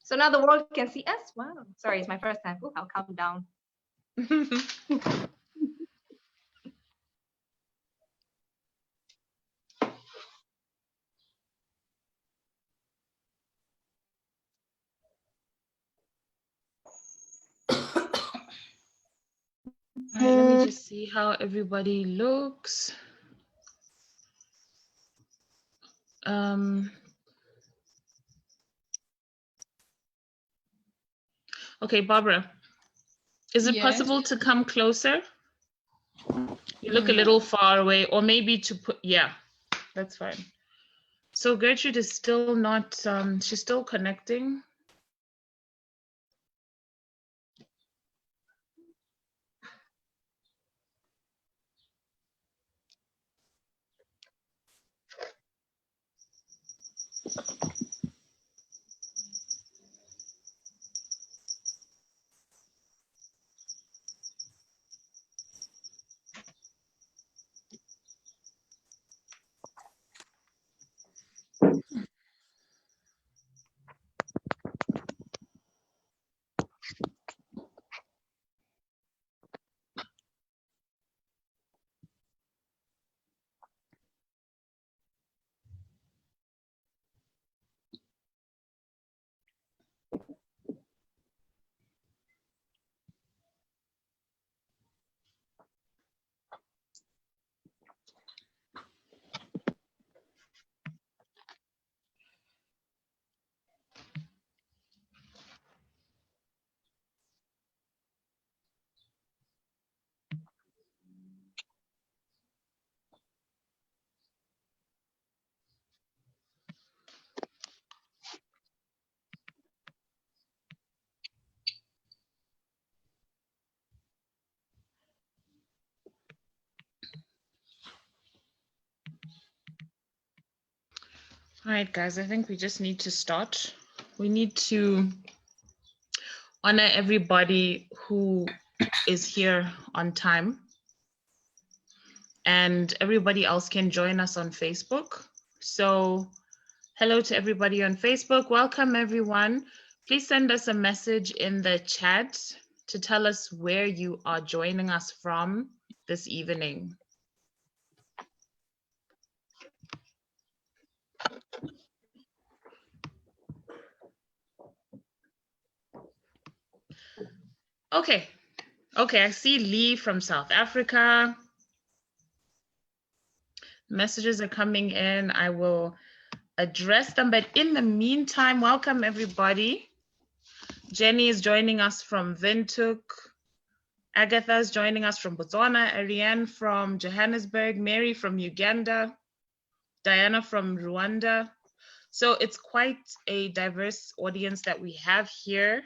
So now the world can see us. Wow. Sorry, it's my first time. Ooh, I'll calm down. All right, let me just see how everybody looks. Okay, Barbara, is it possible to come closer? You look a little far away, or maybe to put, yeah, that's fine. So Gertrude is still not, she's still connecting. All right, guys, I think we just need to start. We need to honor everybody who is here on time. And everybody else can join us on Facebook. So hello to everybody on Facebook. Welcome, everyone. Please send us a message in the chat to tell us where you are joining us from this evening. Okay, I see Lee from South Africa. Messages are coming in. I will address them, but in the meantime, welcome everybody. Jenny is joining us from Windhoek. Agatha is joining us from Botswana. Ariane from Johannesburg. Mary from Uganda. Diana from Rwanda. So it's quite a diverse audience that we have here.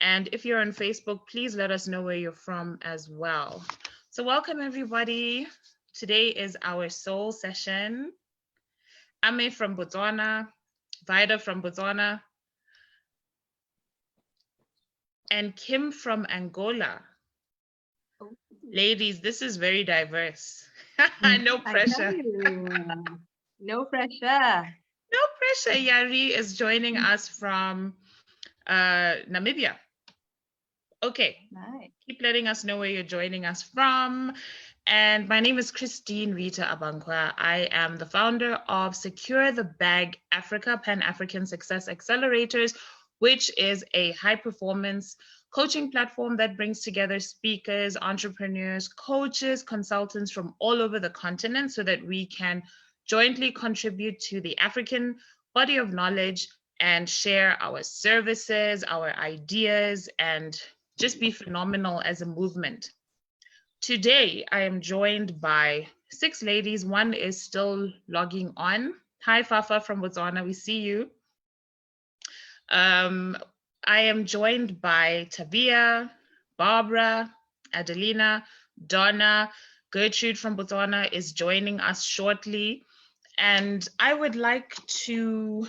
And if you're on Facebook, please let us know where you're from as well. So welcome everybody. Today is our soul session. Ame from Botswana, Vida from Botswana, and Kim from Angola. Oh. Ladies, this is very diverse. No pressure. No pressure. No pressure. Yari is joining us from Namibia. Okay. Nice. Keep letting us know where you're joining us from. And my name is Christine-Rita Abankwah. I am the founder of Secure the Bag Africa Pan-African Success Accelerators, which is a high-performance coaching platform that brings together speakers, entrepreneurs, coaches, consultants from all over the continent so that we can jointly contribute to the African body of knowledge and share our services, our ideas, and just be phenomenal as a movement. Today, I am joined by 6 ladies. One is still logging on. Hi, Fafa from Botswana, we see you. I am joined by Tabea, Barbara, Adelina, Donna. Gertrude from Botswana is joining us shortly. And I would like to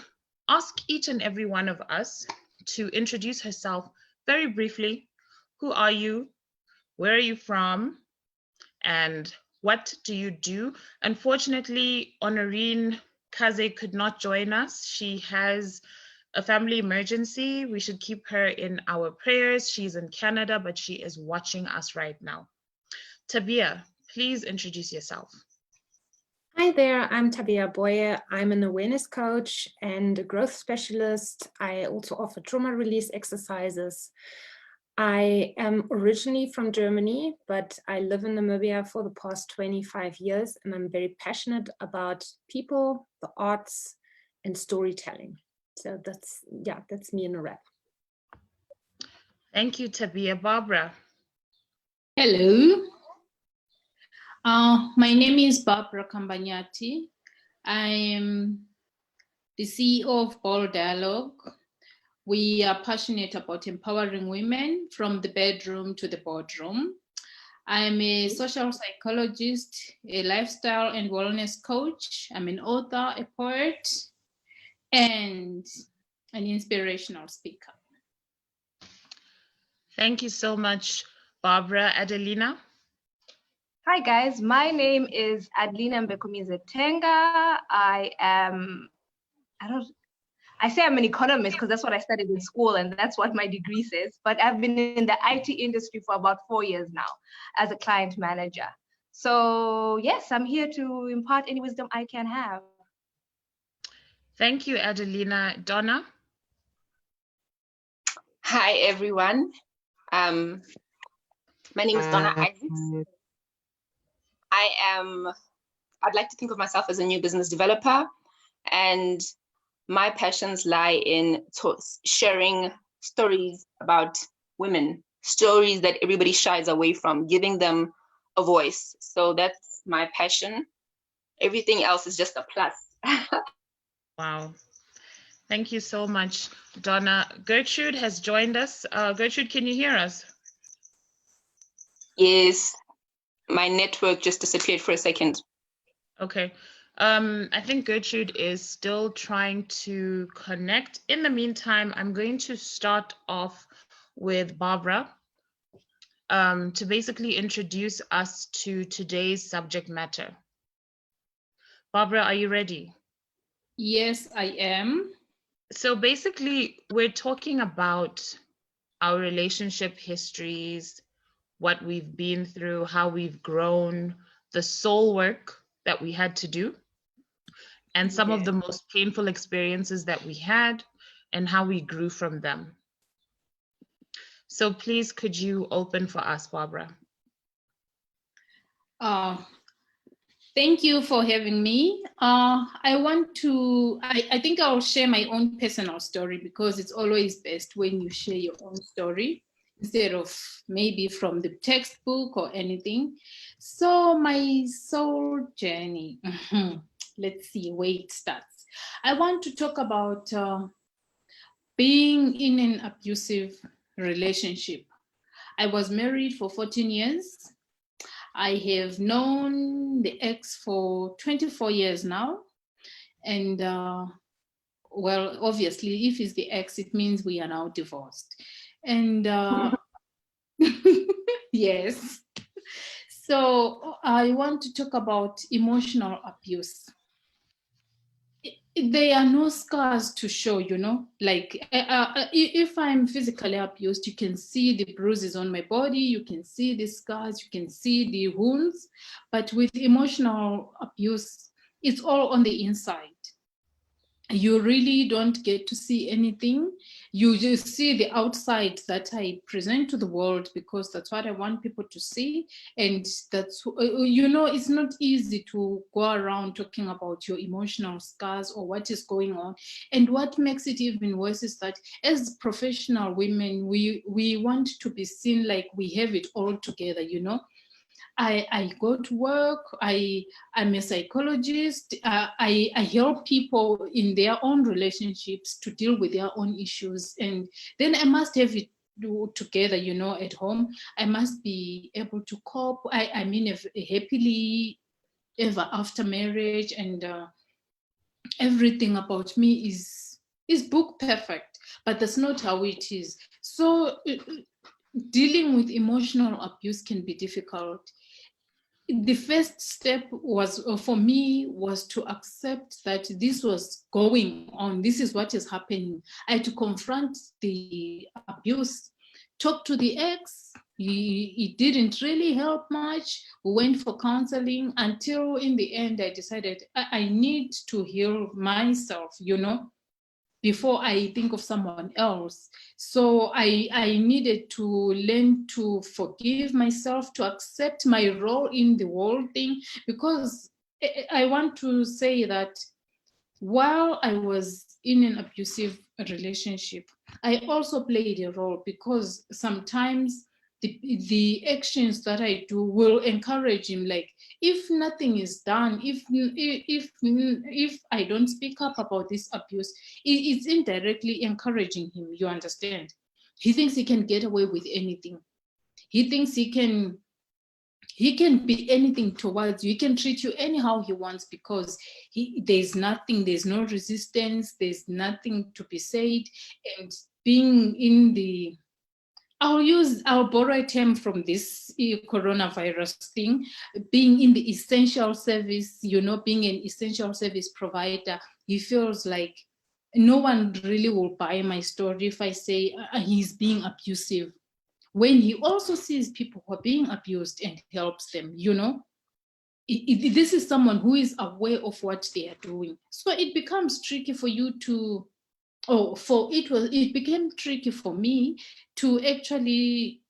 ask each and every one of us to introduce herself very briefly. Who are you? Where are you from? And what do you do? Unfortunately, Honorine Kaze could not join us. She has a family emergency. We should keep her in our prayers. She's in Canada, but she is watching us right now. Tabea, please introduce yourself. Hi there, I'm Tabea Boye. I'm an awareness coach and a growth specialist. I also offer trauma release exercises. I am originally from Germany, but I live in Namibia for the past 25 years, and I'm very passionate about people, the arts, and storytelling. So that's me in a wrap. Thank you, Tabea. Barbara. Hello. My name is Barbara Kambanyati. I am the CEO of Bold Dialogue. We are passionate about empowering women from the bedroom to the boardroom. I'm a social psychologist, a lifestyle and wellness coach. I'm an author, a poet, and an inspirational speaker. Thank you so much, Barbara. Adelina. Hi guys, my name is Adelina Mbekomize-Tenga. I say I'm an economist because that's what I studied in school and that's what my degree says, but I've been in the IT industry for about 4 years now as a client manager. So yes, I'm here to impart any wisdom I can have. Thank you, Adelina. Donna? Hi, everyone. My name is Donna Isaacs. I'd like to think of myself as a new business developer, and my passions lie in sharing stories about women, stories that everybody shies away from, giving them a voice. So that's my passion. Everything else is just a plus. Wow. Thank you so much, Donna. Gertrude has joined us. Gertrude, can you hear us? Yes, my network just disappeared for a second. Okay. I think Gertrude is still trying to connect. In the meantime, I'm going to start off with Barbara to basically introduce us to today's subject matter. Barbara, are you ready? Yes, I am. So basically, we're talking about our relationship histories, what we've been through, how we've grown, the soul work that we had to do, and some of the most painful experiences that we had and how we grew from them. So please, could you open for us, Barbara? Thank you for having me. I think I'll share my own personal story because it's always best when you share your own story instead of maybe from the textbook or anything. So my soul journey, let's see where it starts. I want to talk about being in an abusive relationship. I was married for 14 years. I have known the ex for 24 years now. And well, obviously, if it's the ex, it means we are now divorced. And yes. So I want to talk about emotional abuse. There are no scars to show, you know, like if I'm physically abused, you can see the bruises on my body, you can see the scars, you can see the wounds, but with emotional abuse, it's all on the inside. You really don't get to see anything. You just see the outside that I present to the world because that's what I want people to see. And that's, you know, it's not easy to go around talking about your emotional scars or what is going on. And what makes it even worse is that as professional women, we want to be seen like we have it all together, you know. I go to work, I'm a psychologist, I help people in their own relationships to deal with their own issues. And then I must have it together, you know, at home. I must be able to cope. I mean, a happily ever after marriage, and everything about me is book perfect, but that's not how it is. So dealing with emotional abuse can be difficult. the first step was for me was to accept that this was going on. This is what is happening. I had to confront the abuse, talk to the ex. It didn't really help much. We went for counseling until in the end I decided I need to heal myself, you know, before I think of someone else. So I needed to learn to forgive myself, to accept my role in the whole thing, because I want to say that while I was in an abusive relationship, I also played a role, because sometimes the actions that I do will encourage him. Like, if nothing is done, if I don't speak up about this abuse, it's indirectly encouraging him. You understand? He thinks he can get away with anything. He thinks he can be anything towards you. He can treat you anyhow he wants, because there's no resistance, there's nothing to be said. And being in the, I'll borrow a term from this coronavirus thing, being in the essential service, you know, being an essential service provider, he feels like no one really will buy my story if I say he's being abusive, when he also sees people who are being abused and helps them, you know. This is someone who is aware of what they are doing. So it becomes tricky for you to, it became tricky for me to actually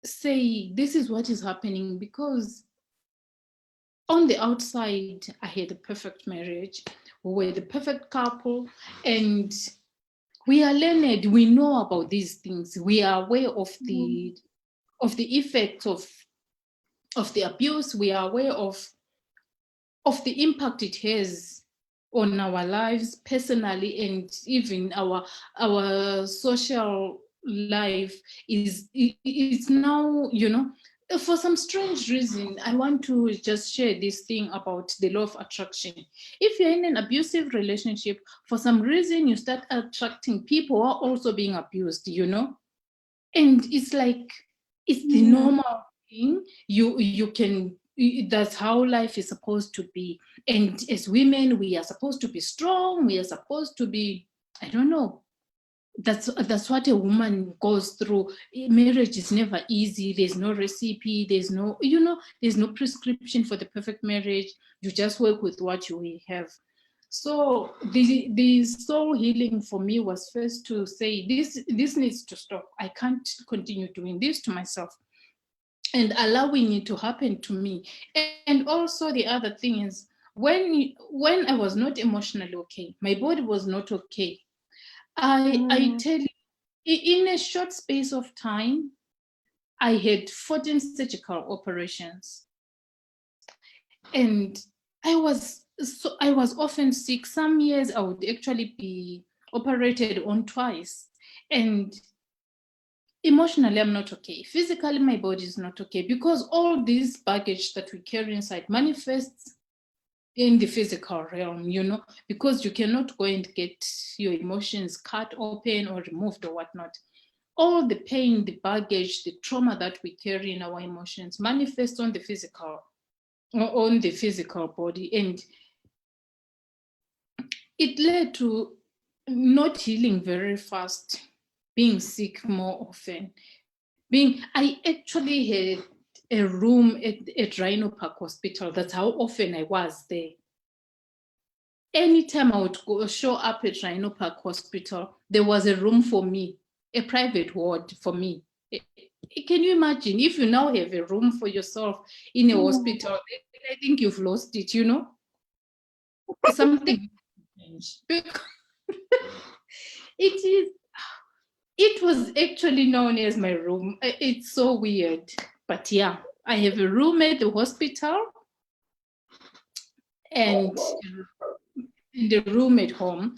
say this is what is happening, because on the outside I had a perfect marriage, we were the perfect couple, and we are learned, we know about these things, we are aware of the effects of the abuse, we are aware of the impact it has on our lives personally, and even our social life is now, you know. For some strange reason, I want to just share this thing about the law of attraction. If you're in an abusive relationship, for some reason you start attracting people who are also being abused, you know. And it's like, it's the normal thing. You can, that's how life is supposed to be. And as women, we are supposed to be strong, we are supposed to be, I don't know, that's what a woman goes through. Marriage is never easy. There's no recipe, there's no, you know, there's no prescription for the perfect marriage. You just work with what you have. So the soul healing for me was first to say, this needs to stop. I can't continue doing this to myself and allowing it to happen to me. And also the other thing is, when I was not emotionally okay, my body was not okay. I tell you, in a short space of time, I had 14 surgical operations. And I was often sick. Some years I would actually be operated on twice. And emotionally, I'm not okay. Physically, my body is not okay, because all this baggage that we carry inside manifests in the physical realm, you know, because you cannot go and get your emotions cut open or removed or whatnot. All the pain, the baggage, the trauma that we carry in our emotions manifests on the physical body. And it led to not healing very fast, being sick more often. I actually had a room at Rhino Park Hospital. That's how often I was there. Anytime I would show up at Rhino Park Hospital, there was a room for me, a private ward for me. Can you imagine if you now have a room for yourself in a hospital? I think you've lost it, you know? Something changed. It was actually known as my room. It's so weird. But yeah, I have a room at the hospital and the room at home.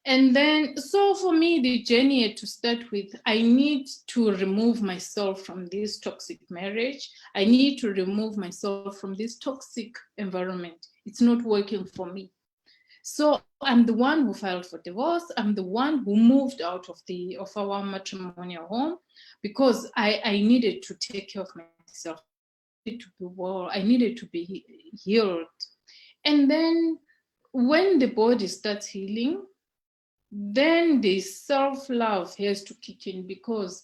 And then, so for me, the journey had to start with, I need to remove myself from this toxic marriage. I need to remove myself from this toxic environment. It's not working for me. So I'm the one who filed for divorce. I'm the one who moved out of our matrimonial home, because I needed to take care of myself. to be well. I needed to be healed. And then when the body starts healing, then the self-love has to kick in, because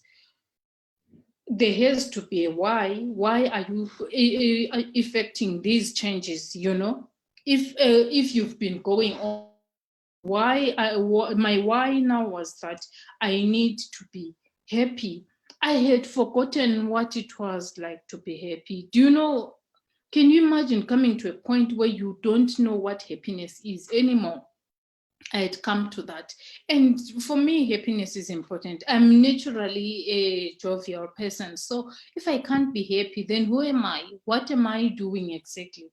there has to be a why. Why are you effecting these changes? If you've been going on, my why now was that I need to be happy. I had forgotten what it was like to be happy. Can you imagine coming to a point where you don't know what happiness is anymore? I had come to that. And for me, happiness is important. I'm naturally a jovial person. So if I can't be happy, then who am I? What am I doing exactly?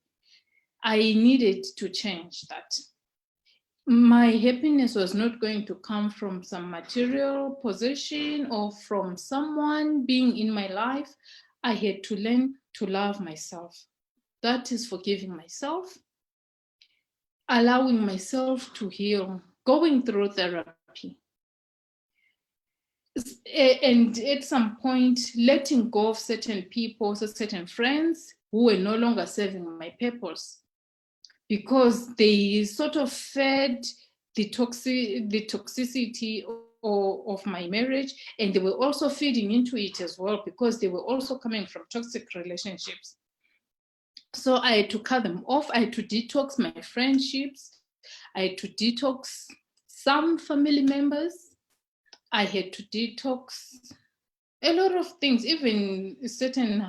I needed to change that. My happiness was not going to come from some material possession or from someone being in my life. I had to learn to love myself. That is forgiving myself, allowing myself to heal, going through therapy. And at some point, letting go of certain people, so certain friends who were no longer serving my purpose, because they sort of fed the toxicity of my marriage, and they were also feeding into it as well, because they were also coming from toxic relationships. So I had to cut them off. I had to detox my friendships. I had to detox some family members. I had to detox a lot of things, even certain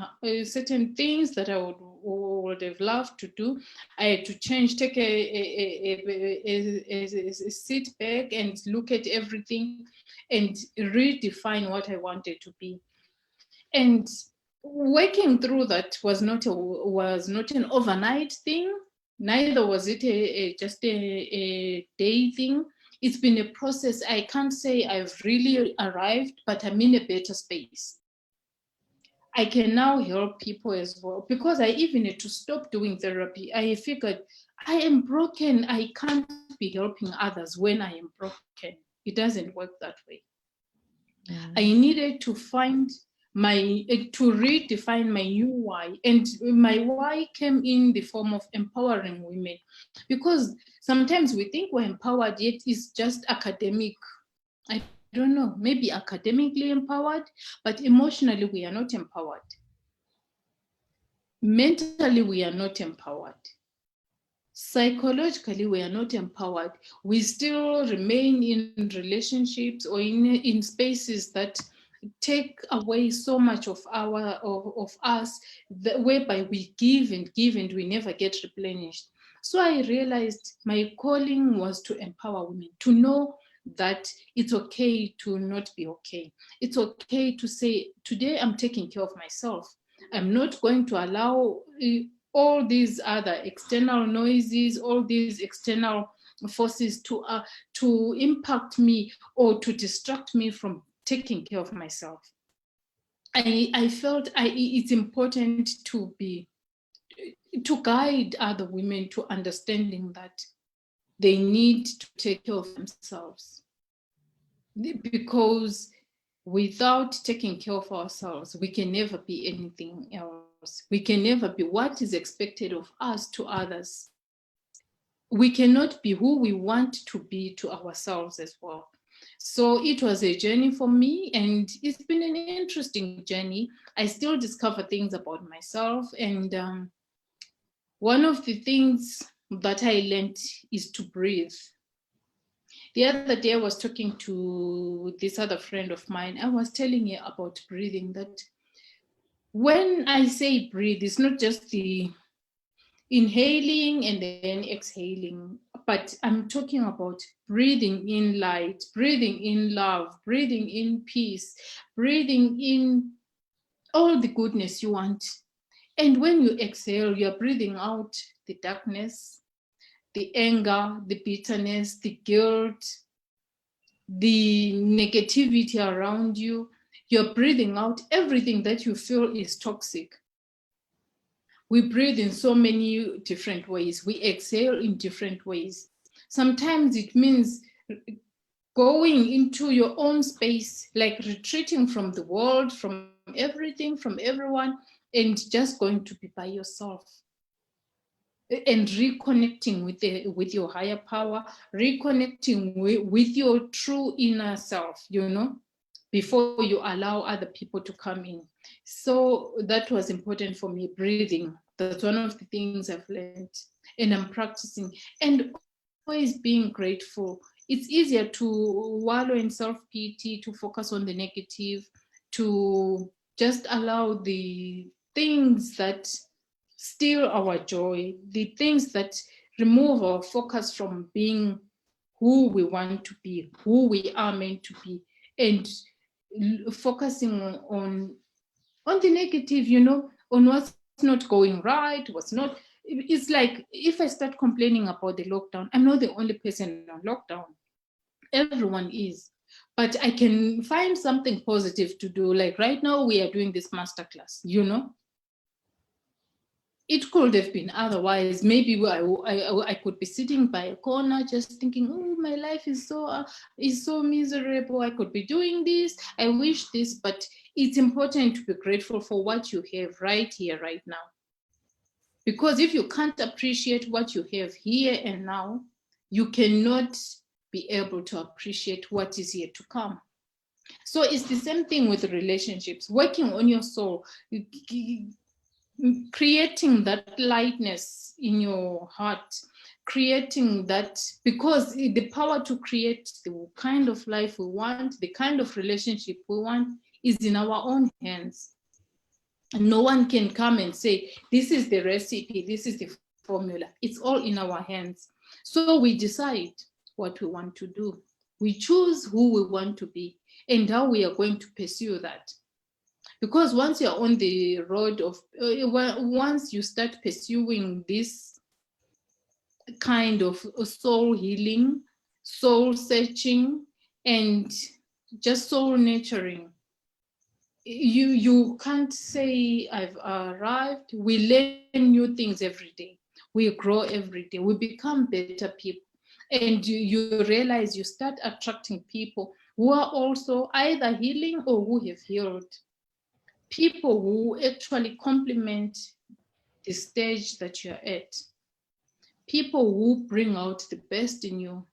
things that I would have loved to do. I had to change, take a sit back and look at everything and redefine what I wanted to be. And working through that was not an overnight thing. Neither was it just a day thing. It's been a process. I can't say I've really arrived, but I'm in a better space. I can now help people as well, because I even had to stop doing therapy. I figured I am broken. I can't be helping others when I am broken. It doesn't work that way. I needed to to redefine my new why. And my why came in the form of empowering women, because sometimes we think we're empowered, yet it's just academic. I don't know, maybe academically empowered, but emotionally we are not empowered. Mentally we are not empowered. Psychologically we are not empowered. We still remain in relationships or in spaces that take away so much of us, whereby we give and we never get replenished. So I realized my calling was to empower women, to know that it's okay to not be okay. It's okay to say, today I'm taking care of myself. I'm not going to allow all these other external noises, all these external forces to impact me or to distract me from taking care of myself. I felt it's important to guide other women to understanding that they need to take care of themselves, because without taking care of ourselves, we can never be anything else. We can never be what is expected of us to others. We cannot be who we want to be to ourselves as well. So it was a journey for me, and it's been an interesting journey. I still discover things about myself, and one of the things that I learned is to breathe. The other day I was talking to this other friend of mine. I was telling her about breathing, that when I say breathe, it's not just the inhaling and then exhaling, but I'm talking about breathing in light, breathing in love, breathing in peace, breathing in all the goodness you want. And when you exhale, you're breathing out the darkness, the anger, the bitterness, the guilt, the negativity around you. You're breathing out everything that you feel is toxic. We breathe in so many different ways. We exhale in different ways. Sometimes it means going into your own space, like retreating from the world, from everything, from everyone, and just going to be by yourself and reconnecting with your higher power, reconnecting with your true inner self, you know, before you allow other people to come in. So that was important for me. Breathing, that's one of the things I've learned and I'm practicing, and always being grateful. It's easier to wallow in self-pity, to focus on the negative, to just allow the things that steal our joy, the things that remove our focus from being who we want to be, who we are meant to be, and focusing on the negative, you know, on what's not going right, what's not. It's like if I start complaining about the lockdown, I'm not the only person on lockdown. Everyone is. But I can find something positive to do. Like right now, we are doing this masterclass, you know. It could have been otherwise. Maybe I could be sitting by a corner just thinking, oh, my life is so miserable. I could be doing this. I wish this. But it's important to be grateful for what you have right here, right now. Because if you can't appreciate what you have here and now, you cannot be able to appreciate what is yet to come. So it's the same thing with relationships, working on your soul, creating that lightness in your heart, creating that, because the power to create the kind of life we want, the kind of relationship we want, is in our own hands. No one can come and say, this is the recipe, this is the formula. It's all in our hands. So we decide what we want to do. We choose who we want to be and how we are going to pursue that. Because once you're on the road of, once you start pursuing this kind of soul healing, soul searching, and just soul nurturing, you can't say I've arrived. We learn new things every day. We grow every day. We become better people. And you realize you start attracting people who are also either healing or who have healed. People who actually complement the stage that you're at. People who bring out the best in you.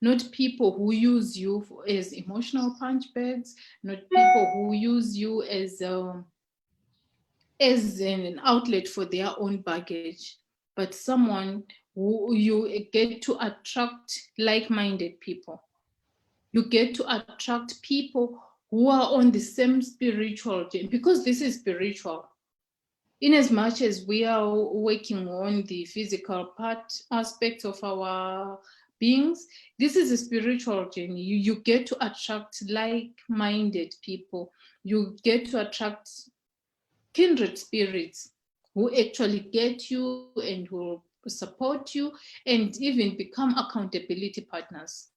Not people who use you as emotional punch bags, not people who use you as an outlet for their own baggage, but someone who you get to attract like-minded people. You get to attract people who are on the same spiritual journey, because this is spiritual. In as much as we are working on the physical aspects of our beings, this is a spiritual journey. You get to attract like-minded people. You get to attract kindred spirits who actually get you and will support you and even become accountability partners.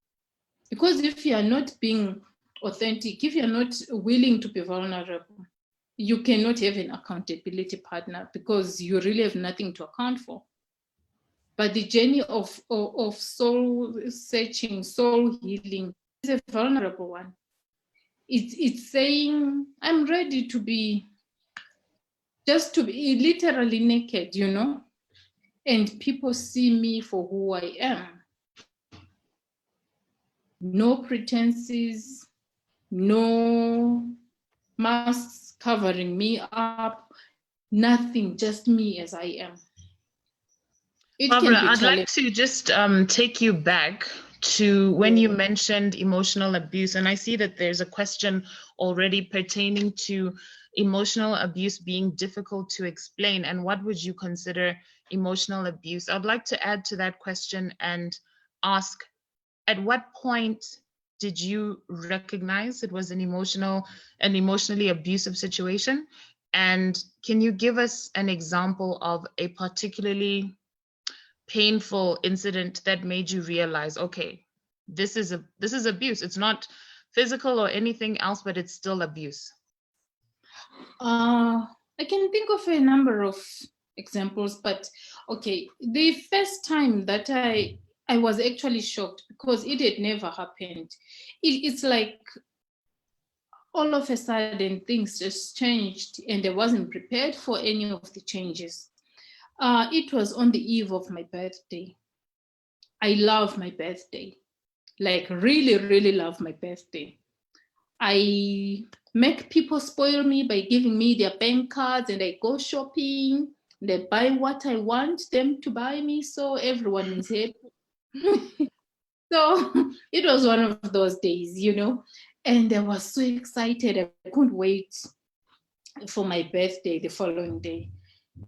Because if you are not being authentic, if you're not willing to be vulnerable, you cannot have an accountability partner because you really have nothing to account for. But the journey of soul searching, soul healing is a vulnerable one. It's saying, I'm ready to be, just to be literally naked, you know, and people see me for who I am. No pretenses, no masks covering me up, nothing, just me as I am. Barbara, I'd like to just take you back to when you mentioned emotional abuse. And I see that there's a question already pertaining to emotional abuse being difficult to explain. And what would you consider emotional abuse? I'd like to add to that question and ask, at what point did you recognize it was an emotionally abusive situation? And can you give us an example of a particularly painful incident that made you realize, okay, this is abuse. It's not physical or anything else, but it's still abuse? I can think of a number of examples, but okay, the first time that I was actually shocked because it had never happened. It's like, all of a sudden things just changed and I wasn't prepared for any of the changes. It was on the eve of my birthday. I love my birthday, like really, really love my birthday. I make people spoil me by giving me their bank cards, and I go shopping, they buy what I want them to buy me, so everyone is happy. So it was one of those days, you know, and I was so excited. I couldn't wait for my birthday the following day.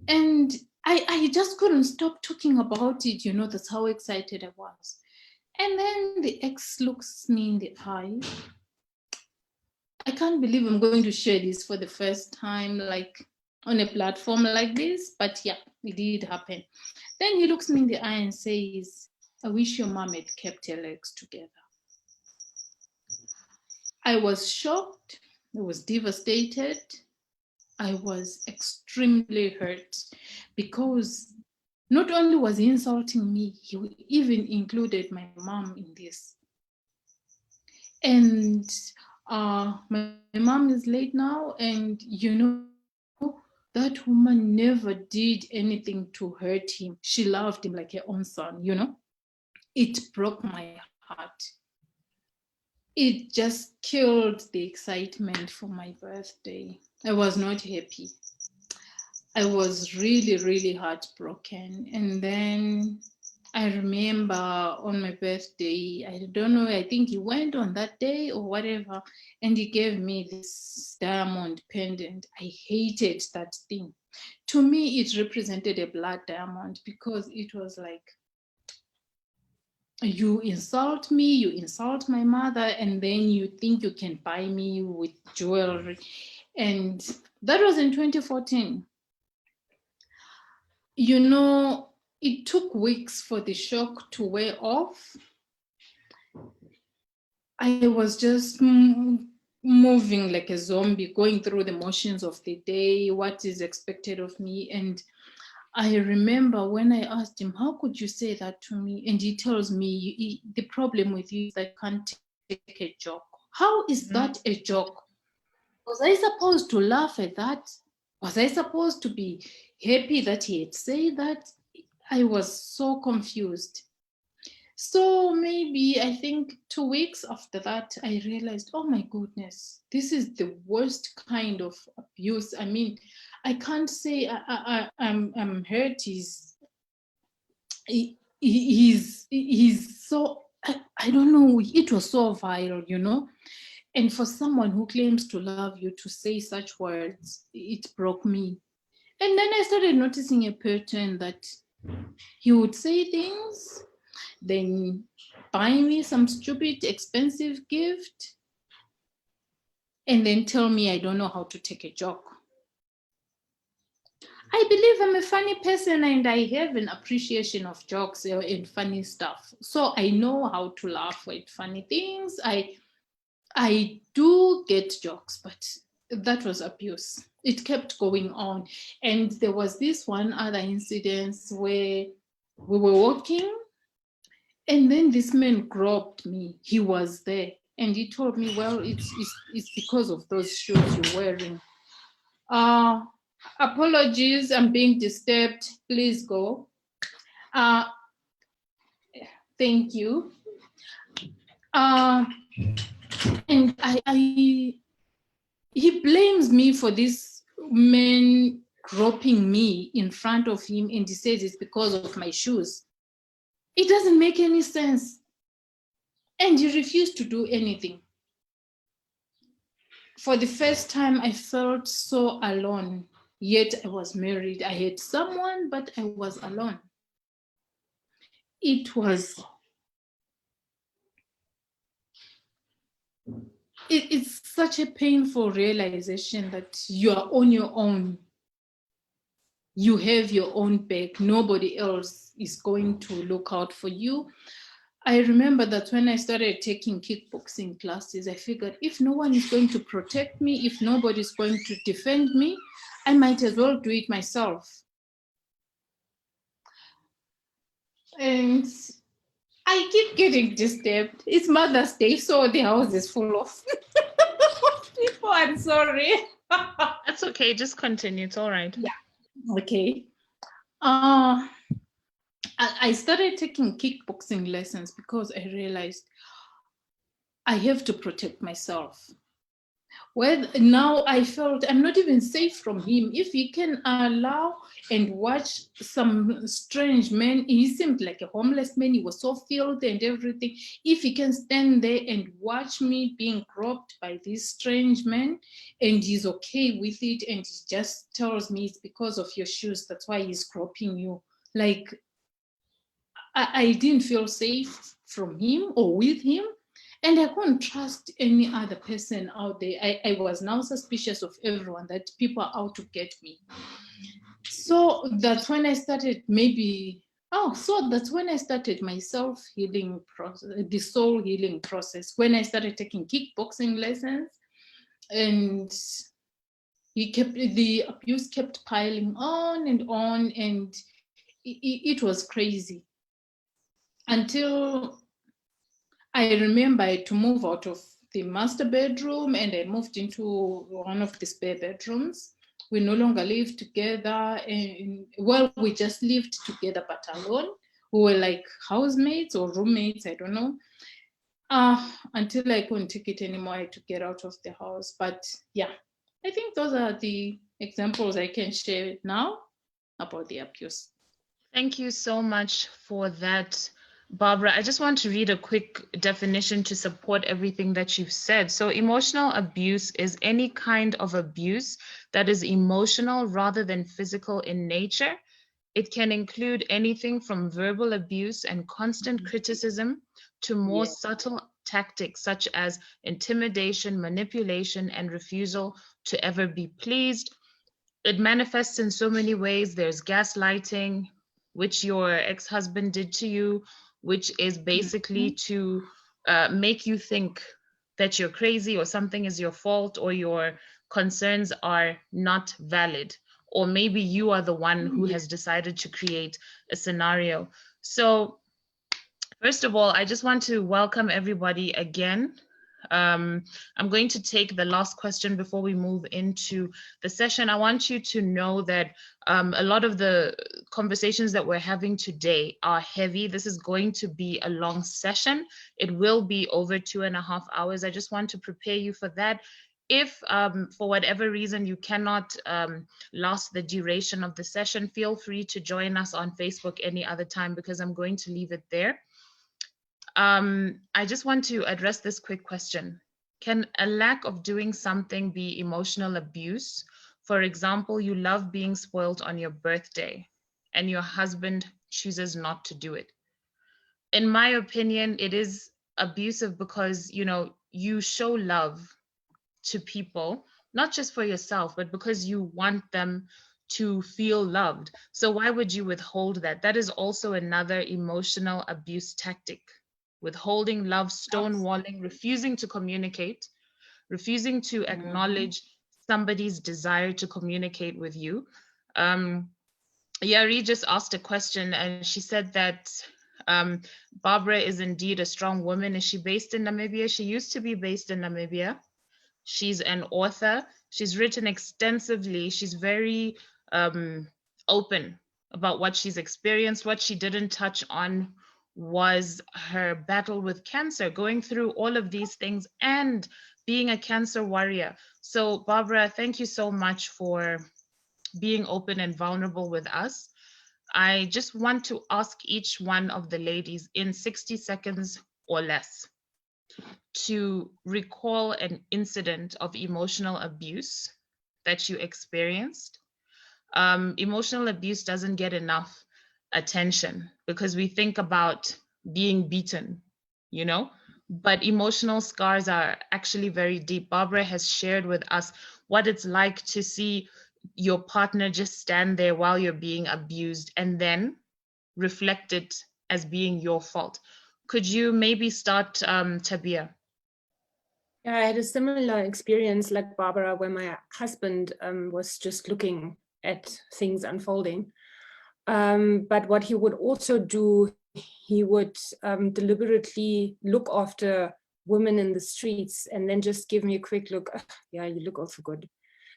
And I just couldn't stop talking about it, you know, that's how excited I was. And then the ex looks me in the eye. I can't believe I'm going to share this for the first time, like on a platform like this, but yeah, it did happen. Then he looks me in the eye and says, I wish your mom had kept her legs together. I was shocked, I was devastated, I was extremely hurt because not only was he insulting me, he even included my mom in this. And my mom is late now, and you know, that woman never did anything to hurt him. She loved him like her own son, you know. It broke my heart. It just killed the excitement for my birthday. I was not happy. I was really, really heartbroken. And then I remember on my birthday, I don't know, I think he went on that day or whatever, and he gave me this diamond pendant. I hated that thing. To me, it represented a blood diamond because it was like, you insult me, you insult my mother, and then you think you can buy me with jewelry. And that was in 2014. You know, it took weeks for the shock to wear off. I was just moving like a zombie, going through the motions of the day, what is expected of me. And I remember when I asked him, how could you say that to me? And he tells me, the problem with you is that I can't take a joke. How is that a joke? Was I supposed to laugh at that? Was I supposed to be happy that he had said that? I was so confused. So maybe I think 2 weeks after that, I realized, oh my goodness, this is the worst kind of abuse. I mean, I can't say I'm hurt. He's so, I don't know, it was so vile, you know? And for someone who claims to love you to say such words, it broke me. And then I started noticing a pattern that he would say things, then buy me some stupid, expensive gift, and then tell me I don't know how to take a joke. I believe I'm a funny person and I have an appreciation of jokes and funny stuff. So I know how to laugh at funny things. I do get jokes, but that was abuse. It kept going on. And there was this one other incident where we were walking and then this man grabbed me. He was there and he told me, well, it's because of those shoes you're wearing. Apologies, I'm being disturbed. Please go. Thank you. And he blames me for this man groping me in front of him, and he says it's because of my shoes. It doesn't make any sense. And he refused to do anything. For the first time, I felt so alone, yet I was married. I had someone, but I was alone. It's such a painful realization that you are on your own. You have your own back. Nobody else is going to look out for you. I remember that when I started taking kickboxing classes, I figured if no one is going to protect me, if nobody is going to defend me, I might as well do it myself. And I keep getting disturbed. It's Mother's Day, so the house is full of people. before. I'm sorry. That's okay. Just continue. It's all right. Yeah. Okay. I started taking kickboxing lessons because I realized I have to protect myself. Well, now I felt I'm not even safe from him. If he can allow and watch some strange man, he seemed like a homeless man. He was so filthy and everything. If he can stand there and watch me being groped by this strange man, and he's okay with it, and he just tells me it's because of your shoes, that's why he's groping you. Like, I didn't feel safe from him or with him. And I couldn't trust any other person out there. I was now suspicious of everyone, that people are out to get me. So that's when I started that's when I started my self-healing process, the soul healing process, when I started taking kickboxing lessons. And the abuse kept piling on, and it was crazy. Until I remember I had to move out of the master bedroom, and I moved into one of the spare bedrooms. We no longer lived together, and we just lived together but alone. We were like housemates or roommates, I don't know. Until I couldn't take it anymore, I had to get out of the house. But yeah, I think those are the examples I can share now about the abuse. Thank you so much for that, Barbara. I just want to read a quick definition to support everything that you've said. So emotional abuse is any kind of abuse that is emotional rather than physical in nature. It can include anything from verbal abuse and constant criticism to more subtle tactics such as intimidation, manipulation, and refusal to ever be pleased. It manifests in so many ways. There's gaslighting, which your ex-husband did to you, which is basically to make you think that you're crazy or something is your fault or your concerns are not valid, or maybe you are the one who has decided to create a scenario. So first of all, I just want to welcome everybody again. I'm going to take the last question before we move into the session. I want you to know that a lot of the conversations that we're having today are heavy. This is going to be a long session. It will be over 2.5 hours. I just want to prepare you for that. If for whatever reason you cannot last the duration of the session, feel free to join us on Facebook any other time, because I'm going to leave it there. I just want to address this quick question. Can a lack of doing something be emotional abuse? For example, you love being spoiled on your birthday and your husband chooses not to do it. In my opinion, it is abusive because, you know, you show love to people, not just for yourself, but because you want them to feel loved. So why would you withhold that? That is also another emotional abuse tactic. Withholding love, stonewalling, refusing to communicate, refusing to acknowledge somebody's desire to communicate with you. Yari just asked a question, and she said that Barbara is indeed a strong woman. Is she based in Namibia? She used to be based in Namibia. She's an author. She's written extensively. She's very open about what she's experienced. What she didn't touch on was her battle with cancer, going through all of these things and being a cancer warrior. So Barbara, thank you so much for being open and vulnerable with us. I just want to ask each one of the ladies in 60 seconds or less to recall an incident of emotional abuse that you experienced. Emotional abuse doesn't get enough attention because we think about being beaten, you know, but emotional scars are actually very deep. Barbara has shared with us what it's like to see your partner just stand there while you're being abused and then reflect it as being your fault. Could you maybe start, Tabea? Yeah, I had a similar experience like Barbara, where my husband was just looking at things unfolding. But what he would also do, he would deliberately look after women in the streets and then just give me a quick look. Yeah, you look also good.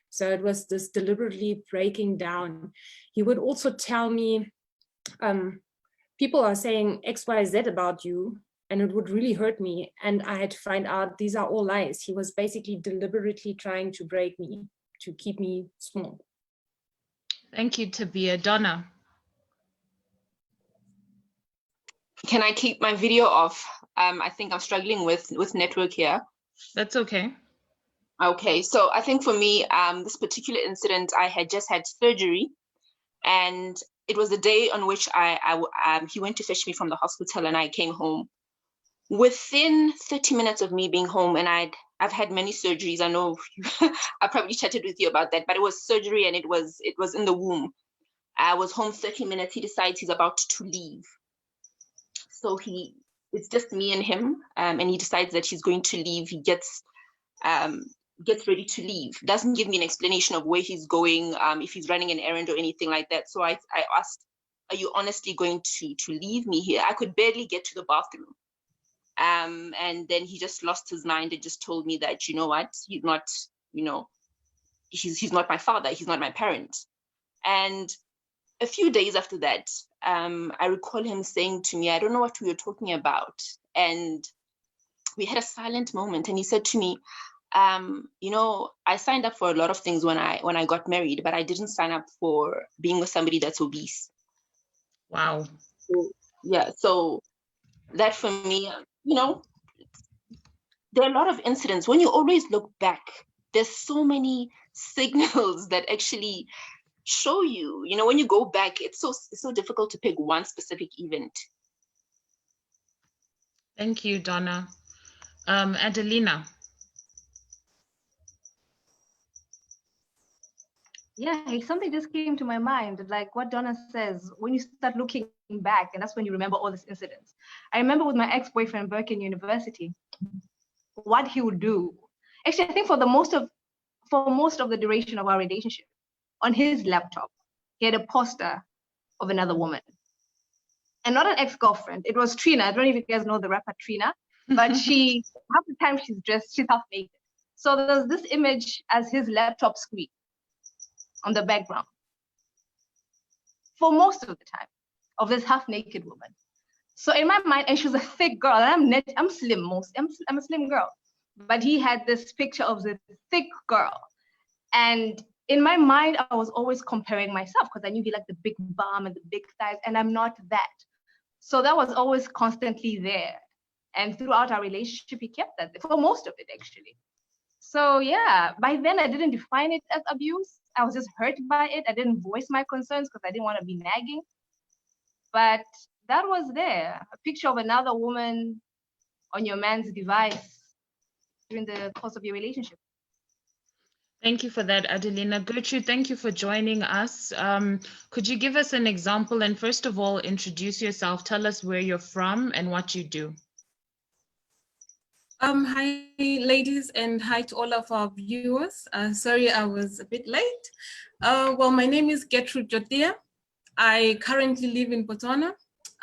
So it was this deliberately breaking down. He would also tell me, people are saying X, Y, Z about you, and it would really hurt me. And I had to find out these are all lies. He was basically deliberately trying to break me, to keep me small. Thank you, Tabea. Donna. Can I keep my video off? I think I'm struggling with network here. That's okay. Okay, so I think for me, this particular incident, I had just had surgery, and it was the day on which he went to fetch me from the hospital, and I came home. Within 30 minutes of me being home, and I've had many surgeries. I know I probably chatted with you about that, but it was surgery, and it was in the womb. I was home 30 minutes. He decides he's about to leave. So it's just me and him, and he decides that he's going to leave. He gets ready to leave. Doesn't give me an explanation of where he's going, if he's running an errand or anything like that. So I asked, are you honestly going to leave me here? I could barely get to the bathroom. And then he just lost his mind and just told me that, you know what, he's not, he's not my father, he's not my parent. And a few days after that, I recall him saying to me, I don't know what we were talking about. And we had a silent moment, and he said to me, I signed up for a lot of things when I got married, but I didn't sign up for being with somebody that's obese. Wow. So, yeah, so that for me, there are a lot of incidents. When you always look back, there's so many signals that actually show you, when you go back, it's so difficult to pick one specific event. Thank you, Donna. Adelina. Yeah, something just came to my mind, like what Donna says, when you start looking back, and that's when you remember all these incidents. I remember with my ex-boyfriend back in university, what he would do. Actually, I think for most of the duration of our relationship, on his laptop, he had a poster of another woman. And not an ex-girlfriend, it was Trina. I don't know if you guys know the rapper Trina, but half the time she's half naked. So there's this image as his laptop screen on the background for most of the time of this half naked woman. So in my mind, and she was a thick girl, and I'm slim I'm a slim girl, but he had this picture of the thick girl. And in my mind, I was always comparing myself because I knew he liked the big bum and the big thighs, and I'm not that. So that was always constantly there. And throughout our relationship, he kept that for most of it, actually. So yeah, by then I didn't define it as abuse. I was just hurt by it. I didn't voice my concerns because I didn't want to be nagging. But that was there, a picture of another woman on your man's device during the course of your relationship. Thank you for that, Adelina. Gertrude, thank you for joining us. Could you give us an example, and first of all, introduce yourself, tell us where you're from and what you do. Hi, ladies, and hi to all of our viewers. Sorry, I was a bit late. Well, my name is Gertrude Jotia. I currently live in Botswana.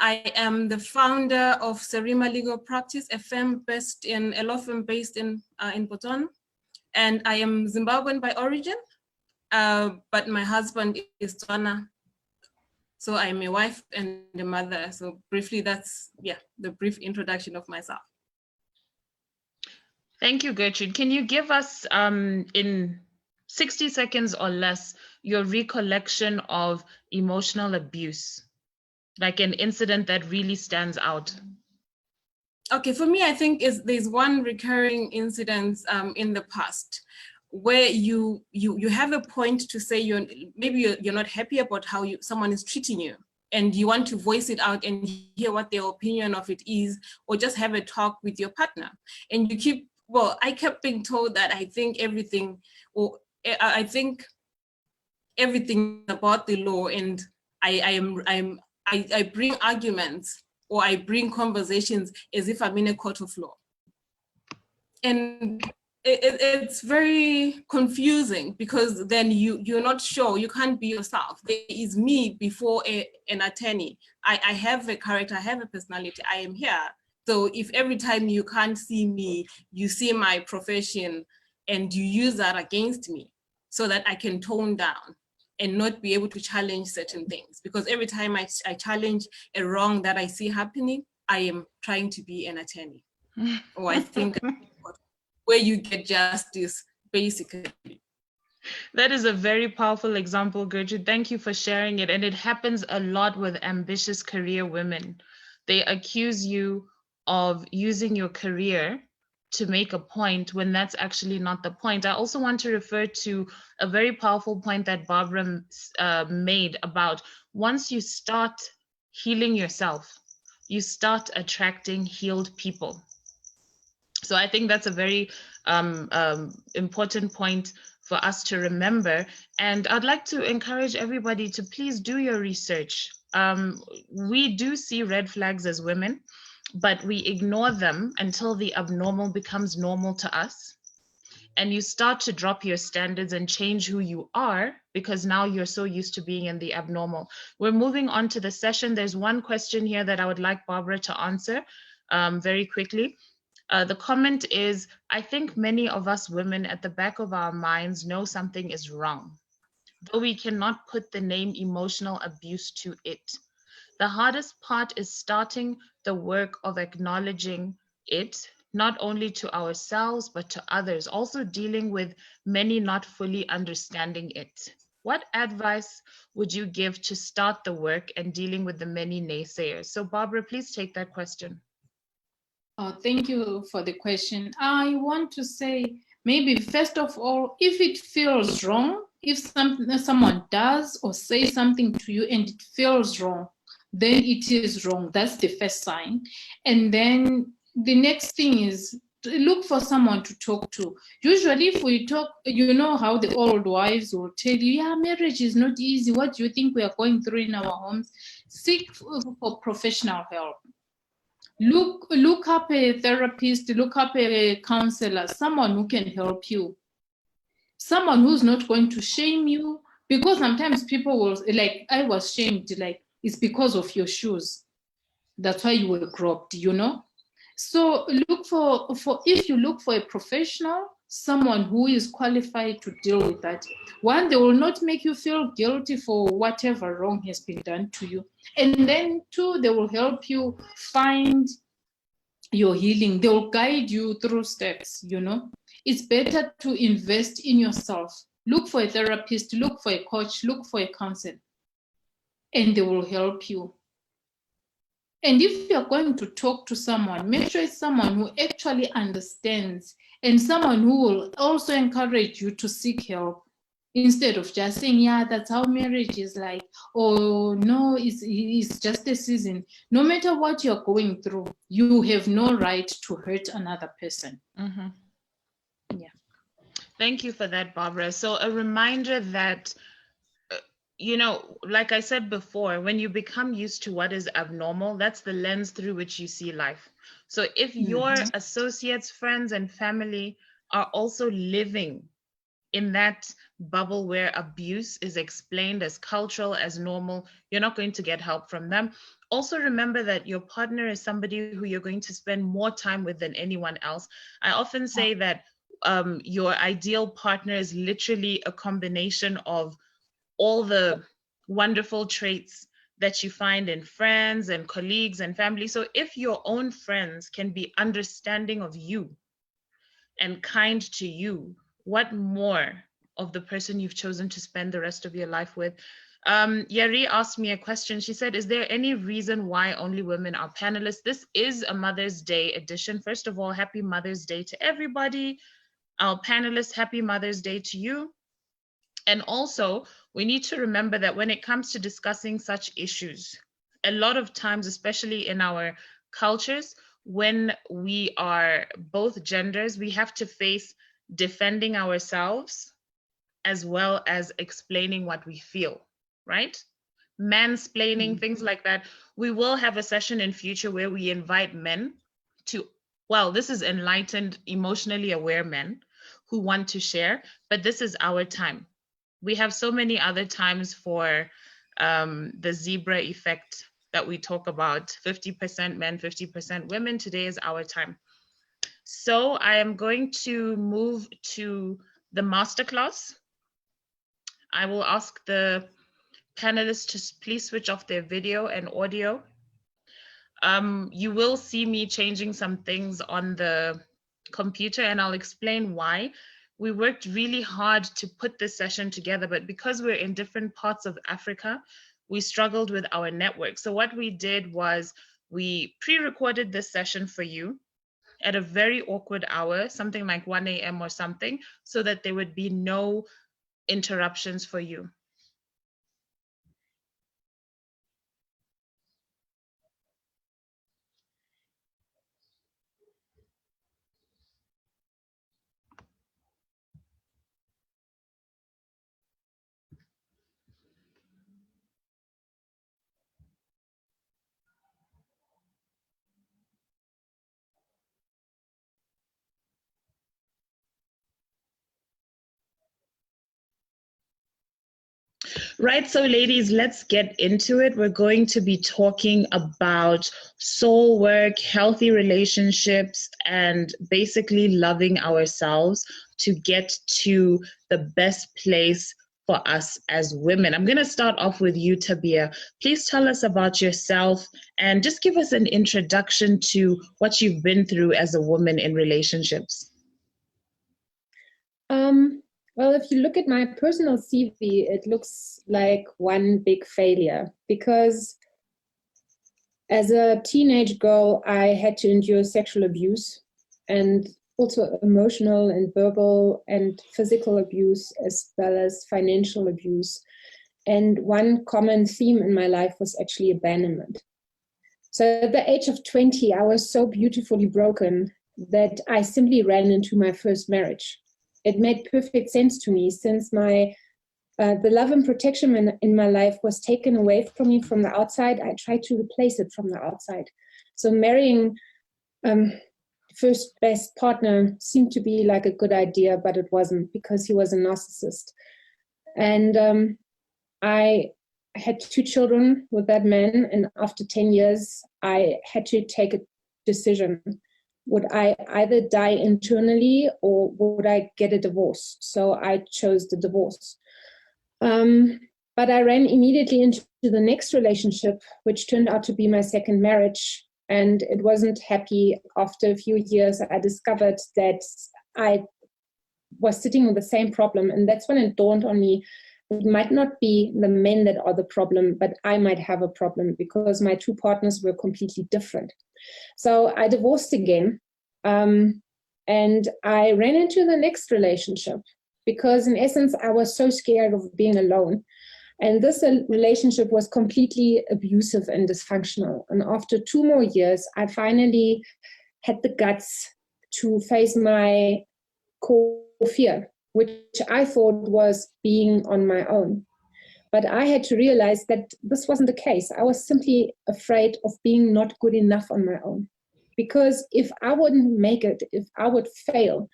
I am the founder of Serima Legal Practice, a law firm based in Botswana. And I am Zimbabwean by origin, but my husband is Donna. So I'm a wife and a mother. So briefly, that's, the brief introduction of myself. Thank you, Gertrude. Can you give us, in 60 seconds or less, your recollection of emotional abuse, like an incident that really stands out? Okay, for me, I think there's one recurring incident in the past where you have a point to say maybe you're not happy about how someone is treating you, and you want to voice it out and hear what their opinion of it is, or just have a talk with your partner. And I kept being told that I think everything about the law, and I bring arguments or I bring conversations as if I'm in a court of law. And it's very confusing because then you're not sure, you can't be yourself. There is me before an attorney. I have a character, I have a personality, I am here So if every time you can't see me, you see my profession and you use that against me so that I can tone down and not be able to challenge certain things. Because every time I challenge a wrong that I see happening, I am trying to be an attorney. Or I think where you get justice, basically. That is a very powerful example, Gertrude. Thank you for sharing it. And it happens a lot with ambitious career women. They accuse you of using your career to make a point when that's actually not the point. I also want to refer to a very powerful point that Barbara made about once you start healing yourself, you start attracting healed people. So I think that's a very important point for us to remember. And I'd like to encourage everybody to please do your research. We do see red flags as women, but we ignore them until the abnormal becomes normal to us. And you start to drop your standards and change who you are because now you're so used to being in the abnormal. We're moving on to the session. There's one question here that I would like Barbara to answer very quickly. The comment is, I think many of us women at the back of our minds know something is wrong, though we cannot put the name emotional abuse to it. The hardest part is starting the work of acknowledging it, not only to ourselves, but to others, also dealing with many not fully understanding it. What advice would you give to start the work and dealing with the many naysayers? So Barbara, please take that question. Thank you for the question. I want to say, maybe first of all, if it feels wrong, if someone does or says something to you and it feels wrong, then it is wrong. That's the first sign. And then the next thing is to look for someone to talk to. Usually if we talk, you know how the old wives will tell you, yeah, marriage is not easy. What do you think we are going through in our homes? Seek for professional help. Look up a therapist, look up a counselor, someone who can help you. Someone who's not going to shame you, because sometimes people will, like, I was shamed, like, it's because of your shoes. That's why you were groped, you know? So look for if you look for a professional, someone who is qualified to deal with that. One, they will not make you feel guilty for whatever wrong has been done to you. And then two, they will help you find your healing. They will guide you through steps, you know. It's better to invest in yourself. Look for a therapist, look for a coach, look for a counselor, and they will help you. And if you're going to talk to someone, make sure it's someone who actually understands and someone who will also encourage you to seek help instead of just saying, yeah, that's how marriage is like, or no, it's just a season. No matter what you're going through, you have no right to hurt another person. Mm-hmm. Yeah. Thank you for that, Barbara. So a reminder that you know, like I said before, when you become used to what is abnormal, that's the lens through which you see life. So if your associates, friends, and family are also living in that bubble where abuse is explained as cultural, as normal, you're not going to get help from them. Also remember that your partner is somebody who you're going to spend more time with than anyone else. I often say that your ideal partner is literally a combination of all the wonderful traits that you find in friends and colleagues and family. So if your own friends can be understanding of you and kind to you, what more of the person you've chosen to spend the rest of your life with? Yari asked me a question. She said, is there any reason why only women are panelists? This is a Mother's Day edition. First of all, happy Mother's Day to everybody. Our panelists, happy Mother's Day to you. And also, we need to remember that when it comes to discussing such issues, a lot of times, especially in our cultures, when we are both genders, we have to face defending ourselves as well as explaining what we feel, right? Mansplaining, things like that. We will have a session in future where we invite men to, well, this is enlightened, emotionally aware men who want to share, but this is our time. We have so many other times for the zebra effect that we talk about. 50% men, 50% women. Today is our time. So I am going to move to the masterclass. I will ask the panelists to please switch off their video and audio. You will see me changing some things on the computer, and I'll explain why. We worked really hard to put this session together, but because we're in different parts of Africa, we struggled with our network. So what we did was we pre-recorded this session for you at a very awkward hour, something like 1 a.m. or something, so that there would be no interruptions for you. Right, so ladies, let's get into it. We're going to be talking about soul work, healthy relationships, and basically loving ourselves to get to the best place for us as women. I'm going to start off with you, Tabea. Please tell us about yourself and just give us an introduction to what you've been through as a woman in relationships. Well, if you look at my personal CV, it looks like one big failure, because as a teenage girl, I had to endure sexual abuse and also emotional and verbal and physical abuse, as well as financial abuse. And one common theme in my life was actually abandonment. So at the age of 20, I was so beautifully broken that I simply ran into my first marriage. It made perfect sense to me, since the love and protection in my life was taken away from me from the outside. I tried to replace it from the outside. So marrying first best partner seemed to be like a good idea, but it wasn't, because he was a narcissist. And I had 2 children with that man, and after 10 years, I had to take a decision. Would I either die internally or would I get a divorce? So I chose the divorce. But I ran immediately into the next relationship, which turned out to be my second marriage. And it wasn't happy. After a few years, I discovered that I was sitting with the same problem. And that's when it dawned on me, it might not be the men that are the problem, but I might have a problem, because my 2 partners were completely different. So I divorced again, and I ran into the next relationship, because in essence, I was so scared of being alone. And this relationship was completely abusive and dysfunctional. And after 2 more years, I finally had the guts to face my core fear, which I thought was being on my own. But I had to realize that this wasn't the case. I was simply afraid of being not good enough on my own. Because if I wouldn't make it, if I would fail,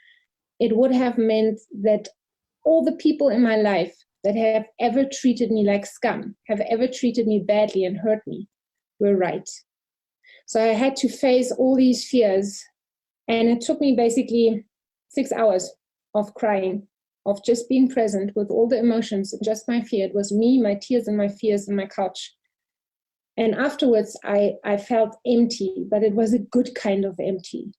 it would have meant that all the people in my life that have ever treated me like scum, have ever treated me badly and hurt me, were right. So I had to face all these fears. And it took me basically 6 hours of crying, of just being present with all the emotions and just my fear. It was me, my tears and my fears and my couch. And afterwards, I felt empty, but it was a good kind of empty.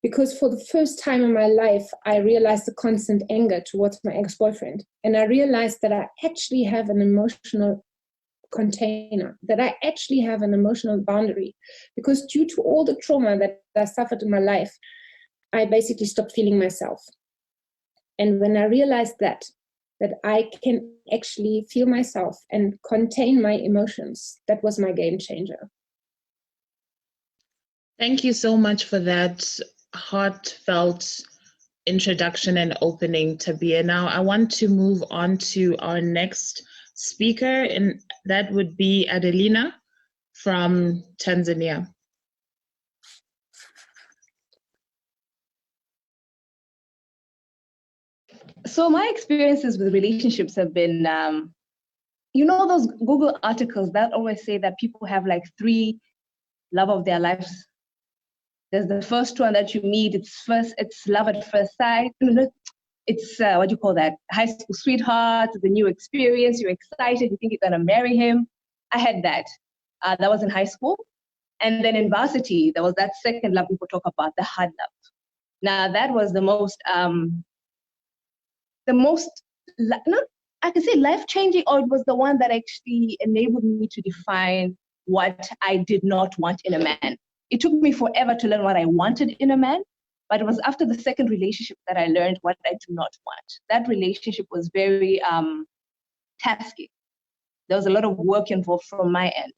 Because for the first time in my life, I realized the constant anger towards my ex-boyfriend. And I realized that I actually have an emotional container, that I actually have an emotional boundary. Because due to all the trauma that I suffered in my life, I basically stopped feeling myself. And when I realized that I can actually feel myself and contain my emotions, that was my game changer. Thank you so much for that heartfelt introduction and opening, Tabea. Now I want to move on to our next speaker, and that would be Adelina from Tanzania. So my experiences with relationships have been you know those Google articles that always say that people have like 3 love of their lives. There's the first one that you meet, it's love at first sight. It's what do you call that? High school sweetheart, the new experience, you're excited, you think you're gonna marry him. I had that. That was in high school. And then in varsity, there was that second love people talk about, the hard love. Now that was the most, I can say life-changing, or it was the one that actually enabled me to define what I did not want in a man. It took me forever to learn what I wanted in a man, but it was after the second relationship that I learned what I do not want. That relationship was very tasking. There was a lot of work involved from my end,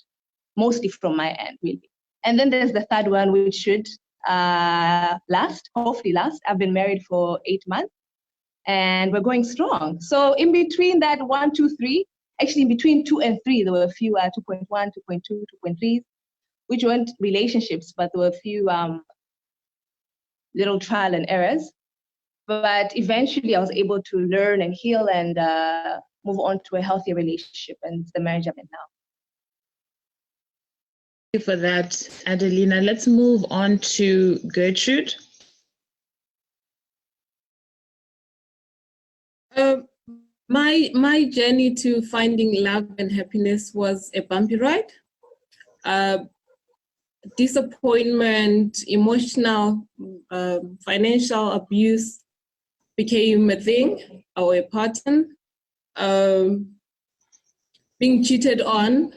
mostly from my end, really. And then there's the third one, which should hopefully last. I've been married for 8 months and we're going strong. So in between that 1, 2, 3, actually in between 2 and 3, there were a few 2.1, 2.2, 2.3s, which weren't relationships, but there were a few little trial and errors. But eventually I was able to learn and heal and move on to a healthier relationship, and it's the marriage I'm in now. Thank you for that, Adelina. Let's move on to Gertrude. My journey to finding love and happiness was a bumpy ride. Disappointment, emotional, financial abuse became a thing or a pattern. Being cheated on,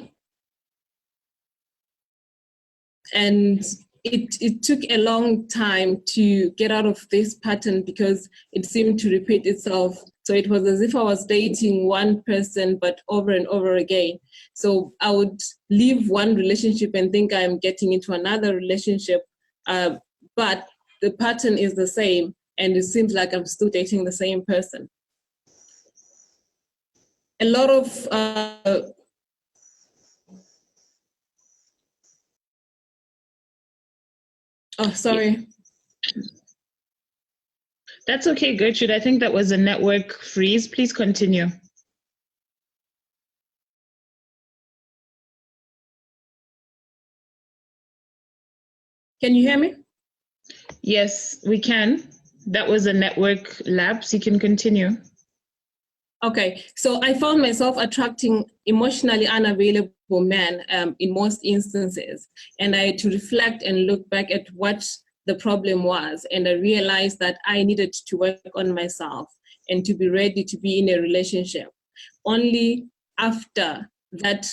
and it took a long time to get out of this pattern because it seemed to repeat itself. So it was as if I was dating one person, but over and over again. So I would leave one relationship and think I'm getting into another relationship, but the pattern is the same, and it seems like I'm still dating the same person. A lot of oh, sorry. That's okay, Gertrude. I think that was a network freeze. Please continue. Can you hear me? Yes, we can. That was a network lapse. You can continue. Okay, so I found myself attracting emotionally unavailable men in most instances, and I had to reflect and look back at what the problem was, and I realized that I needed to work on myself and to be ready to be in a relationship. Only after that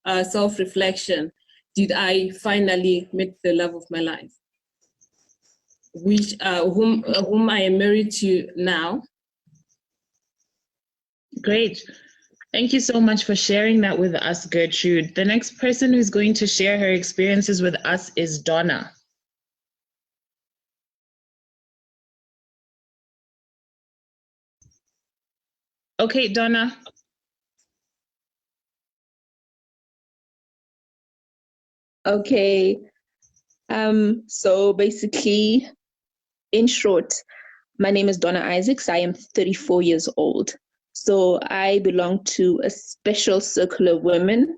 self-reflection did I finally meet the love of my life, which whom I am married to now. Great. Thank you so much for sharing that with us, Gertrude. The next person who's going to share her experiences with us is Donna. Okay, Donna. Okay. So basically, in short, my name is Donna Isaacs. I am 34 years old. So I belong to a special circle of women.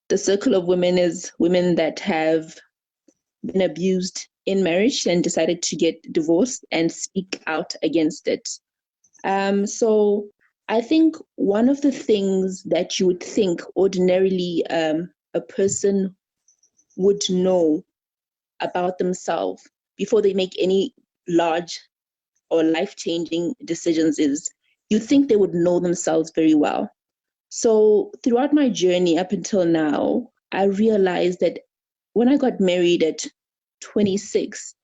The circle of women is women that have been abused in marriage and decided to get divorced and speak out against it. So I think one of the things that you would think ordinarily a person would know about themselves before they make any large or life-changing decisions is you think they would know themselves very well. So throughout my journey up until now, I realized that when I got married at 26,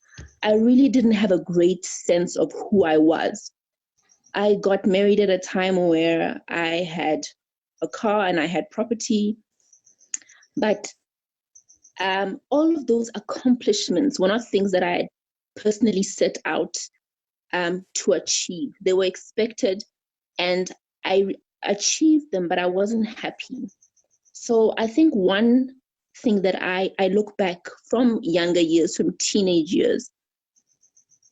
I really didn't have a great sense of who I was. I got married at a time where I had a car and I had property, but all of those accomplishments were not things that I had personally set out to achieve. They were expected and I achieved them, but I wasn't happy. So I think one thing that I look back from younger years, from teenage years,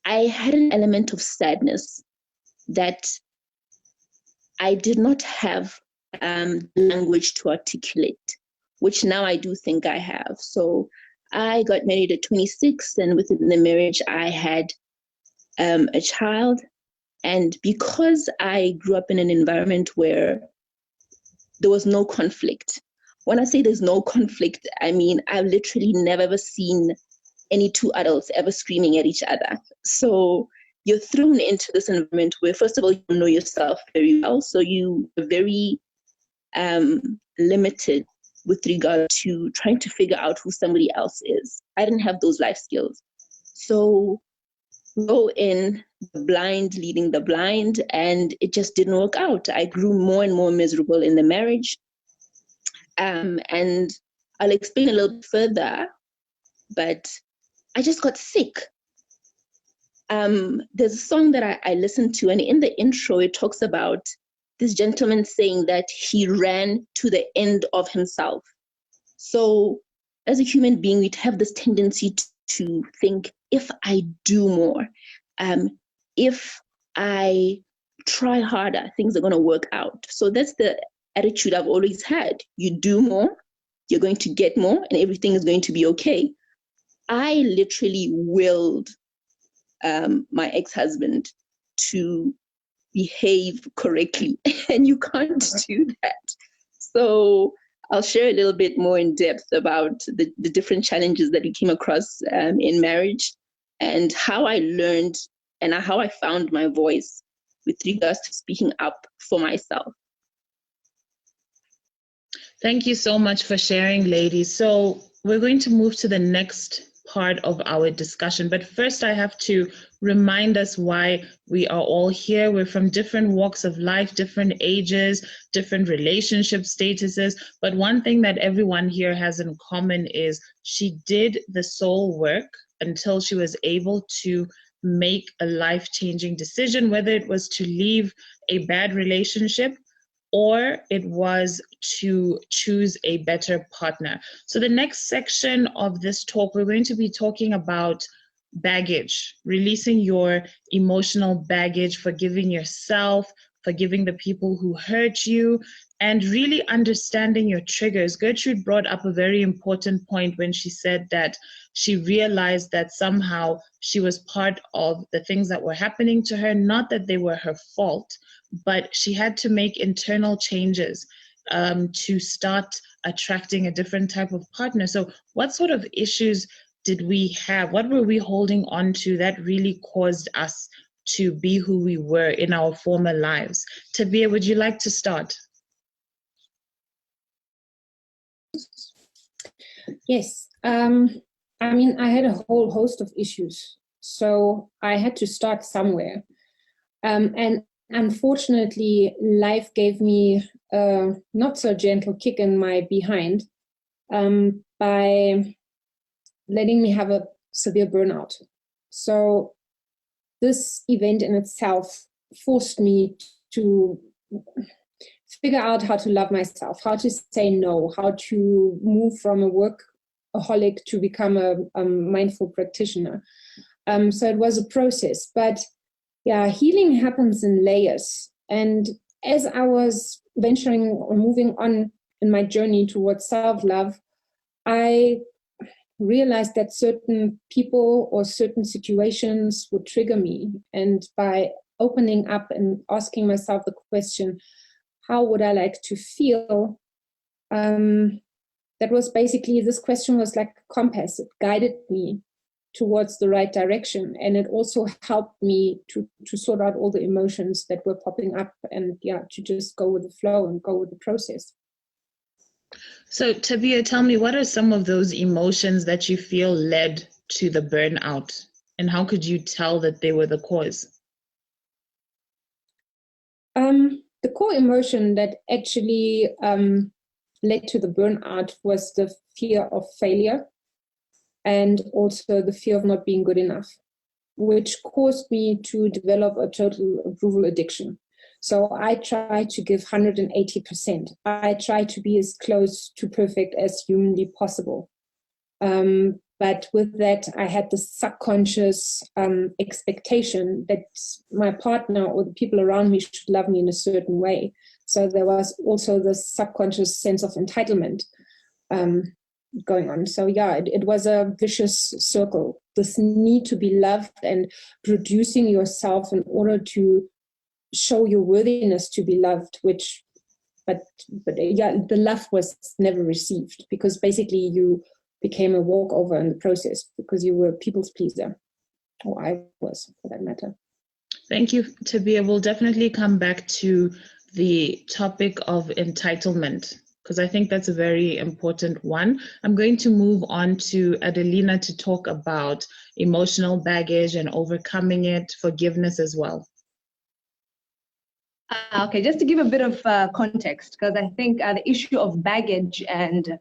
I had an element of sadness that I did not have language to articulate, which now I do think I have. So I got married at 26, and within the marriage, I had a child. And because I grew up in an environment where there was no conflict, when I say there's no conflict, I mean, I've literally never ever seen any two adults ever screaming at each other. So you're thrown into this environment where, first of all, you know yourself very well. So you are very limited with regard to trying to figure out who somebody else is. I didn't have those life skills. So go in the blind, leading the blind, and it just didn't work out. I grew more and more miserable in the marriage. And I'll explain a little bit further, but I just got sick. There's a song that I listened to, and in the intro, it talks about this gentleman saying that he ran to the end of himself. So as a human being, we'd have this tendency to think, if I do more, if I try harder, things are going to work out. So that's the attitude I've always had. You do more, you're going to get more, and everything is going to be okay. I literally willed my ex-husband to behave correctly, and you can't do that. So I'll share a little bit more in depth about the different challenges that we came across in marriage, and how I learned and how I found my voice with regards to speaking up for myself. Thank you so much for sharing, ladies. So we're going to move to the next part of our discussion. But first, I have to remind us why we are all here. We're from different walks of life, different ages, different relationship statuses. But one thing that everyone here has in common is she did the soul work until she was able to make a life-changing decision, whether it was to leave a bad relationship or it was to choose a better partner. So the next section of this talk, we're going to be talking about baggage, releasing your emotional baggage, forgiving yourself, forgiving the people who hurt you, and really understanding your triggers. Gertrude brought up a very important point when she said that she realized that somehow she was part of the things that were happening to her, not that they were her fault, but she had to make internal changes to start attracting a different type of partner. So what sort of issues did we have? What were we holding on to that really caused us to be who we were in our former lives? Tabea, would you like to start? Yes. I mean, I had a whole host of issues. So I had to start somewhere. And unfortunately, life gave me a not so gentle kick in my behind by letting me have a severe burnout. So this event in itself forced me to figure out how to love myself, how to say no, how to move from a workaholic to become a mindful practitioner. So it was a process, but yeah, healing happens in layers. And as I was venturing or moving on in my journey towards self-love, I realized that certain people or certain situations would trigger me. And by opening up and asking myself the question, how would I like to feel? That was basically, this question was like a compass. It guided me towards the right direction. And it also helped me to sort out all the emotions that were popping up, and yeah, to just go with the flow and go with the process. So Tabea, tell me, what are some of those emotions that you feel led to the burnout, and how could you tell that they were the cause? The core emotion that actually led to the burnout was the fear of failure, and also the fear of not being good enough, which caused me to develop a total approval addiction. So I try to give 180%. I try to be as close to perfect as humanly possible. But with that, I had this subconscious expectation that my partner or the people around me should love me in a certain way. So there was also this subconscious sense of entitlement going on. So yeah, it was a vicious circle, this need to be loved and producing yourself in order to show your worthiness to be loved, but yeah, the love was never received because basically you became a walkover in the process because you were a people's pleaser, or I was for that matter. Thank you, Tabea. We'll definitely come back to the topic of entitlement because I think that's a very important one. I'm going to move on to Adelina to talk about emotional baggage and overcoming it, forgiveness as well. Okay, just to give a bit of context, because I think the issue of baggage and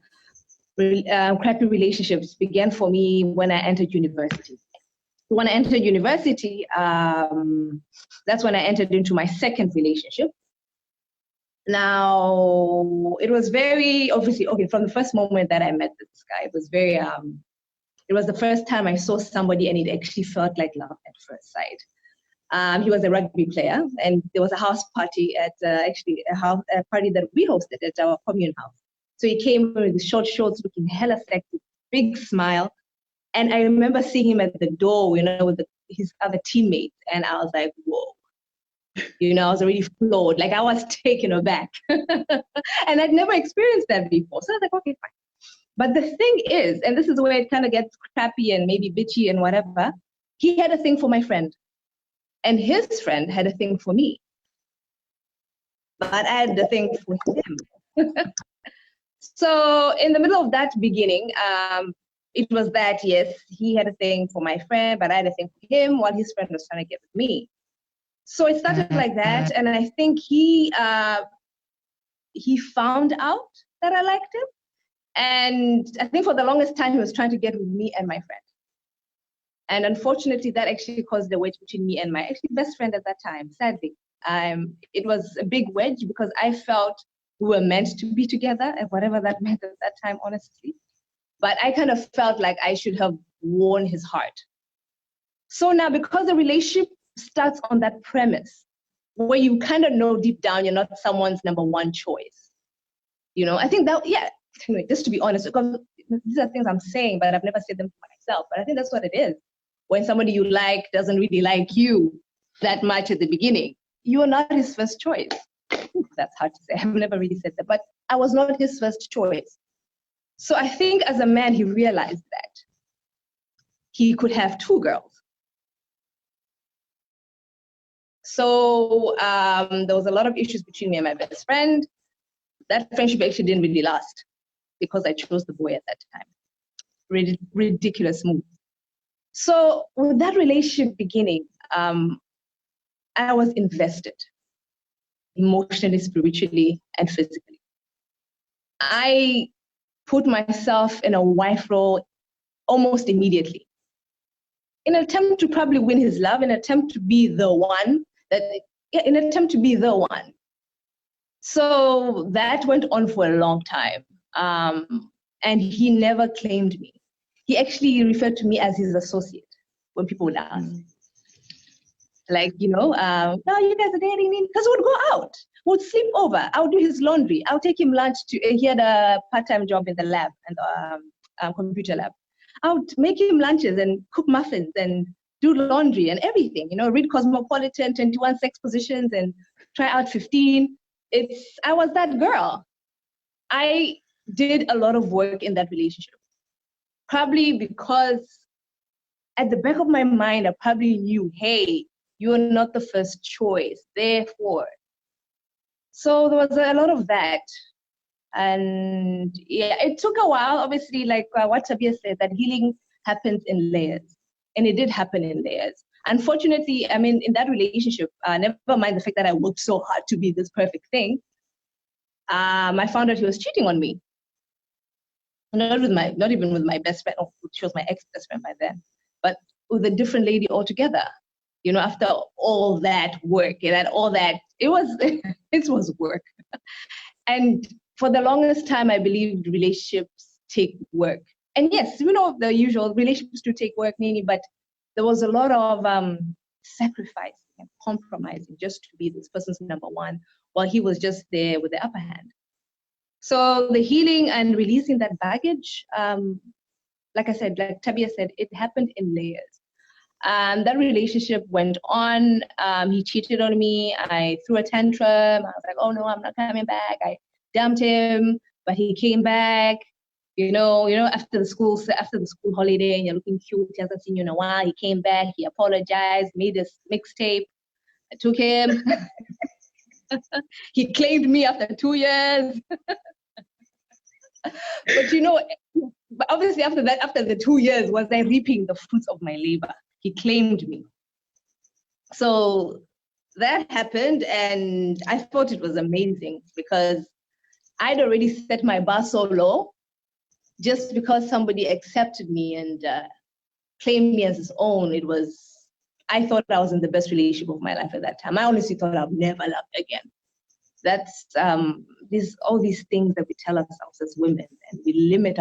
crappy relationships began for me when I entered university. When I entered university, that's when I entered into my second relationship. Now, it was very obviously, okay, from the first moment that I met this guy, it was very, it was the first time I saw somebody and it actually felt like love at first sight. He was a rugby player and there was a house party at, actually a party that we hosted at our commune house. So he came with the short shorts, looking hella sexy, big smile. And I remember seeing him at the door, with his other teammates. And I was like, whoa. I was already floored. Like I was taken aback. And I'd never experienced that before. So I was like, okay, fine. But the thing is, and this is where it kind of gets crappy and maybe bitchy and whatever, he had a thing for my friend. And his friend had a thing for me. But I had a thing for him. So in the middle of that beginning, it was that, yes, he had a thing for my friend, but I had a thing for him while his friend was trying to get with me. So it started like that. And I think he found out that I liked him. And I think for the longest time, he was trying to get with me and my friend. And unfortunately, that actually caused a wedge between me and my actually best friend at that time, sadly. It was a big wedge because I felt we were meant to be together, and whatever that meant at that time, honestly. But I kind of felt like I should have won his heart. So now, because the relationship starts on that premise, where you kind of know deep down you're not someone's number one choice. I think that, yeah, anyway, just to be honest, because these are things I'm saying, but I've never said them for myself. But I think that's what it is. When somebody you like doesn't really like you that much at the beginning, you are not his first choice. That's hard to say. I've never really said that, but I was not his first choice. So I think as a man, he realized that he could have two girls. So there was a lot of issues between me and my best friend. That friendship actually didn't really last because I chose the boy at that time. Ridiculous move. So with that relationship beginning, I was invested emotionally, spiritually, and physically. I put myself in a wife role almost immediately in an attempt to probably win his love, in an attempt to be the one, So that went on for a long time. And he never claimed me. He actually referred to me as his associate when people would ask. Like, no, you guys are dating me. Because we'd go out, we'd sleep over. I would do his laundry. I'll take him lunch he had a part-time job in the lab and computer lab. I would make him lunches and cook muffins and do laundry and everything, read Cosmopolitan, 21 sex positions and try out 15. I was that girl. I did a lot of work in that relationship. Probably because at the back of my mind, I probably knew, hey, you're not the first choice, therefore. So there was a lot of that. And yeah, it took a while, obviously, like what Tabea said, that healing happens in layers. And it did happen in layers. Unfortunately, I mean, in that relationship, never mind the fact that I worked so hard to be this perfect thing, I found out he was cheating on me. Not even with my best friend, she was my ex-best friend by then, but with a different lady altogether. After all that work and all that, it was work. And for the longest time, I believed relationships take work. And yes, the usual relationships do take work, Nini, but there was a lot of sacrificing and compromising just to be this person's number one while he was just there with the upper hand. So the healing and releasing that baggage, like I said, like Tabea said, it happened in layers. That relationship went on. He cheated on me. I threw a tantrum. I was like, oh no, I'm not coming back. I dumped him, but he came back. After the school holiday, and you're looking cute. He hasn't seen you in a while. He came back. He apologized. Made this mixtape. I took him. He claimed me after 2 years. But obviously after that, after the 2 years, was I reaping the fruits of my labor? He claimed me. So that happened, and I thought it was amazing because I'd already set my bar so low just because somebody accepted me and claimed me as his own. I thought I was in the best relationship of my life at that time. I honestly thought I'd never love again. That's all these things that we tell ourselves as women, and we limit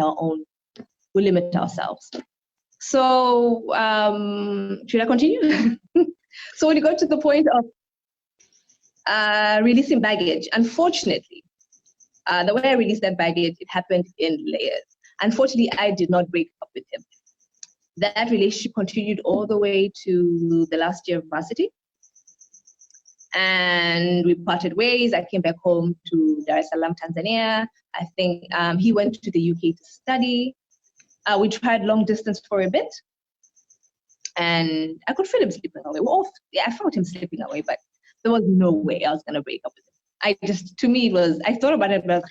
ourselves. So should I continue? So when you go to the point of releasing baggage, unfortunately, the way I released that baggage, it happened in layers. Unfortunately, I did not break up with him. That relationship continued all the way to the last year of varsity. And we parted ways. I came back home to Dar es Salaam, Tanzania. I think he went to the UK to study. We tried long distance for a bit. And I could feel him slipping away. I felt him slipping away, but there was no way I was going to break up with him. I thought about it, but,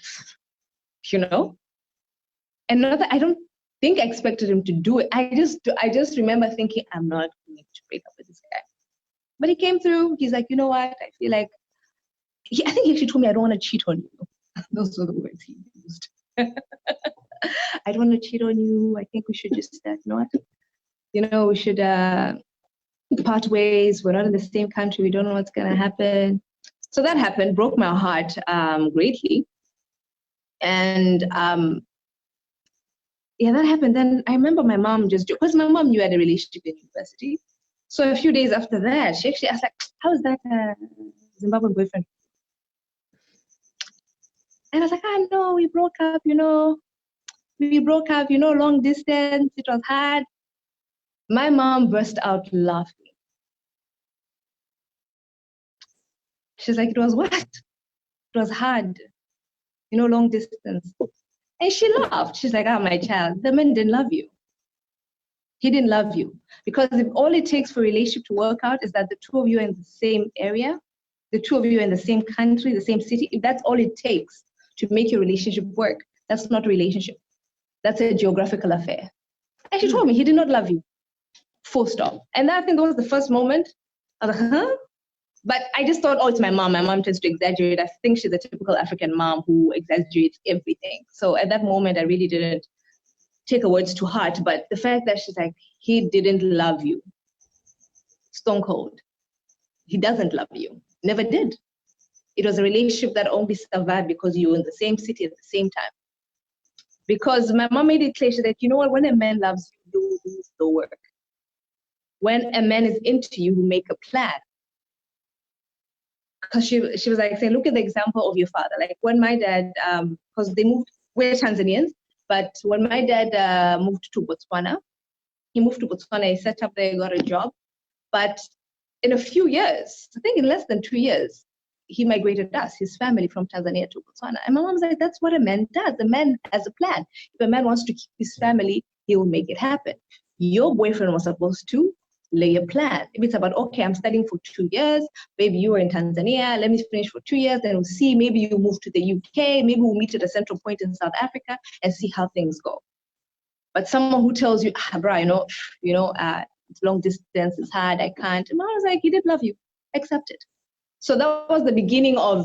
and not that I don't think I expected him to do it. I just remember thinking, I'm not going to break up with this guy. But he came through. He's like, you know what? I feel like, I think he actually told me, I don't want to cheat on you. Those were the words he used. I don't want to cheat on you. I think we should just, we should part ways. We're not in the same country. We don't know what's going to happen. So that happened, broke my heart greatly. And that happened. Then I remember my mom because my mom knew I had a relationship in university. So a few days after that, she actually asked, like, how is that Zimbabwean boyfriend? And I was like, no, we broke up, long distance. It was hard. My mom burst out laughing. She's like, it was what? It was hard, long distance. And she laughed. She's like, my child, the man didn't love you. He didn't love you. Because if all it takes for a relationship to work out is that the two of you are in the same area, the two of you are in the same country, the same city, if that's all it takes to make your relationship work, that's not a relationship. That's a geographical affair. And she told me he did not love you. Full stop. And I think that was the first moment. I was like, huh? But I just thought, it's my mom. My mom tends to exaggerate. I think she's a typical African mom who exaggerates everything. So at that moment, I really didn't take her words to heart. But the fact that she's like, he didn't love you. Stone cold. He doesn't love you. Never did. It was a relationship that only survived because you were in the same city at the same time. Because my mom made it clear, she said, you know what, when a man loves you, you do the work. When a man is into you, you make a plan. Because she was like saying, look at the example of your father. Like when my dad, because we're Tanzanians, but when my dad moved to Botswana, he set up there, got a job. But in a few years, I think in less than 2 years, he migrated his family from Tanzania to Botswana. And my mom's like, that's what a man does. A man has a plan. If a man wants to keep his family, he will make it happen. Your boyfriend was supposed to lay a plan. If it's about, okay, I'm studying for 2 years, maybe you were in Tanzania, let me finish for 2 years, then we'll see, maybe you move to the UK, maybe we'll meet at a central point in South Africa and see how things go. But someone who tells you, bro, it's long distance, it's hard, I can't. And I was like, he did love you, accept it. So that was the beginning of,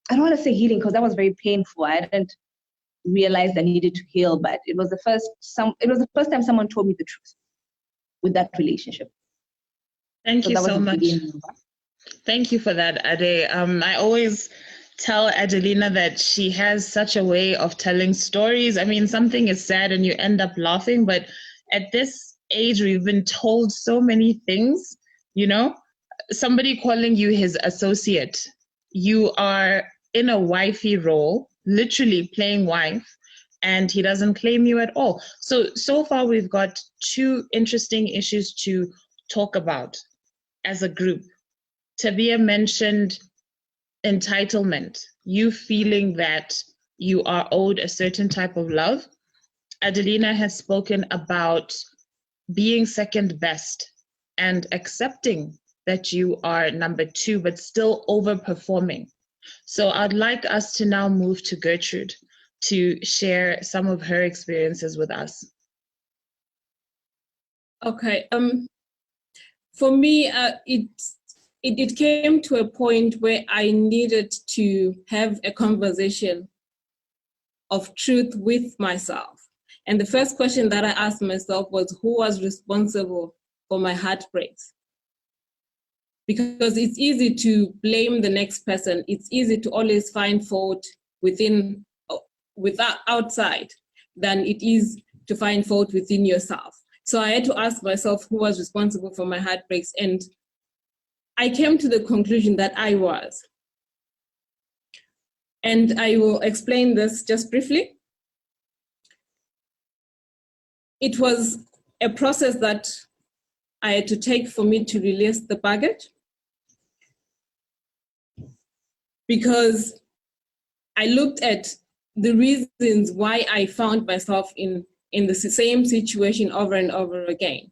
I don't want to say healing because that was very painful. I didn't realize I needed to heal, but it was the first time someone told me the truth with that relationship. Thank you so much. Thank you for that, Ade. I always tell Adelina that she has such a way of telling stories. I mean, something is sad and you end up laughing, but at this age, we've been told so many things, somebody calling you his associate, you are in a wifey role, literally playing wife, and he doesn't claim you at all. So far we've got two interesting issues to talk about as a group. Tabea mentioned entitlement, you feeling that you are owed a certain type of love. Adelina has spoken about being second best and accepting that you are number two, but still overperforming. So I'd like us to now move to Gertrude to share some of her experiences with us. Okay. For me, it came to a point where I needed to have a conversation of truth with myself. And the first question that I asked myself was, who was responsible for my heartbreaks? Because it's easy to blame the next person. It's easy to always find fault outside than it is to find fault within yourself. So I had to ask myself who was responsible for my heartbreaks, and I came to the conclusion that I was. And I will explain this just briefly. It was a process that I had to take for me to release the baggage, because I looked at the reasons why I found myself in the same situation over and over again.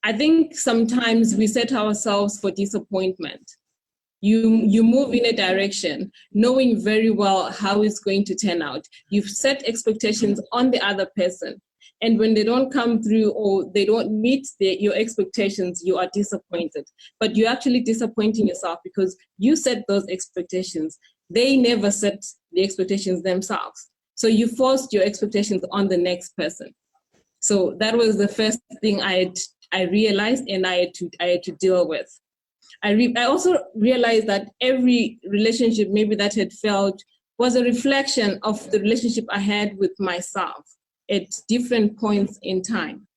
I think sometimes we set ourselves for disappointment. You move in a direction knowing very well how it's going to turn out. You've set expectations on the other person, and when they don't come through or they don't meet your expectations, you are disappointed. But you're actually disappointing yourself because you set those expectations. They never set the expectations themselves. So you forced your expectations on the next person. So that was the first thing I realized, and I had to deal with. I also realized that every relationship maybe that had failed was a reflection of the relationship I had with myself at different points in time.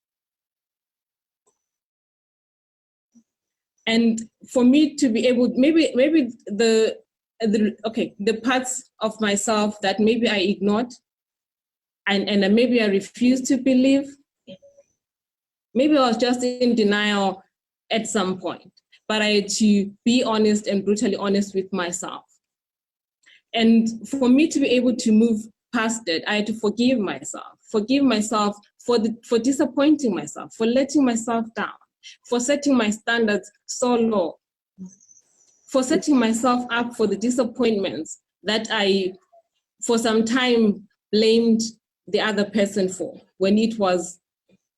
And for me to be able, maybe the parts of myself that maybe I ignored and maybe I refused to believe, maybe I was just in denial at some point. But I had to be honest and brutally honest with myself. And for me to be able to move past it, I had to forgive myself for disappointing myself, for letting myself down, for setting my standards so low, for setting myself up for the disappointments that I, for some time, blamed the other person for, when it was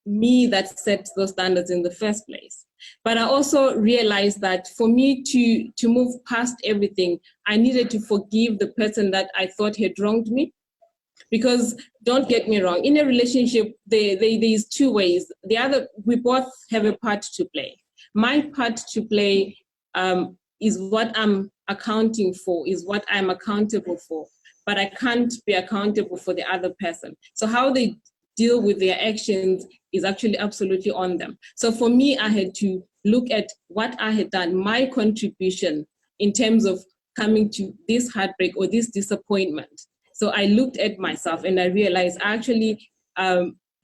me that set those standards in the first place. But I also realized that for me to move past everything, I needed to forgive the person that I thought had wronged me. Because don't get me wrong, in a relationship, there's two ways. We both have a part to play. My part to play is what I'm accounting for, is what I'm accountable for. But I can't be accountable for the other person. So how they deal with their actions is actually absolutely on them. So for me, I had to look at what I had done, my contribution in terms of coming to this heartbreak or this disappointment. So I looked at myself and I realized I actually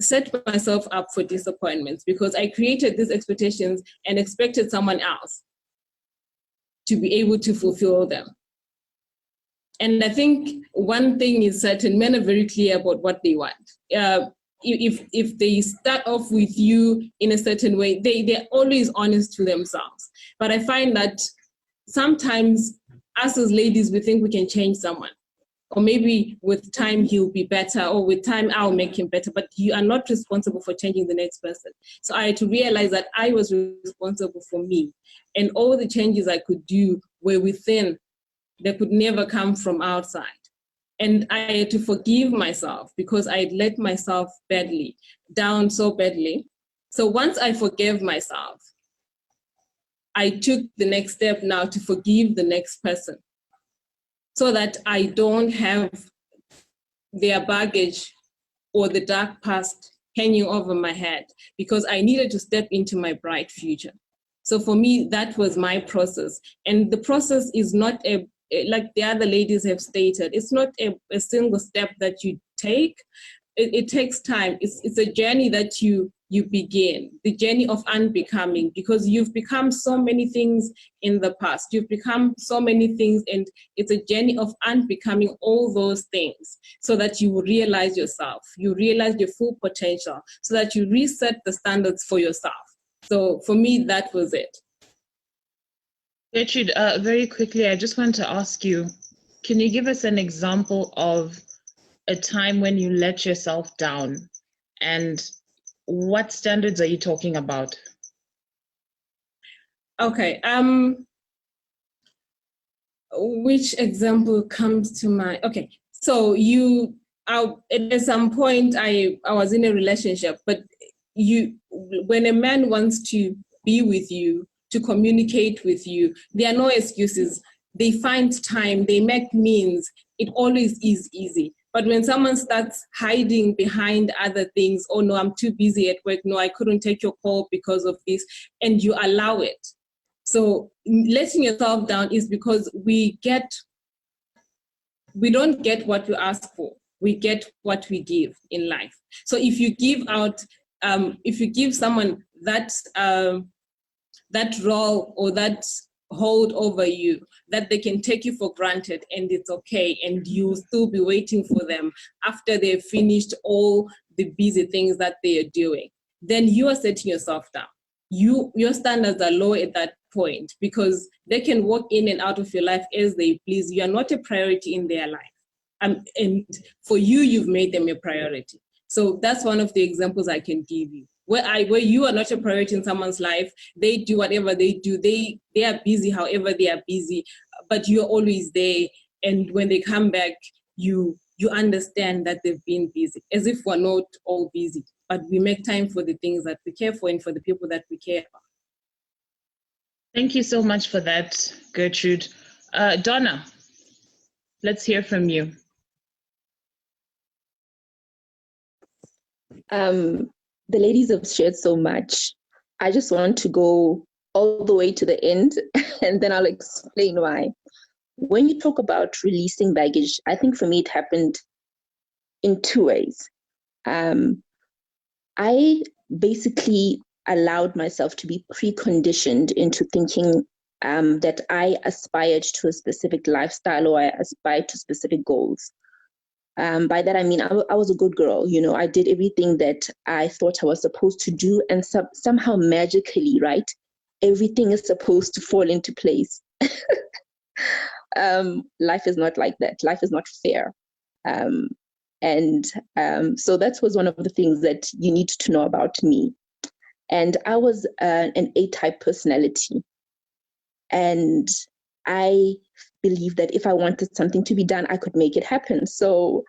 set myself up for disappointments because I created these expectations and expected someone else to be able to fulfill them. And I think one thing is certain, men are very clear about what they want. If they start off with you in a certain way, they're always honest to themselves. But I find that sometimes us as ladies, we think we can change someone. Or maybe with time he'll be better, or with time I'll make him better, but you are not responsible for changing the next person. So I had to realize that I was responsible for me. And all the changes I could do were within. They could never come from outside. And I had to forgive myself because I had let myself down so badly. So once I forgave myself, I took the next step now to forgive the next person so that I don't have their baggage or the dark past hanging over my head, because I needed to step into my bright future. So for me, that was my process. And the process is not a like the other ladies have stated, it's not a single step that you take. It takes time. It's a journey that you begin, the journey of unbecoming, because you've become so many things in the past. You've become so many things, and it's a journey of unbecoming all those things so that you realize yourself, you realize your full potential, so that you reset the standards for yourself. So for me, that was it. Gertrude, very quickly, I just want to ask you, can you give us an example of a time when you let yourself down, and what standards are you talking about? Okay, which example comes to mind? Okay, so at some point I was in a relationship, but when a man wants to be with you, to communicate with you, there are no excuses. They find time, they make means. It always is easy. But when someone starts hiding behind other things, oh no, I'm too busy at work, no, I couldn't take your call because of this, and you allow it. So letting yourself down is because we don't get what we ask for. We get what we give in life. So if you give someone that role or that hold over you, that they can take you for granted and it's okay, and you'll still be waiting for them after they've finished all the busy things that they are doing, then you are setting yourself down. Your standards are low at that point because they can walk in and out of your life as they please. You are not a priority in their life. And for you, you've made them a priority. So that's one of the examples I can give you. Where you are not a priority in someone's life, they do whatever they do. They are busy however they are busy, but you're always there. And when they come back, you understand that they've been busy, as if we're not all busy, but we make time for the things that we care for and for the people that we care about. Thank you so much for that, Gertrude. Donna, let's hear from you. The ladies have shared so much. I just want to go all the way to the end, and then I'll explain why. When you talk about releasing baggage, I think for me it happened in two ways. I basically allowed myself to be preconditioned into thinking that I aspired to a specific lifestyle or I aspired to specific goals. By that, I mean, I was a good girl, you know, I did everything that I thought I was supposed to do, and somehow magically, right, everything is supposed to fall into place. Life is not like that. Life is not fair. So that was one of the things that you need to know about me. And I was an A-type personality. And I believed that if I wanted something to be done, I could make it happen. So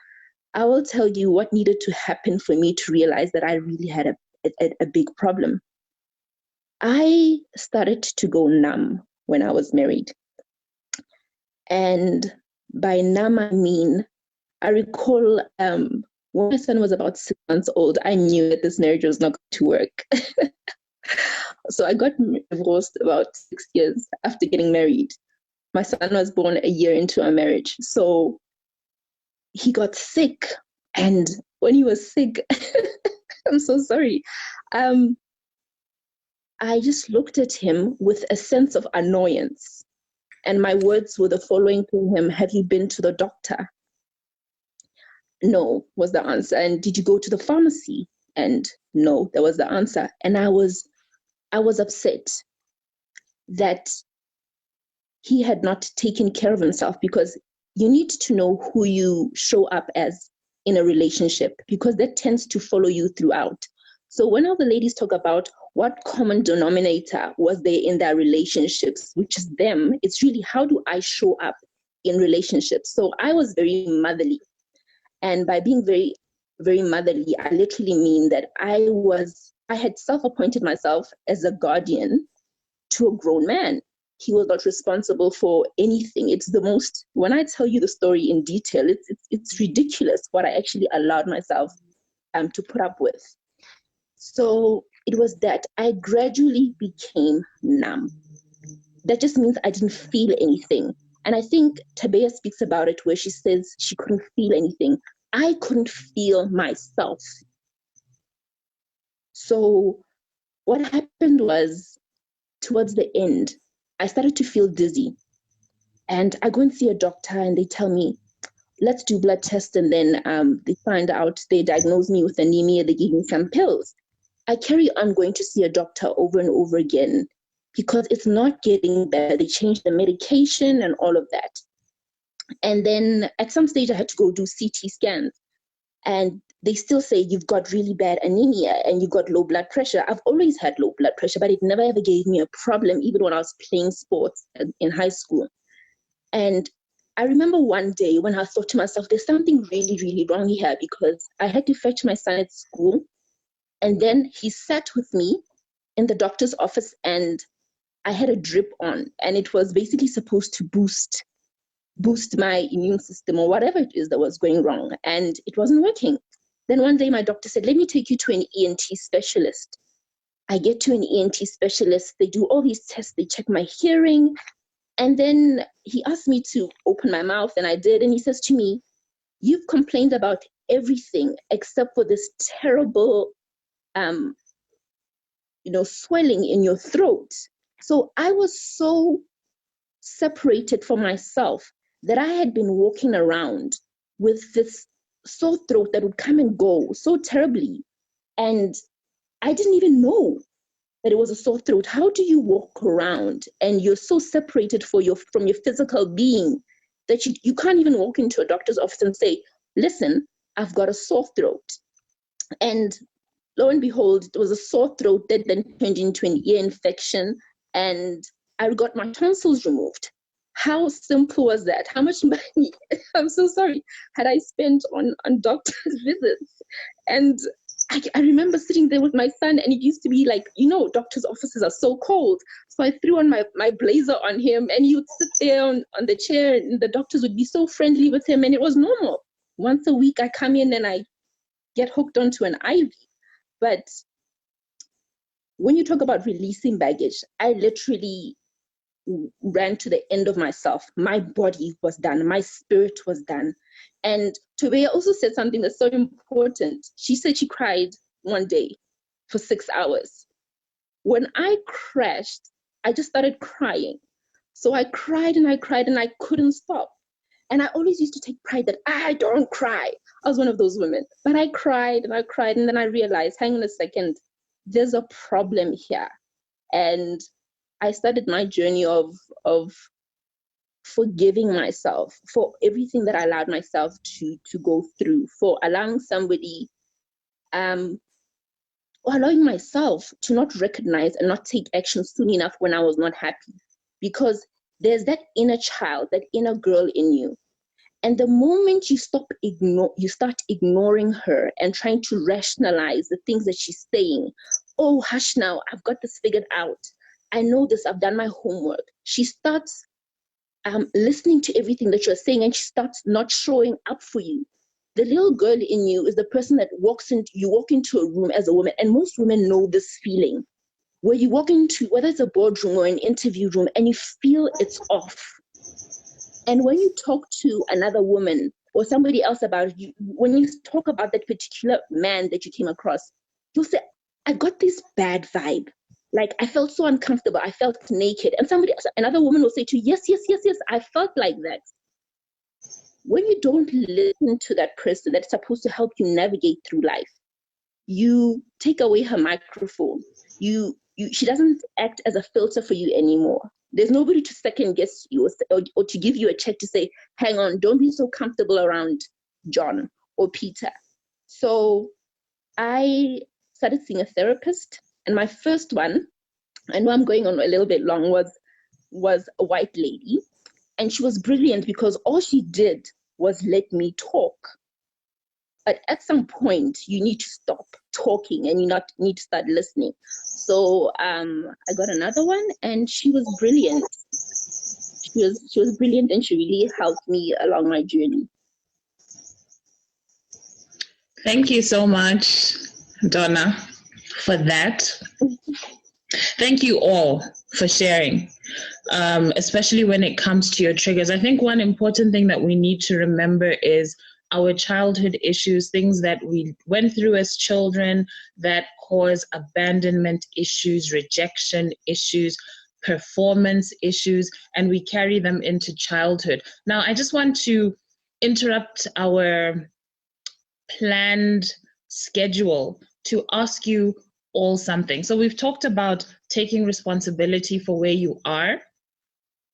I will tell you what needed to happen for me to realize that I really had a big problem. I started to go numb when I was married. And by numb, I mean, I recall when my son was about 6 months old, I knew that this marriage was not going to work. So I got divorced about 6 years after getting married. My son was born a year into our marriage. So he got sick. And when he was sick, I'm so sorry. I just looked at him with a sense of annoyance. And my words were the following to him: have you been to the doctor? No, was the answer. And did you go to the pharmacy? And no, that was the answer. And I was upset that he had not taken care of himself, because you need to know who you show up as in a relationship, because that tends to follow you throughout. So when all the ladies talk about what common denominator was there in their relationships, which is them, it's really how do I show up in relationships. So I was very motherly. And by being very, very motherly, I literally mean that I had self-appointed myself as a guardian to a grown man. He was not responsible for anything. It's the most, when I tell you the story in detail, it's ridiculous what I actually allowed myself to put up with. So it was that I gradually became numb. That just means I didn't feel anything. And I think Tabea speaks about it where she says she couldn't feel anything. I couldn't feel myself. So what happened was, towards the end, I started to feel dizzy. And I go and see a doctor and they tell me, let's do blood tests. And then they find out, they diagnose me with anemia. They give me some pills. I carry on going to see a doctor over and over again because it's not getting better. They changed the medication and all of that. And then at some stage I had to go do CT scans. And they still say you've got really bad anemia and you've got low blood pressure. I've always had low blood pressure, but it never ever gave me a problem, even when I was playing sports in high school. And I remember one day when I thought to myself, there's something really, really wrong here, because I had to fetch my son at school. And then he sat with me in the doctor's office and I had a drip on, and it was basically supposed to boost my immune system or whatever it is that was going wrong. And it wasn't working. Then one day my doctor said, let me take you to an ENT specialist. I get to an ENT specialist. They do all these tests. They check my hearing. And then he asked me to open my mouth, and I did. And he says to me, you've complained about everything except for this terrible, swelling in your throat. So I was so separated from myself that I had been walking around with this sore throat that would come and go so terribly. And I didn't even know that it was a sore throat. How do you walk around and you're so separated from your physical being that you can't even walk into a doctor's office and say, listen, I've got a sore throat. And lo and behold, it was a sore throat that then turned into an ear infection, and I got my tonsils removed. How simple was that? How much money, I'm so sorry, had I spent on doctor's visits? And I remember sitting there with my son, and it used to be like, doctor's offices are so cold. So I threw on my blazer on him, and he would sit there on the chair, and the doctors would be so friendly with him, and it was normal. Once a week I come in and I get hooked onto an IV. But when you talk about releasing baggage, I literally ran to the end of myself. My body was done. My spirit was done. And Tabea also said something that's so important. She said she cried one day for 6 hours. When I crashed, I just started crying. So I cried and I cried and I couldn't stop. And I always used to take pride that I don't cry. I was one of those women. But I cried and I cried, and then I realized, hang on a second, there's a problem here. And I started my journey of forgiving myself for everything that I allowed myself to go through, for allowing somebody, or allowing myself to not recognize and not take action soon enough when I was not happy. Because there's that inner child, that inner girl in you. And the moment you start ignoring her and trying to rationalize the things that she's saying, oh, hush now, I've got this figured out. I know this, I've done my homework. She starts listening to everything that you're saying, and she starts not showing up for you. The little girl in you is the person that you walk into a room as a woman, and most women know this feeling, where you walk into, whether it's a boardroom or an interview room, and you feel it's off. And when you talk to another woman or somebody else about you, when you talk about that particular man that you came across, you'll say, I got this bad vibe. Like, I felt so uncomfortable. I felt naked. And another woman will say to you, yes, I felt like that. When you don't listen to that person that's supposed to help you navigate through life, you take away her microphone. She doesn't act as a filter for you anymore. There's nobody to second guess you or to give you a check to say, hang on, don't be so comfortable around John or Peter. So I started seeing a therapist, and my first one, I know I'm going on a little bit long, was a white lady. And she was brilliant because all she did was let me talk. But at some point, you need to stop talking and you need to start listening. So I got another one, and she was brilliant. She was brilliant, and she really helped me along my journey. Thank you so much, Donna, for that. Thank you all for sharing, especially when it comes to your triggers. I think one important thing that we need to remember is our childhood issues, things that we went through as children that cause abandonment issues, rejection issues, performance issues, and we carry them into childhood. Now, I just want to interrupt our planned schedule to ask you all something. So we've talked about taking responsibility for where you are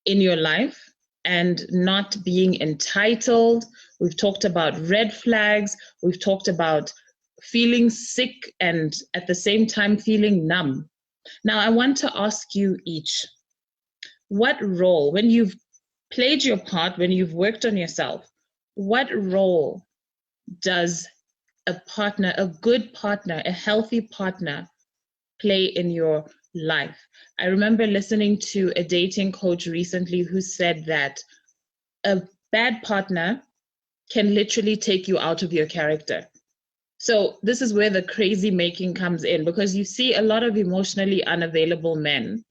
in your life and not being entitled. We've talked about red flags. We've talked about feeling sick and at the same time feeling numb. Now, I want to ask you each, what role, when you've played your part, when you've worked on yourself, what role does a partner, a good partner, a healthy partner play in your life? I remember listening to a dating coach recently who said that a bad partner can literally take you out of your character. So this is where the crazy making comes in, because you see a lot of emotionally unavailable men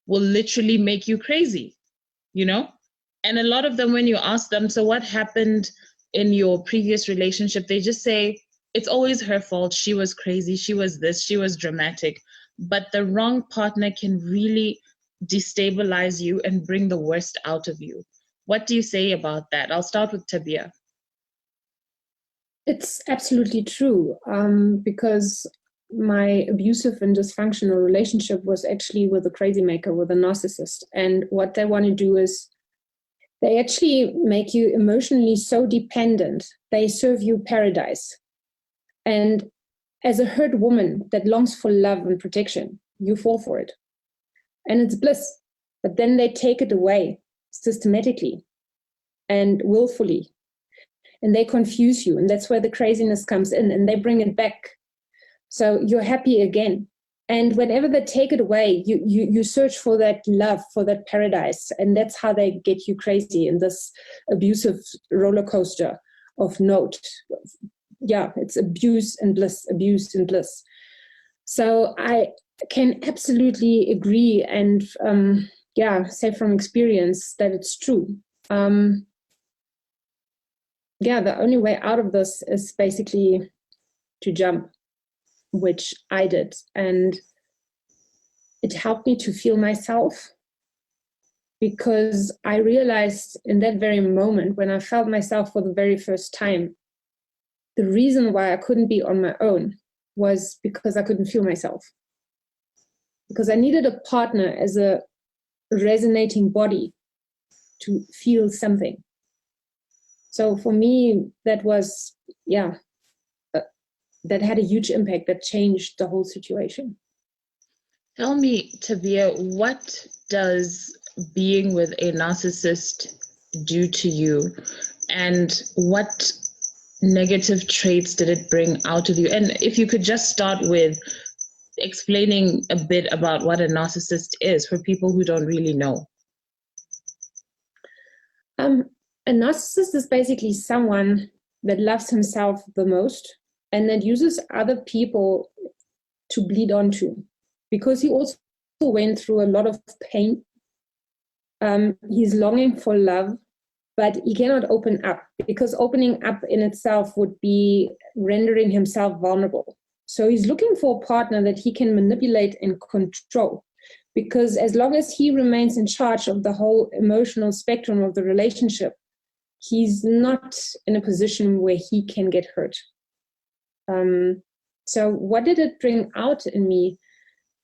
will literally make you crazy, you know? And a lot of them, when you ask them, so what happened in your previous relationship, they just say, it's always her fault. She was crazy. She was this. She was dramatic. But the wrong partner can really destabilize you and bring the worst out of you. What do you say about that? I'll start with Tabea. It's absolutely true, because my abusive and dysfunctional relationship was actually with a crazy maker, with a narcissist. And what they want to do is they actually make you emotionally so dependent. They serve you paradise. And as a hurt woman that longs for love and protection, you fall for it. And it's bliss. But then they take it away systematically and willfully. And they confuse you. And that's where the craziness comes in. And they bring it back. So you're happy again. And whenever they take it away, you search for that love, for that paradise. And that's how they get you crazy in this abusive roller coaster of note. Yeah, it's abuse and bliss, abuse and bliss. So I can absolutely agree and say from experience that it's true. The only way out of this is basically to jump, which I did. And it helped me to feel myself, because I realized in that very moment when I felt myself for the very first time, the reason why I couldn't be on my own was because I couldn't feel myself. Because I needed a partner as a resonating body to feel something. So for me, that was, that had a huge impact, that changed the whole situation. Tell me, Tabea, what does being with a narcissist do to you? And what negative traits did it bring out of you? And if you could just start with explaining a bit about what a narcissist is for people who don't really know. A narcissist is basically someone that loves himself the most and that uses other people to bleed onto, because he also went through a lot of pain. He's longing for love, but he cannot open up, because opening up in itself would be rendering himself vulnerable. So he's looking for a partner that he can manipulate and control, because as long as he remains in charge of the whole emotional spectrum of the relationship, he's not in a position where he can get hurt. So what did it bring out in me?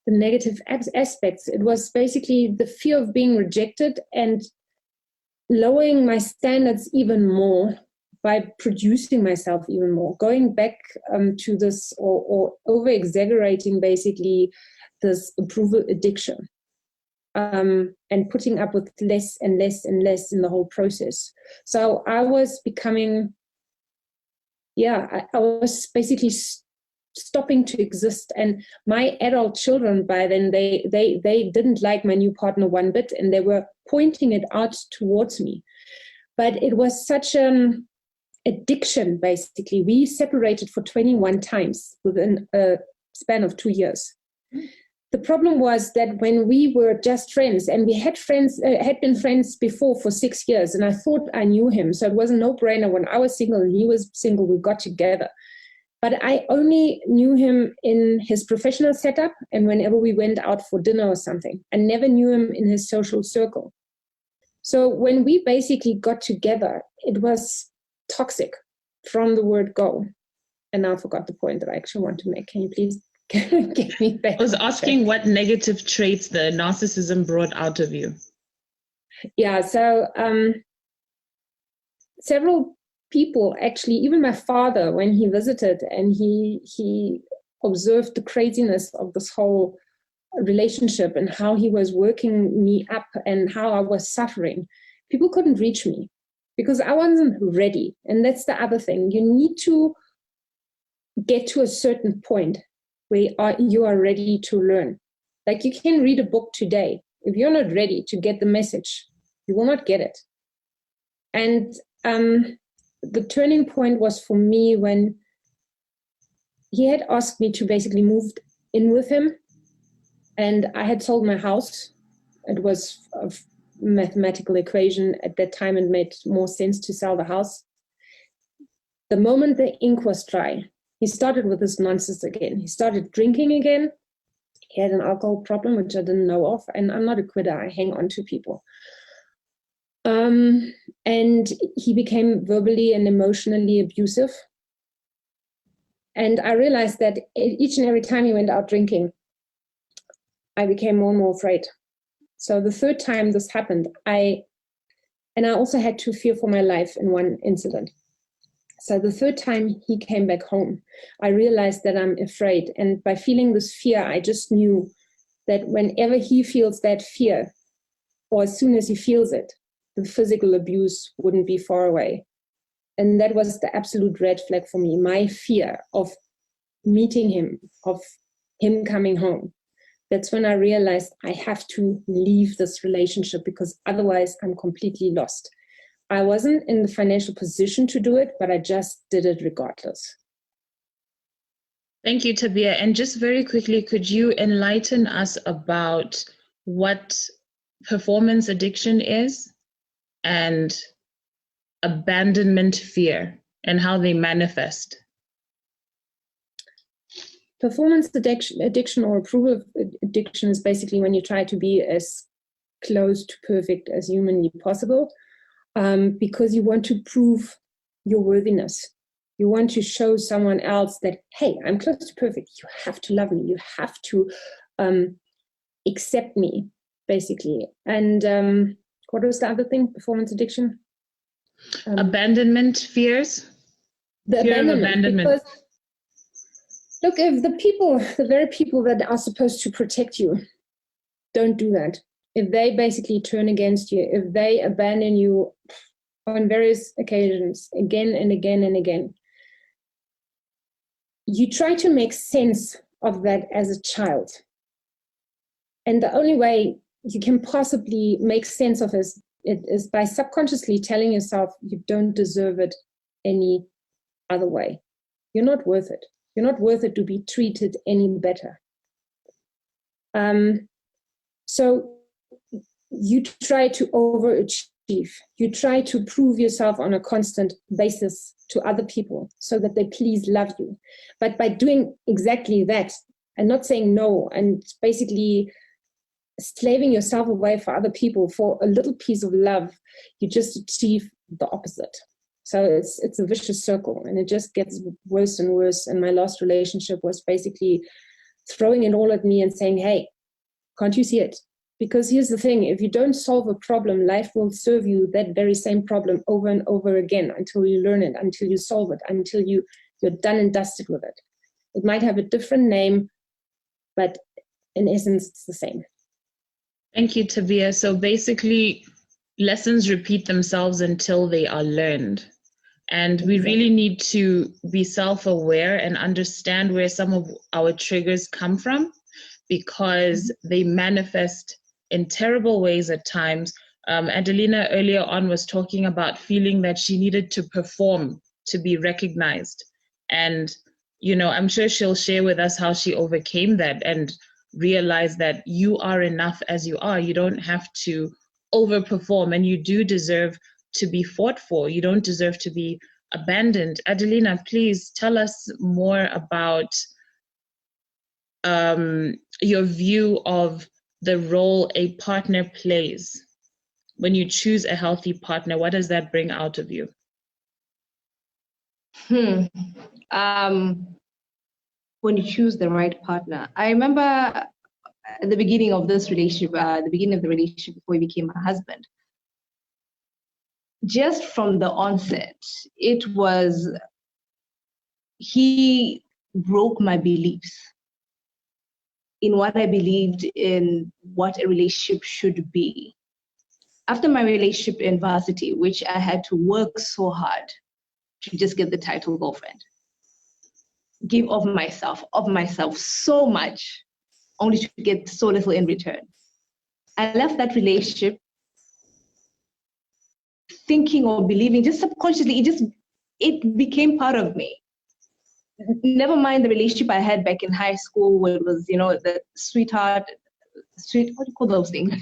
The negative aspects. It was basically the fear of being rejected and lowering my standards even more by producing myself even more, going back to this or over-exaggerating basically this approval addiction, and putting up with less and less and less in the whole process. So I was becoming, I was basically stopping to exist. And my adult children by then, they didn't like my new partner one bit, and they were pointing it out towards me. But it was such an addiction, basically. We separated for 21 times within a span of 2 years. the problem was that when we were just friends, and we had been friends before for 6 years, and I thought I knew him, so it was a no-brainer. When I was single and he was single, we got together. But I only knew him in his professional setup and whenever we went out for dinner or something. I never knew him in his social circle. So when we basically got together, it was toxic from the word go. And now I forgot the point that I actually want to make. Can you please get me back? I was asking what negative traits the narcissism brought out of you. Yeah, so several people, actually, even my father, when he visited and he observed the craziness of this whole relationship and how he was working me up and how I was suffering, people couldn't reach me because I wasn't ready. And that's the other thing. You need to get to a certain point where you are ready to learn. Like, you can read a book today. If you're not ready to get the message, you will not get it. And the turning point was for me when he had asked me to basically move in with him. And I had sold my house. It was a mathematical equation. At that time, it made more sense to sell the house. The moment the ink was dry, he started with this nonsense again. He started drinking again. He had an alcohol problem, which I didn't know of. And I'm not a quitter. I hang on to people. And he became verbally and emotionally abusive. And I realized that each and every time he went out drinking, I became more and more afraid. So the third time this happened, I also had to fear for my life in one incident. So the third time he came back home, I realized that I'm afraid. And by feeling this fear, I just knew that whenever he feels that fear, or as soon as he feels it, the physical abuse wouldn't be far away. And that was the absolute red flag for me, my fear of meeting him, of him coming home. That's when I realized I have to leave this relationship because otherwise I'm completely lost. I wasn't in the financial position to do it, but I just did it regardless. Thank you, Tabea. And just very quickly, could you enlighten us about what performance addiction is and abandonment fear and how they manifest? Performance addiction or approval addiction is basically when you try to be as close to perfect as humanly possible, because you want to prove your worthiness. You want to show someone else that, hey, I'm close to perfect. You have to love me. You have to accept me, basically. And what was the other thing? Performance addiction? Abandonment fears? The fear of abandonment. Because, look, if the very people that are supposed to protect you don't do that, if they basically turn against you, if they abandon you on various occasions, again and again and again, you try to make sense of that as a child. And the only way you can possibly make sense of it is by subconsciously telling yourself you don't deserve it any other way. You're not worth it. You're not worth it to be treated any better. So you try to overachieve. You try to prove yourself on a constant basis to other people so that they please love you. But by doing exactly that and not saying no and basically slaving yourself away for other people for a little piece of love, you just achieve the opposite. So it's a vicious circle, and it just gets worse and worse. And my last relationship was basically throwing it all at me and saying, hey, can't you see it? Because here's the thing, if you don't solve a problem, life will serve you that very same problem over and over again until you learn it, until you solve it, until you're done and dusted with it. It might have a different name, but in essence, it's the same. Thank you, Tabea. So basically, lessons repeat themselves until they are learned. And we really need to be self-aware and understand where some of our triggers come from, because they manifest in terrible ways at times. Adelina earlier on was talking about feeling that she needed to perform to be recognized. And, you know, I'm sure she'll share with us how she overcame that. And realize that you are enough as you are. You don't have to overperform, and you do deserve to be fought for. You don't deserve to be abandoned. Adelina, please tell us more about your view of the role a partner plays. When you choose a healthy partner, what does that bring out of you? When you choose the right partner, I remember at the beginning of this relationship, before he became my husband, just from the onset, he broke my beliefs in what I believed in what a relationship should be. After my relationship in varsity, which I had to work so hard to just get the title girlfriend, give of myself so much, only to get so little in return. I left that relationship thinking or believing, just subconsciously, it became part of me. Never mind the relationship I had back in high school, where it was, the sweetheart, what do you call those things?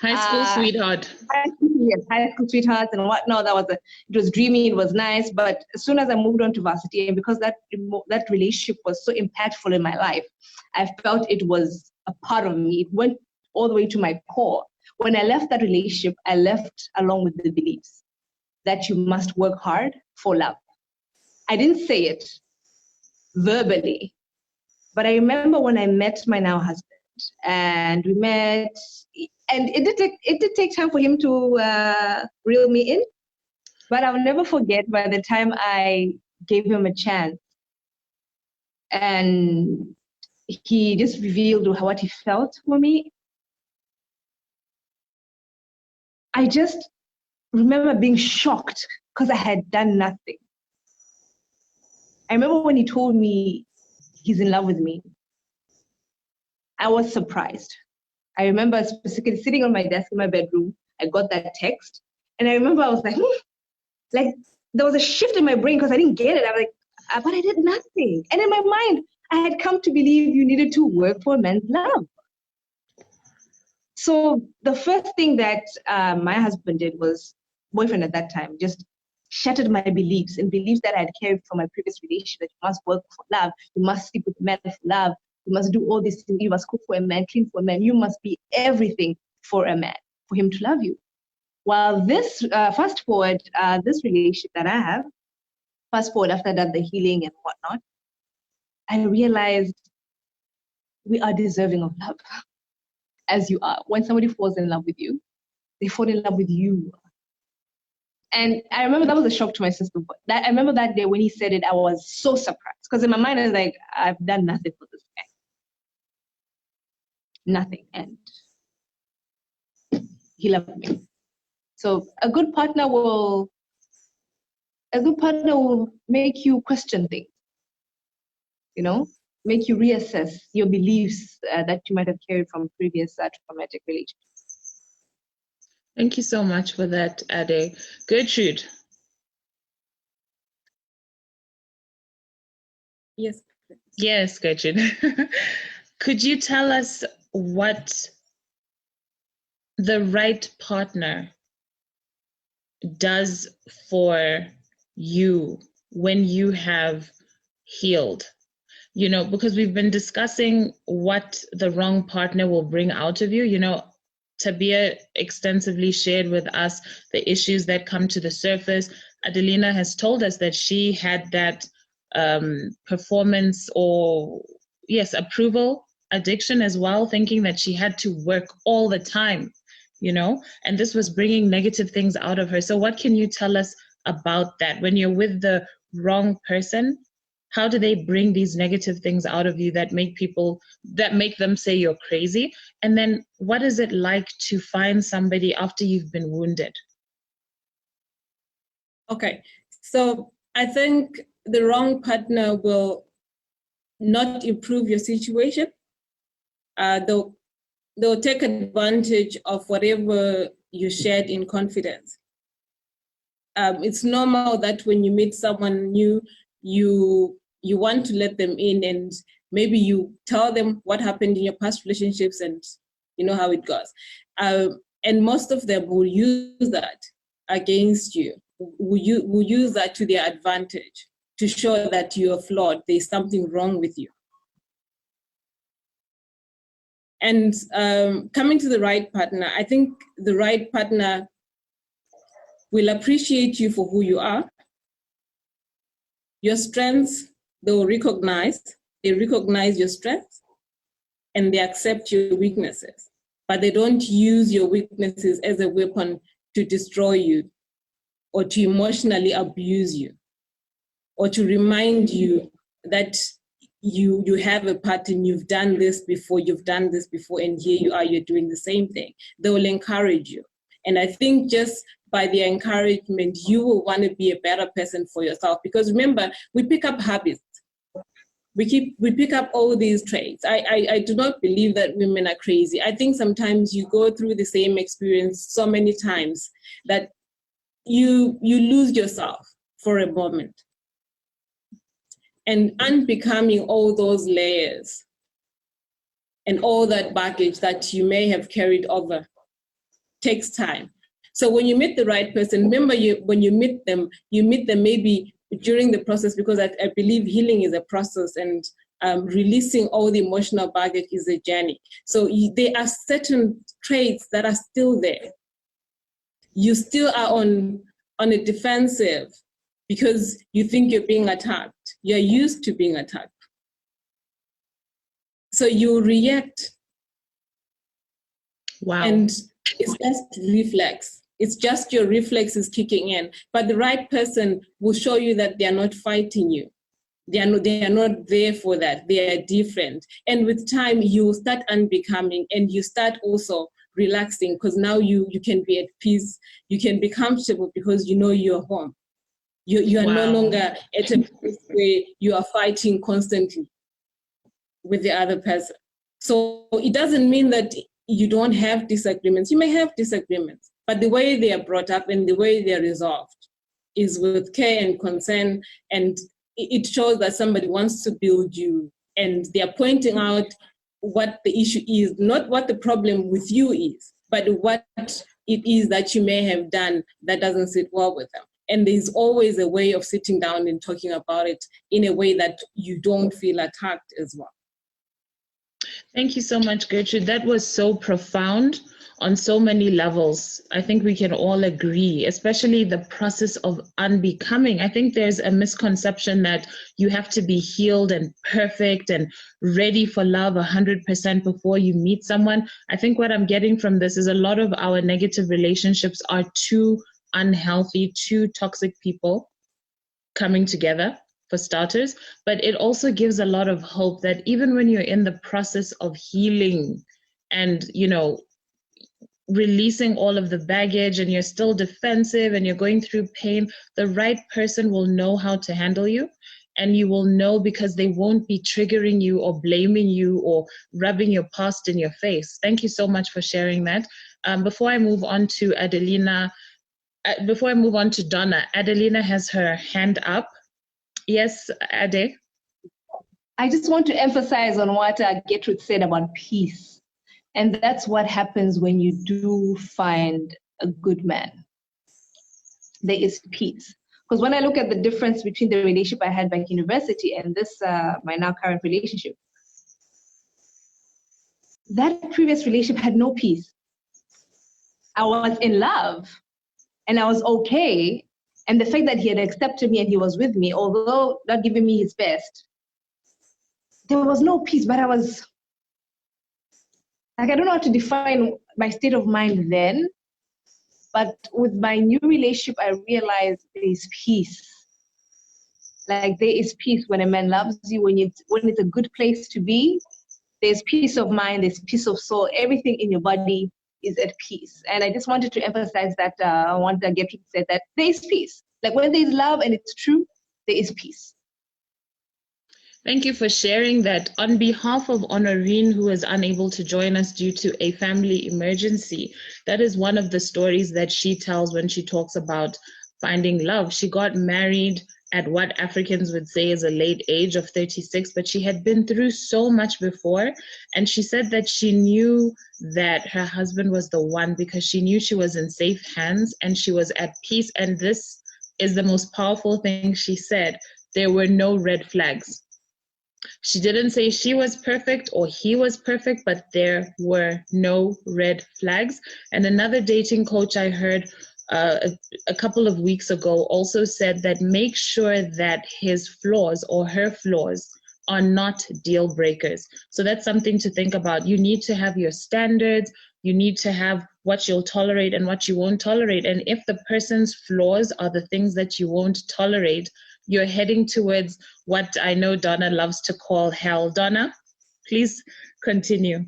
High school sweetheart. High school sweethearts and whatnot. It was dreamy, it was nice. But as soon as I moved on to varsity, and because that relationship was so impactful in my life, I felt it was a part of me. It went all the way to my core. When I left that relationship, I left along with the beliefs that you must work hard for love. I didn't say it verbally, but I remember when I met my now husband, and we met, and it did take time for him to reel me in, but I'll never forget by the time I gave him a chance and he just revealed what he felt for me. I just remember being shocked because I had done nothing. I remember when he told me he's in love with me, I was surprised. I remember specifically sitting on my desk in my bedroom, I got that text, and I remember I was like there was a shift in my brain because I didn't get it. I was like, but I did nothing. And in my mind, I had come to believe you needed to work for a man's love. So the first thing that my husband did, was boyfriend at that time, just shattered my beliefs and beliefs that I had carried from my previous relationship, that you must work for love, you must sleep with a man for love, you must do all these things, you must cook for a man, clean for a man, you must be everything for a man, for him to love you. While this, fast forward, this relationship that I have, fast forward after that, the healing and whatnot, I realized we are deserving of love, as you are. When somebody falls in love with you, they fall in love with you. And I remember that was a shock to my system. I remember that day when he said it, I was so surprised. Because in my mind, I was like, I've done nothing for this guy. Nothing. And he loved me. So a good partner will make you question things, make you reassess your beliefs that you might have carried from previous traumatic relationships. Thank you so much for that, Ade. Gertrude. Yes. Yes, Gertrude. Could you tell us what the right partner does for you when you have healed? Because we've been discussing what the wrong partner will bring out of you. Tabea extensively shared with us the issues that come to the surface. Adelina has told us that she had that performance approval addiction as well, thinking that she had to work all the time, and this was bringing negative things out of her. So what can you tell us about that? When you're with the wrong person, how do they bring these negative things out of you that make them say you're crazy? And then what is it like to find somebody after you've been wounded? Okay, so I think the wrong partner will not improve your situation. They'll take advantage of whatever you shared in confidence. It's normal that when you meet someone new, you want to let them in and maybe you tell them what happened in your past relationships and you know how it goes. And most of them will use that against you, will use that to their advantage to show that you're flawed, there's something wrong with you. And coming to the right partner, I think the right partner will appreciate you for who you are. Your strengths, they will recognize your strengths, and they accept your weaknesses, but they don't use your weaknesses as a weapon to destroy you or to emotionally abuse you or to remind you that you have a pattern, you've done this before, and here you are, you're doing the same thing. They will encourage you. And I think just by their encouragement, you will want to be a better person for yourself. Because remember, we pick up habits. We pick up all these traits. I do not believe that women are crazy. I think sometimes you go through the same experience so many times that you lose yourself for a moment. And unbecoming all those layers and all that baggage that you may have carried over takes time. So when you meet the right person, remember when you meet them maybe during the process, because I believe healing is a process, and releasing all the emotional baggage is a journey. So there are certain traits that are still there. You still are on a defensive because you think you're being attacked. You're used to being attacked. So you react. Wow. And it's just reflex. It's just your reflexes kicking in. But the right person will show you that they are not fighting you. They are not there for that. They are different. And with time, you start unbecoming, and you start also relaxing, because now you can be at peace. You can be comfortable because you know you're home. You are no longer at a place where you are fighting constantly with the other person. So it doesn't mean that you don't have disagreements. You may have disagreements, but the way they are brought up and the way they are resolved is with care and concern, and it shows that somebody wants to build you, and they are pointing out what the issue is, not what the problem with you is, but what it is that you may have done that doesn't sit well with them. And there's always a way of sitting down and talking about it in a way that you don't feel attacked as well. Thank you so much, Gertrude. That was so profound on so many levels. I think we can all agree, especially the process of unbecoming. I think there's a misconception that you have to be healed and perfect and ready for love 100% before you meet someone. I think what I'm getting from this is a lot of our negative relationships are too unhealthy, two toxic people coming together, for starters, but it also gives a lot of hope that even when you're in the process of healing and, you know, releasing all of the baggage and you're still defensive and you're going through pain, the right person will know how to handle you, and you will know because they won't be triggering you or blaming you or rubbing your past in your face. Thank you so much for sharing that. Before I move on to Adelina, before I move on to Donna, Adelina has her hand up. Yes, Ade? I just want to emphasize on what Gertrude said about peace. And that's what happens when you do find a good man. There is peace. Because when I look at the difference between the relationship I had back in university and this, my now current relationship, that previous relationship had no peace. I was in love and I was okay. And the fact that he had accepted me and he was with me, although not giving me his best, there was no peace, but I was, like, I don't know how to define my state of mind then, but with my new relationship, I realized there is peace. Like, there is peace when a man loves you, when it's a good place to be, there's peace of mind, there's peace of soul, everything in your body is at peace. And I just wanted to emphasize that, I wanted to get to say that there is peace. Like, when there is love and it's true, there is peace. Thank you for sharing that. On behalf of Honorine, who is unable to join us due to a family emergency, that is one of the stories that she tells when she talks about finding love. She got married at what Africans would say is a late age of 36, but she had been through so much before. And she said that she knew that her husband was the one because she knew she was in safe hands and she was at peace. And this is the most powerful thing she said. There were no red flags. She didn't say she was perfect or he was perfect, but there were no red flags. And another dating coach I heard a couple of weeks ago also said that make sure that his flaws or her flaws are not deal breakers. So that's something to think about. You need to have your standards. You need to have what you'll tolerate and what you won't tolerate. And if the person's flaws are the things that you won't tolerate, you're heading towards what I know Donna loves to call hell. Donna, please continue.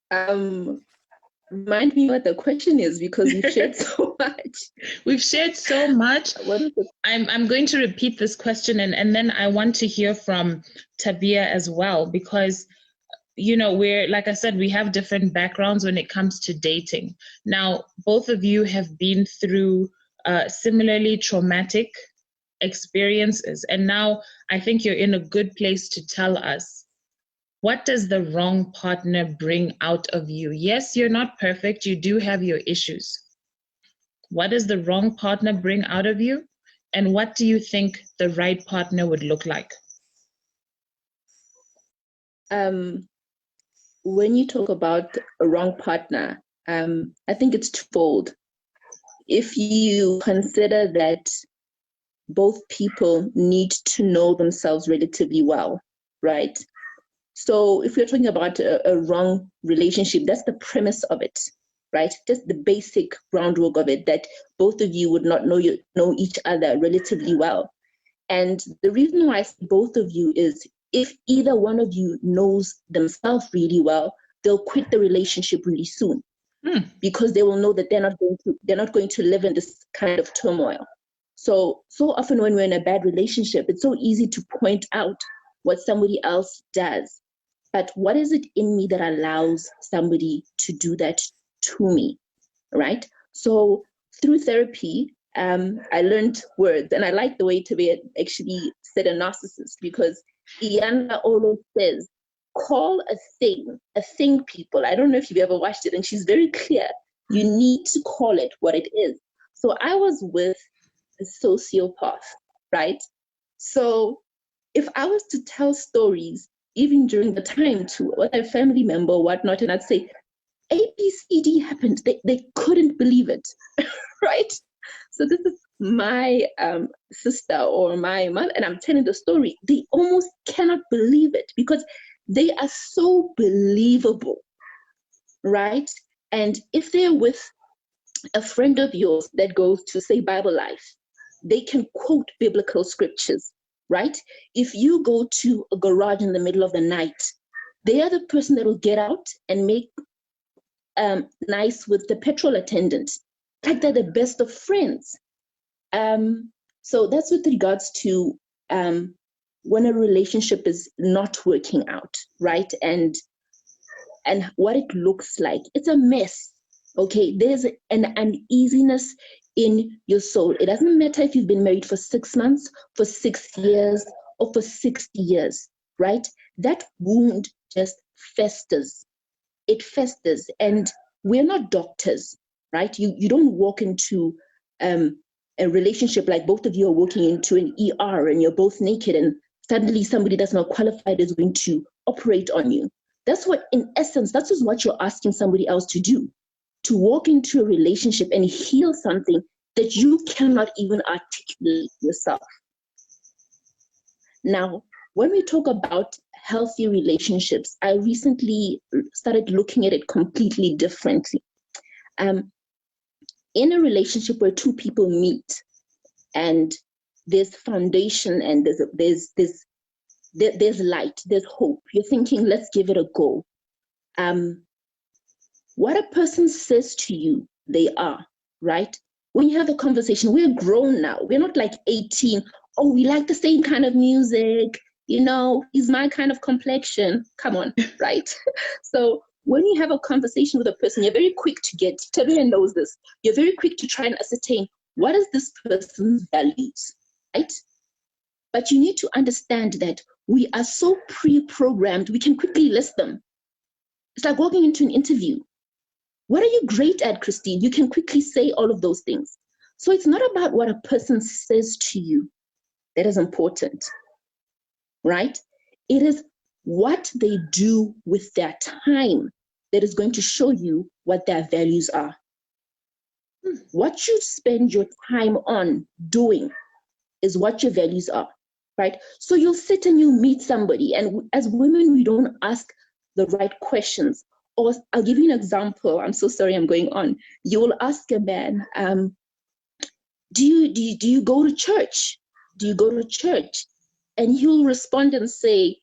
Remind me what the question is, because we've shared so much. We've shared so much. What is it? I'm going to repeat this question, and then I want to hear from Tabea as well, because we're, like I said, we have different backgrounds when it comes to dating. Now, both of you have been through similarly traumatic experiences, and now I think you're in a good place to tell us, what does the wrong partner bring out of you? Yes, you're not perfect. You do have your issues. What does the wrong partner bring out of you? And what do you think the right partner would look like? When you talk about a wrong partner, I think it's twofold. If you consider that both people need to know themselves relatively well, right? So if we're talking about a wrong relationship, that's the premise of it, right? Just the basic groundwork of it, that both of you would not know each other relatively well. And the reason why I say both of you is, if either one of you knows themselves really well, they'll quit the relationship really soon, because they will know that they're not going to live in this kind of turmoil. So often when we're in a bad relationship, it's so easy to point out what somebody else does. But what is it in me that allows somebody to do that to me, right? So through therapy, I learned words, and I like the way Tabea actually said a narcissist, because Iana always says, call a thing, people. I don't know if you've ever watched it, and she's very clear. You need to call it what it is. So I was with a sociopath, right? So if I was to tell stories, even during the time, to a family member or whatnot, and I'd say, ABCD happened, they couldn't believe it, right? So this is my sister or my mother, and I'm telling the story. They almost cannot believe it because they are so believable, right? And if they're with a friend of yours that goes to, say, Bible Life, they can quote biblical scriptures, right? If you go to a garage in the middle of the night, they are the person that will get out and make nice with the petrol attendant. Like, they're the best of friends. So that's with regards to when a relationship is not working out, right? And what it looks like. It's a mess, okay? There's an uneasiness in your soul. It doesn't matter if you've been married for 6 months, for 6 years, or for 60 years, right? That wound just festers. It festers. And we're not doctors, right? You don't walk into a relationship like both of you are walking into an ER and you're both naked and suddenly somebody that's not qualified is going to operate on you. That's what, in essence, that's just what you're asking somebody else to do. To walk into a relationship and heal something that you cannot even articulate yourself. Now, when we talk about healthy relationships, I recently started looking at it completely differently. In a relationship where two people meet and there's foundation and there's light, there's hope, you're thinking, let's give it a go. What a person says to you, they are, right? When you have a conversation, we're grown now. We're not like 18. Oh, we like the same kind of music. You know, he's my kind of complexion. Come on, right? So when you have a conversation with a person, you're very quick to get, Tabea knows this, you're very quick to try and ascertain what is this person's values, right? But you need to understand that we are so pre-programmed, we can quickly list them. It's like walking into an interview. What are you great at, Christine? You can quickly say all of those things. So it's not about what a person says to you that is important, right? It is what they do with their time that is going to show you what their values are. What you spend your time on doing is what your values are, right? So you'll sit and you'll meet somebody, and as women, we don't ask the right questions. Or I'll give you an example. I'm so sorry I'm going on. You will ask a man, do you go to church? Do you go to church? And he'll respond and say,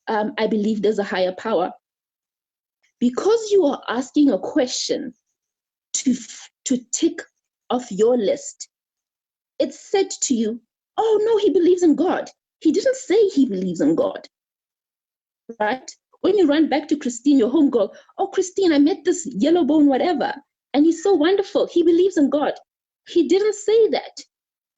I believe there's a higher power. Because you are asking a question to tick off your list, it's said to you, oh no, he believes in God. He didn't say he believes in God, right? When you run back to Christine, your homegirl, oh, Christine, I met this yellow bone whatever, and he's so wonderful. He believes in God. He didn't say that.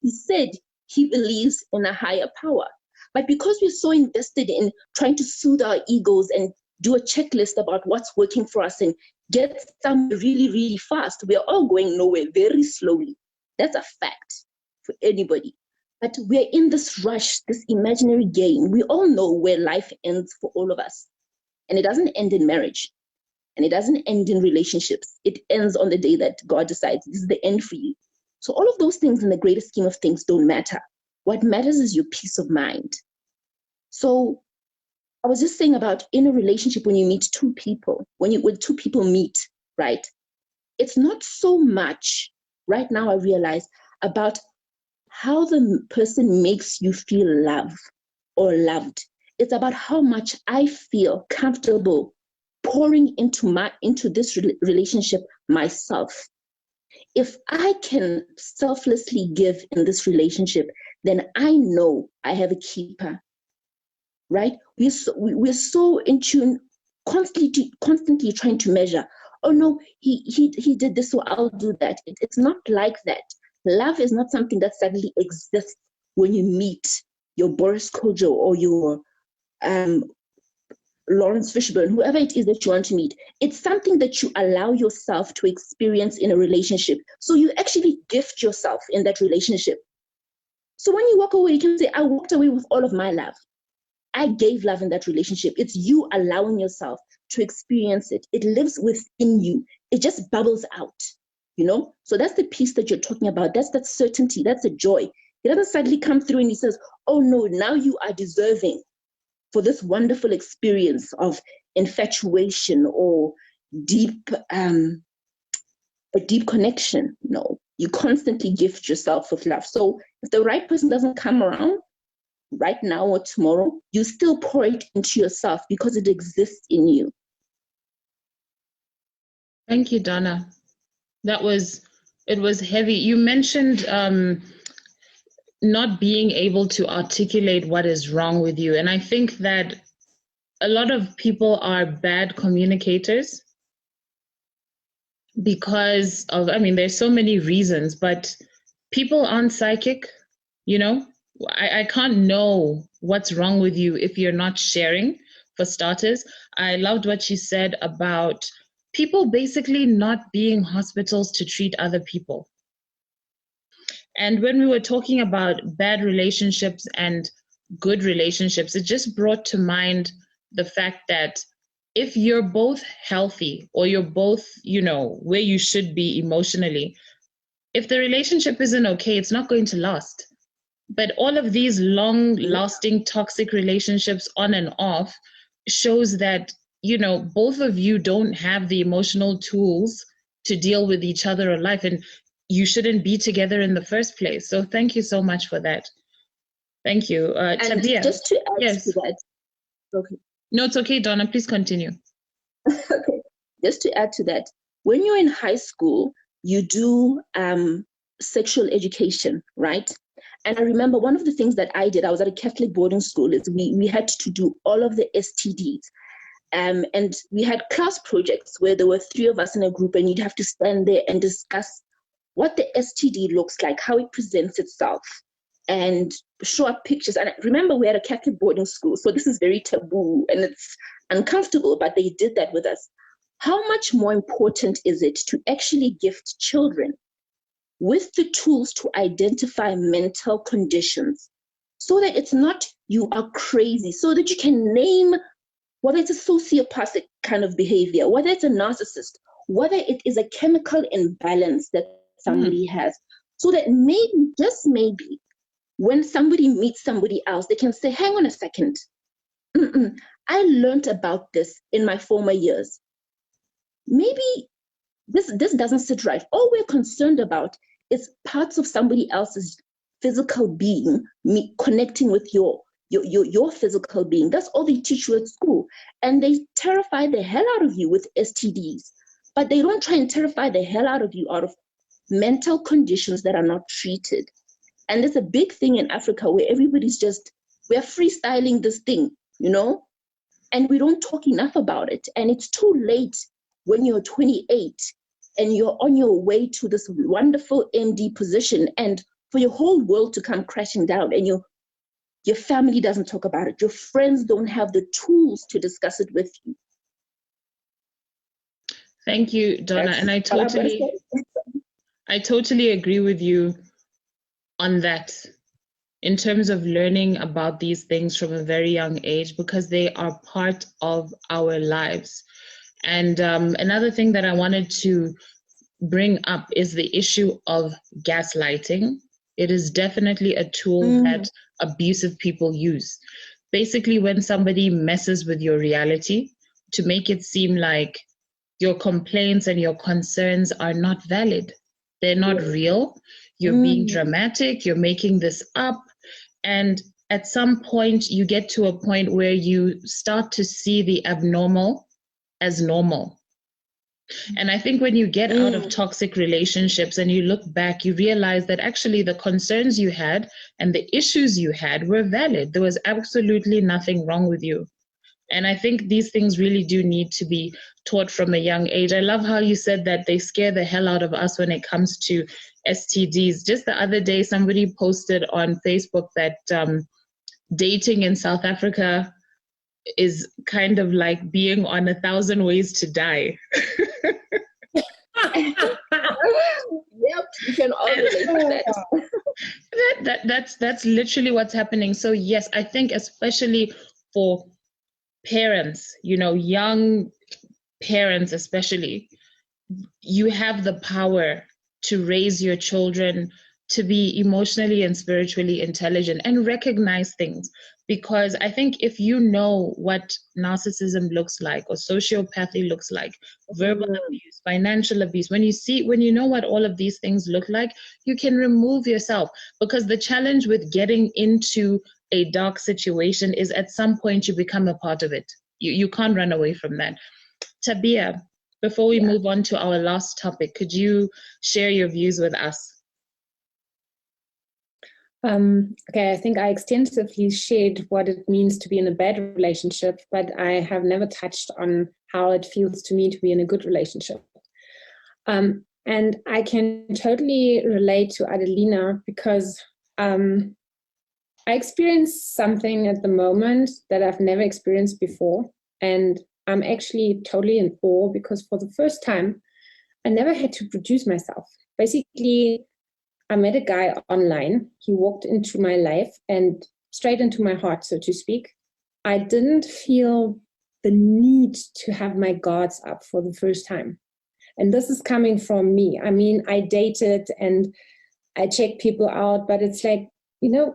He said he believes in a higher power. But because we're so invested in trying to soothe our egos and do a checklist about what's working for us and get somewhere really, really fast, we are all going nowhere very slowly. That's a fact for anybody. But we're in this rush, this imaginary game. We all know where life ends for all of us. And it doesn't end in marriage. And it doesn't end in relationships. It ends on the day that God decides this is the end for you. So all of those things in the greater scheme of things don't matter. What matters is your peace of mind. So I was just saying about in a relationship, when you meet two people, when two people meet, right? It's not so much, right now I realize, about how the person makes you feel loved or loved. It's about how much I feel comfortable pouring into this relationship myself. If I can selflessly give in this relationship, then I know I have a keeper, right? We're so in tune, constantly trying to measure. Oh no, he did this, so I'll do that. It's not like that. Love is not something that suddenly exists when you meet your Boris Kodjoe or your Lawrence Fishburne, whoever it is that you want to meet. It's something that you allow yourself to experience in a relationship. So you actually gift yourself in that relationship. So when you walk away, you can say, I walked away with all of my love. I gave love in that relationship. It's you allowing yourself to experience it. It lives within you. It just bubbles out, you know? So that's the piece that you're talking about. That's that certainty. That's a joy. It doesn't suddenly come through and he says, oh no, now you are deserving for this wonderful experience of infatuation or a deep connection. No, you constantly gift yourself with love. So if the right person doesn't come around right now or tomorrow, you still pour it into yourself because it exists in you. Thank you, Donna. It was heavy. You mentioned not being able to articulate what is wrong with you. And I think that a lot of people are bad communicators because of, there's so many reasons, but people aren't psychic, you know? I can't know what's wrong with you if you're not sharing, for starters. I loved what you said about people basically not being hospitals to treat other people. And when we were talking about bad relationships and good relationships, it just brought to mind the fact that if you're both healthy or you're both, where you should be emotionally, if the relationship isn't okay, it's not going to last. But all of these long-lasting toxic relationships on and off shows that, both of you don't have the emotional tools to deal with each other in life. And you shouldn't be together in the first place. So thank you so much for that. Thank you. And Tabea. just to add to that. Okay. No, it's okay, Donna. Please continue. Okay. Just to add to that, when you're in high school, you do sexual education, right? And I remember one of the things that I did, I was at a Catholic boarding school, is we had to do all of the STDs. And we had class projects where there were 3 of us in a group, and you'd have to stand there and discuss what the STD looks like, how it presents itself, and show up pictures. And remember, we had a Catholic boarding school, so this is very taboo and it's uncomfortable, but they did that with us. How much more important is it to actually gift children with the tools to identify mental conditions, so that it's not you are crazy, so that you can name whether it's a sociopathic kind of behavior, whether it's a narcissist, whether it is a chemical imbalance that somebody has, so that maybe, just maybe, when somebody meets somebody else, they can say, hang on a second, I learned about this in my former years. Maybe this doesn't sit right. All we're concerned about is parts of somebody else's physical being, connecting with your physical being. That's all they teach you at school. And they terrify the hell out of you with STDs, but they don't try and terrify the hell out of you out of mental conditions that are not treated. And it's a big thing in Africa where everybody's we're freestyling this thing, and we don't talk enough about it. And it's too late when you're 28 and you're on your way to this wonderful MD position, and for your whole world to come crashing down, and your family doesn't talk about it. Your friends don't have the tools to discuss it with you. Thank you, Donna. And I totally agree with you on that, in terms of learning about these things from a very young age, because they are part of our lives. And another thing that I wanted to bring up is the issue of gaslighting. It is definitely a tool that abusive people use. Basically, when somebody messes with your reality to make it seem like your complaints and your concerns are not valid. They're not real. You're being dramatic. You're making this up. And at some point, you get to a point where you start to see the abnormal as normal. And I think when you get out of toxic relationships and you look back, you realize that actually the concerns you had and the issues you had were valid. There was absolutely nothing wrong with you. And I think these things really do need to be taught from a young age. I love how you said that they scare the hell out of us when it comes to STDs. Just the other day, somebody posted on Facebook that dating in South Africa is kind of like being on 1,000 ways to die. Yep, you can all relate to that. That's literally what's happening. So yes, I think especially for parents, young parents especially, you have the power to raise your children to be emotionally and spiritually intelligent and recognize things. Because I think if you know what narcissism looks like or sociopathy looks like, verbal abuse, financial abuse, when you know what all of these things look like, you can remove yourself. Because the challenge with getting into a dark situation is at some point you become a part of it. You can't run away from that. Tabea, before we move on to our last topic, could you share your views with us? Okay, I think I extensively shared what it means to be in a bad relationship, but I have never touched on how it feels to me to be in a good relationship. And I can totally relate to Adelina because I experienced something at the moment that I've never experienced before. And I'm actually totally in awe because for the first time, I never had to produce myself. Basically, I met a guy online. He walked into my life and straight into my heart, so to speak. I didn't feel the need to have my guards up for the first time. And this is coming from me. I mean, I dated and I checked people out, but it's like,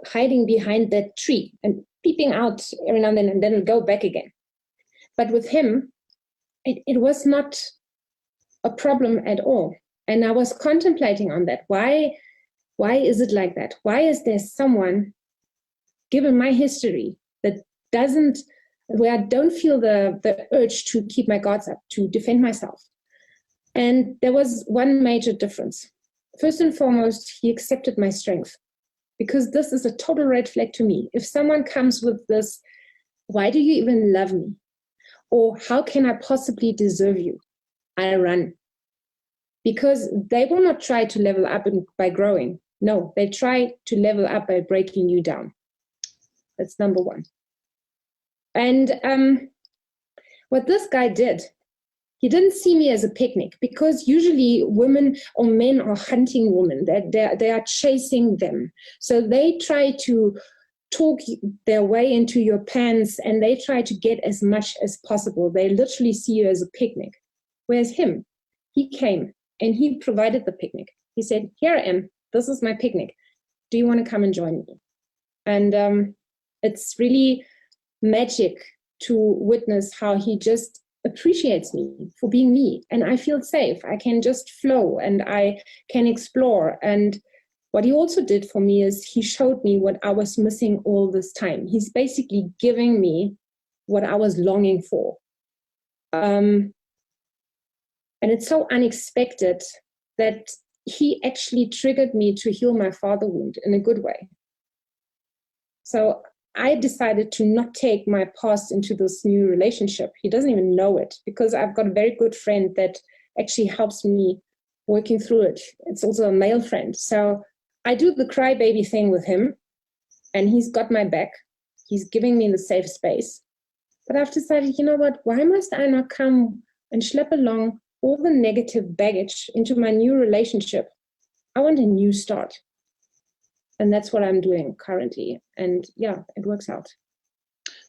hiding behind that tree and peeping out every now and then go back again. But with him, it was not a problem at all. And I was contemplating on that. Why is it like that? Why is there someone, given my history, where I don't feel the urge to keep my guards up, to defend myself? And there was one major difference. First and foremost, he accepted my strength, because this is a total red flag to me. If someone comes with this, why do you even love me? or how can I possibly deserve you? I run. Because they will not try to level up by growing. No, they try to level up by breaking you down. That's number one. And what this guy did, he didn't see me as a picnic, because usually women or men are hunting women. They are chasing them. So they try to talk their way into your pants, and they try to get as much as possible. They literally see you as a picnic. Whereas him, he came and he provided the picnic. He said, here I am, this is my picnic. Do you want to come and join me? And it's really magic to witness how he just appreciates me for being me. And I feel safe. I can just flow and I can explore. And what he also did for me is he showed me what I was missing all this time. He's basically giving me what I was longing for. And it's so unexpected that he actually triggered me to heal my father wound in a good way. So I decided to not take my past into this new relationship. He doesn't even know it, because I've got a very good friend that actually helps me working through it. It's also a male friend. So I do the crybaby thing with him, and he's got my back. He's giving me the safe space. But I've decided, you know what, why must I not come and schlep along all the negative baggage into my new relationship? I want a new start. And that's what I'm doing currently. And yeah, it works out.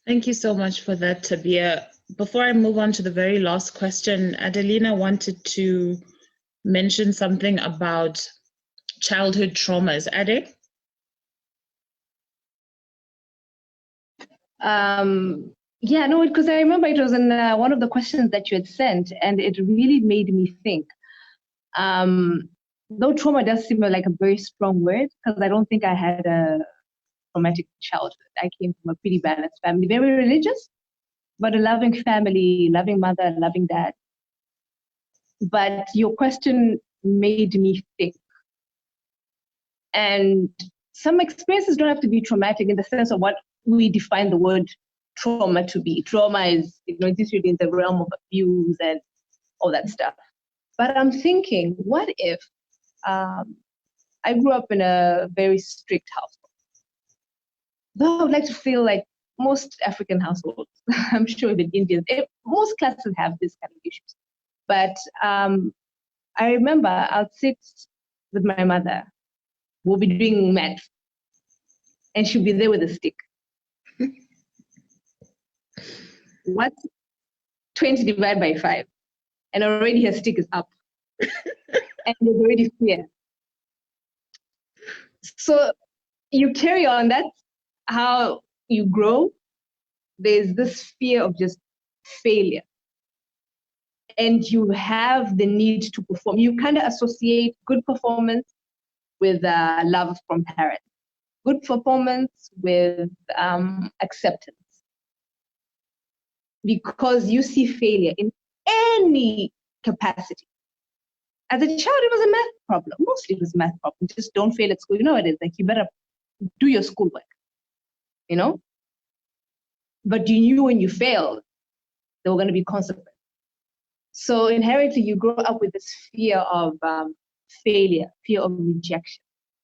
Thank you so much for that, Tabea. Before I move on to the very last question, Adelina wanted to mention something about childhood traumas. Ade? Yeah, no, because I remember it was in one of the questions that you had sent, and it really made me think. Though trauma does seem like a very strong word, because I don't think I had a traumatic childhood. I came from a pretty balanced family, very religious, but a loving family, loving mother, loving dad. But your question made me think. And some experiences don't have to be traumatic in the sense of what we define the word trauma to be. Trauma is, it's usually in the realm of abuse and all that stuff. But I'm thinking, what if I grew up in a very strict household? Though I would like to feel like most African households, I'm sure even Indians, most classes have this kind of issues. But I remember I'd sit with my mother. We'll be doing math, and she'll be there with a stick. What's 20 divided by 5? And already her stick is up. And there's already fear. So you carry on, that's how you grow. There's this fear of just failure. And you have the need to perform. You kind of associate good performance with love from parents. Good performance with acceptance. Because you see failure in any capacity. As a child, it was a math problem. Mostly it was a math problem. Just don't fail at school. You know what it is? Like, you better do your schoolwork, But you knew when you failed, there were going to be consequences. So inherently, you grow up with this fear of failure, fear of rejection.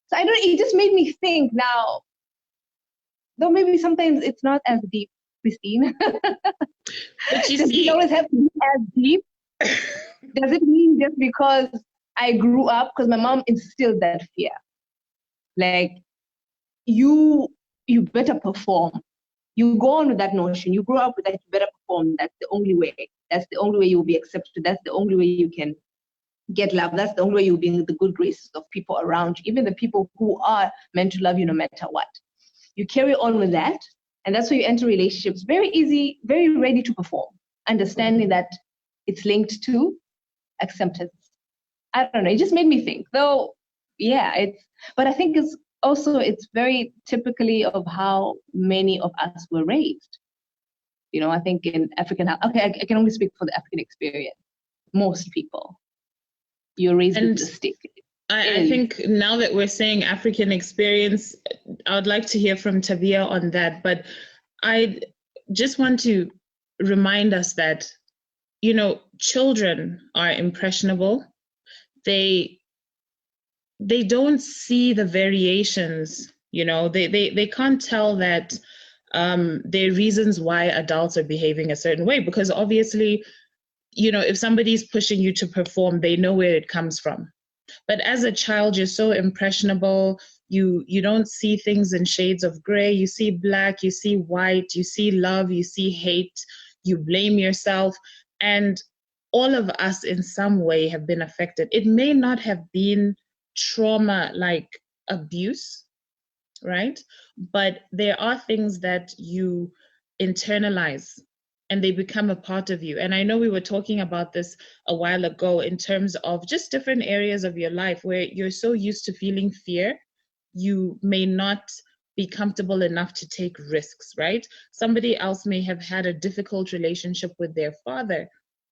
So it just made me think now, though maybe sometimes it's not as deep, Christine. But you Does see, it always have to be as deep? Does it mean just because I grew up, because my mom instilled that fear? Like, you better perform. You go on with that notion. You grow up with that, you better perform. That's the only way. That's the only way you'll be accepted. That's the only way you can get love. That's the only way you'll be in the good graces of people around you, even the people who are meant to love you no matter what. You carry on with that, and that's why you enter relationships very easy, very ready to perform, understanding that it's linked to acceptance. I don't know, it just made me think. Though, yeah, but I think it's very typically of how many of us were raised. I think in African, I can only speak for the African experience. Most people, you're raised with the stick. I think now that we're saying African experience, I would like to hear from Tabea on that. But I just want to remind us that, you know, children are impressionable. They don't see the variations, you know, they can't tell that there are reasons why adults are behaving a certain way, because obviously, you know, if somebody's pushing you to perform, they know where it comes from. But as a child, you're so impressionable. You don't see things in shades of gray. You see black, you see white, you see love, you see hate, you blame yourself. And all of us in some way have been affected. It may not have been trauma like abuse, right? But there are things that you internalize and they become a part of you. And I know we were talking about this a while ago in terms of just different areas of your life where you're so used to feeling fear, you may not be comfortable enough to take risks, right? Somebody else may have had a difficult relationship with their father,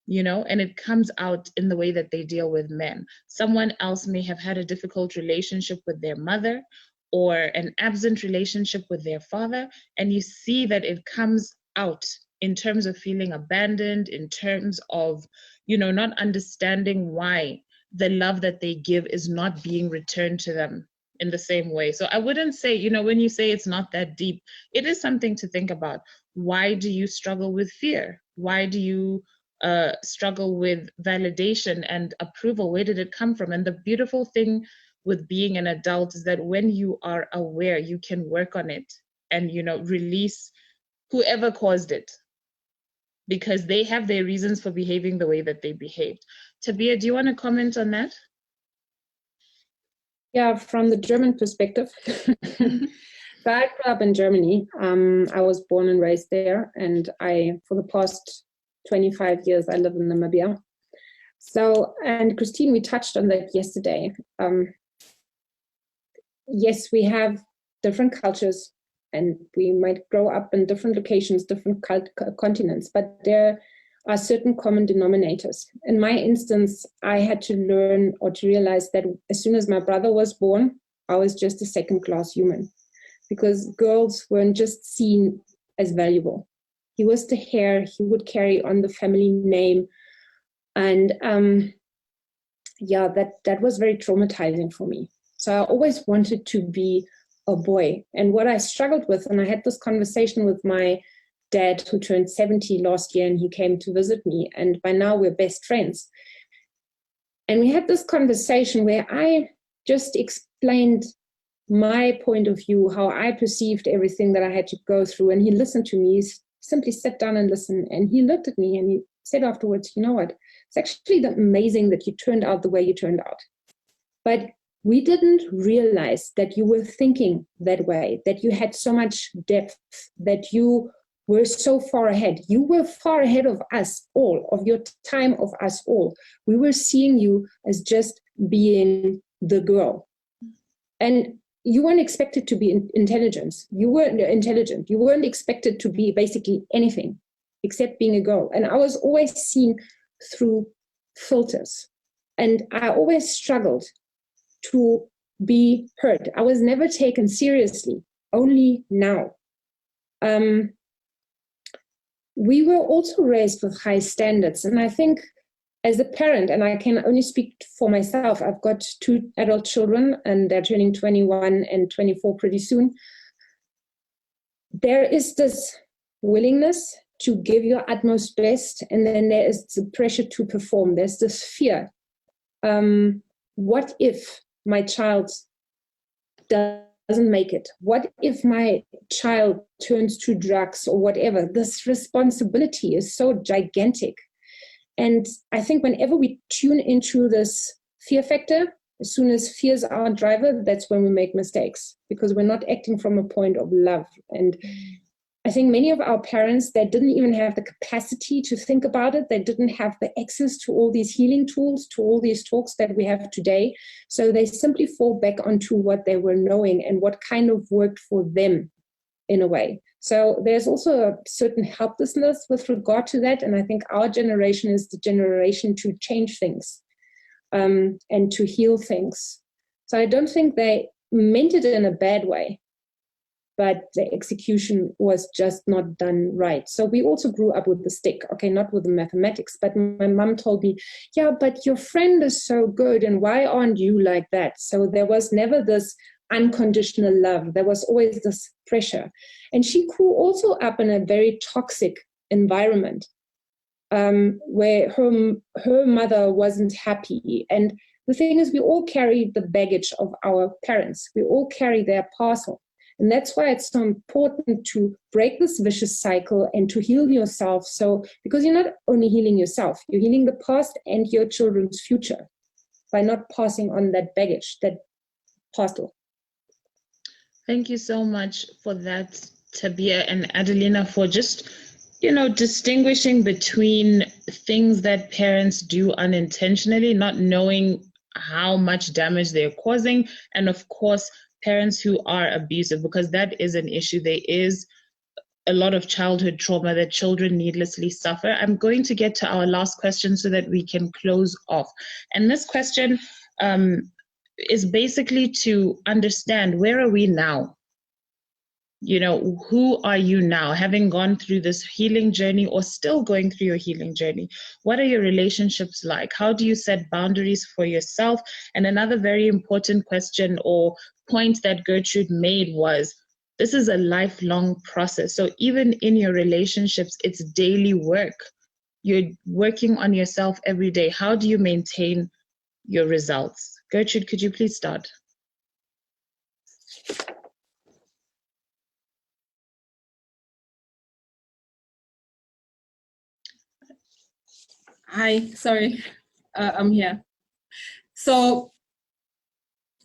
you know, and it comes out in the way that they deal with men. Someone else may have had a difficult relationship with their mother or an absent relationship with their father, and you see that it comes out in terms of feeling abandoned, in terms of, you know, not understanding why the love that they give is not being returned to them in the same way. So I wouldn't say, you know, when you say it's not that deep, it is something to think about. Why do you struggle with fear? Why do you struggle with validation and approval? Where did it come from? And the beautiful thing with being an adult is that when you are aware, you can work on it and, you know, release whoever caused it, because they have their reasons for behaving the way that they behaved. Tabea, do you want to comment on that? Yeah, from the German perspective. So I grew up in Germany. I was born and raised there, and for the past 25 years, I live in Namibia. So, and Christine, we touched on that yesterday. Yes, we have different cultures, and we might grow up in different locations, different continents, but there are certain common denominators. In my instance, I had to learn or to realize that as soon as my brother was born, I was just a second-class human, because girls weren't just seen as valuable. He was the heir, he would carry on the family name. And yeah, that was very traumatizing for me. So I always wanted to be a boy. And what I struggled with, and I had this conversation with my dad who turned 70 last year, and he came to visit me, and by now we're best friends. And we had this conversation where I just explained my point of view, how I perceived everything that I had to go through, and he listened to me. He simply sat down and listened, and he looked at me and he said afterwards, you know what, it's actually amazing that you turned out the way you turned out. But we didn't realize that you were thinking that way, that you had so much depth, that you were so far ahead. You were far ahead of us all, of your time, of us all. We were seeing you as just being the girl. And you weren't expected to be intelligent. You weren't intelligent. You weren't expected to be basically anything except being a girl. And I was always seen through filters. And I always struggled to be heard. I was never taken seriously, only now. We were also raised with high standards. And I think as a parent, and I can only speak for myself, I've got 2 adult children and they're turning 21 and 24 pretty soon. There is this willingness to give your utmost best, and then there is the pressure to perform. There's this fear. What if my child doesn't make it? What if my child turns to drugs or whatever? This responsibility is so gigantic. And I think whenever we tune into this fear factor, as soon as fear is our driver, that's when we make mistakes, because we're not acting from a point of love. And I think many of our parents, they didn't even have the capacity to think about it. They didn't have the access to all these healing tools, to all these talks that we have today. So they simply fall back onto what they were knowing and what kind of worked for them in a way. So there's also a certain helplessness with regard to that. And I think our generation is the generation to change things and to heal things. So I don't think they meant it in a bad way. but the execution was just not done right. So we also grew up with the stick, okay, not with the mathematics, but my mom told me, yeah, but your friend is so good, and why aren't you like that? So there was never this unconditional love. There was always this pressure. And she grew also up in a very toxic environment, where her mother wasn't happy. And the thing is, we all carry the baggage of our parents. We all carry their parcel. And that's why it's so important to break this vicious cycle and to heal yourself. So, because you're not only healing yourself, you're healing the past and your children's future by not passing on that baggage, that parcel. Thank you so much for that, Tabea and Adelina, for just, distinguishing between things that parents do unintentionally, not knowing how much damage they're causing, and of course, parents who are abusive, because that is an issue. There is a lot of childhood trauma that children needlessly suffer. I'm going to get to our last question so that we can close off. And this question is basically to understand, where are we now? Who are you now, having gone through this healing journey or still going through your healing journey? What are your relationships like? How do you set boundaries for yourself? And another very important question or point that Gertrude made was, this is a lifelong process. So even in your relationships, it's daily work. You're working on yourself every day. How do you maintain your results? Gertrude, could you please start? Hi, sorry, I'm here. So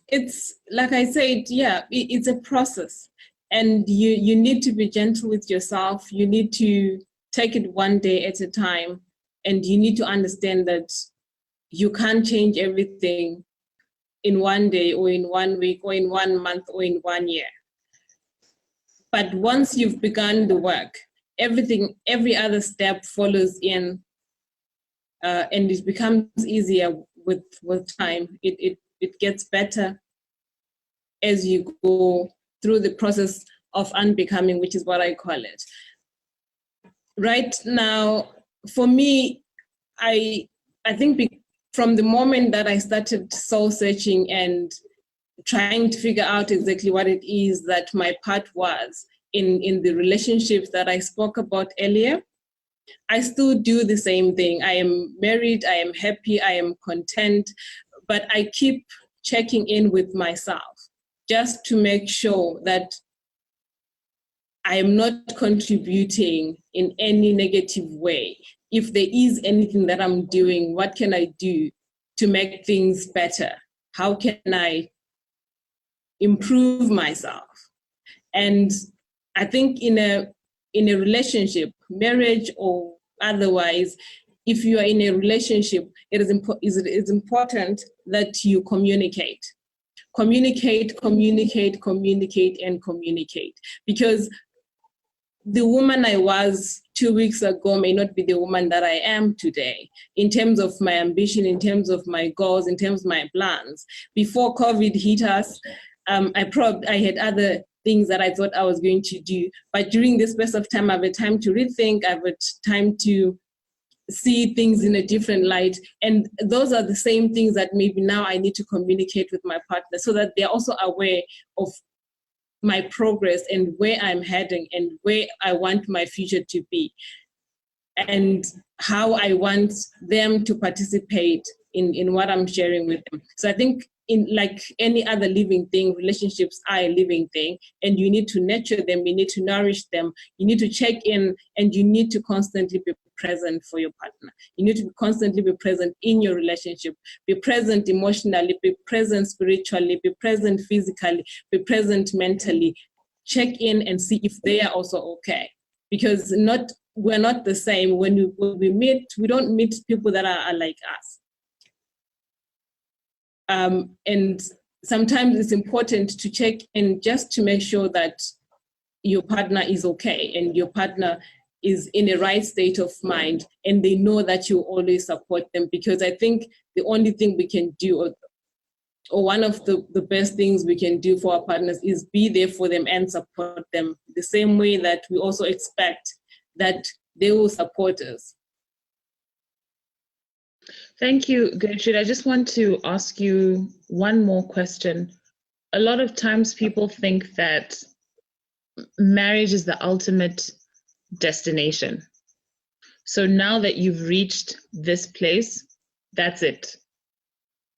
it's like I said, yeah, it's a process, and you need to be gentle with yourself. You need to take it one day at a time, and you need to understand that you can't change everything in one day or in 1 week or in 1 month or in 1 year. But once you've begun the work, every other step follows in. And it becomes easier with time. It gets better as you go through the process of unbecoming, which is what I call it. Right now, for me, I think from the moment that I started soul searching and trying to figure out exactly what it is that my part was in the relationships that I spoke about earlier, I still do the same thing. I am married, I am happy, I am content, but I keep checking in with myself just to make sure that I am not contributing in any negative way. If there is anything that I'm doing, what can I do to make things better? How can I improve myself? And I think in a relationship, marriage or otherwise, if you are in a relationship, it is important that you communicate. Communicate, and communicate. Because the woman I was 2 weeks ago may not be the woman that I am today, in terms of my ambition, in terms of my goals, in terms of my plans. Before COVID hit us, I had other things that I thought I was going to do. But during this space of time, I've had time to rethink, I've had time to see things in a different light. And those are the same things that maybe now I need to communicate with my partner so that they're also aware of my progress and where I'm heading and where I want my future to be and how I want them to participate in what I'm sharing with them. So I think in like any other living thing, relationships are a living thing, and you need to nurture them, you need to nourish them, you need to check in, and you need to constantly be present for your partner. You need to constantly be present in your relationship, be present emotionally, be present spiritually, be present physically, be present mentally. Check in and see if they are also okay. Because we're not the same. When we meet, we don't meet people that are like us. And sometimes it's important to check in just to make sure that your partner is okay and your partner is in a right state of mind and they know that you always support them. Because I think the only thing we can do, or one of the best things we can do for our partners is be there for them and support them the same way that we also expect that they will support us. Thank you, Gertrude. I just want to ask you one more question. A lot of times people think that marriage is the ultimate destination. So now that you've reached this place, that's it.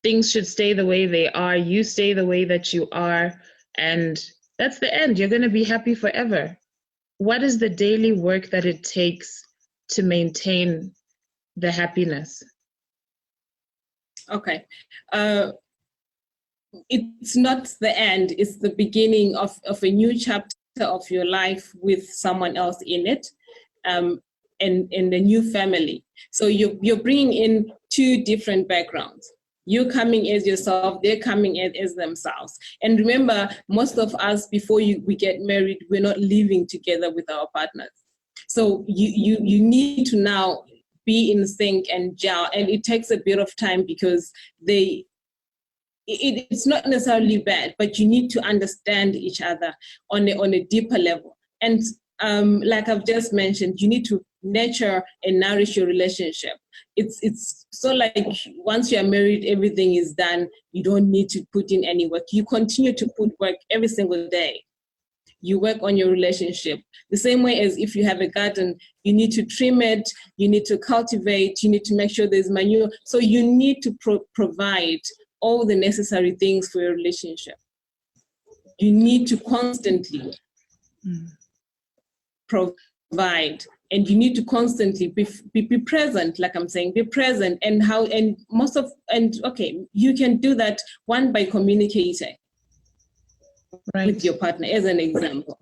Things should stay the way they are. You stay the way that you are. And that's the end. You're going to be happy forever. What is the daily work that it takes to maintain the happiness? Okay. It's not the end. It's the beginning of a new chapter of your life with someone else in it, and a new family. So you're bringing in two different backgrounds. You're coming as yourself, they're coming as themselves. And remember, most of us, before we get married, we're not living together with our partners. So you need to now be in sync and gel, and it takes a bit of time because it's not necessarily bad, but you need to understand each other on a deeper level. And like I've just mentioned, you need to nurture and nourish your relationship. It's so like once you're married, everything is done. You don't need to put in any work. You continue to put work every single day. You work on your relationship. The same way as if you have a garden, you need to trim it, you need to cultivate, you need to make sure there's manure. So you need to provide all the necessary things for your relationship. You need to constantly provide, and you need to constantly be present, like I'm saying, be present. And you can do that one by communicating with your partner, as an example.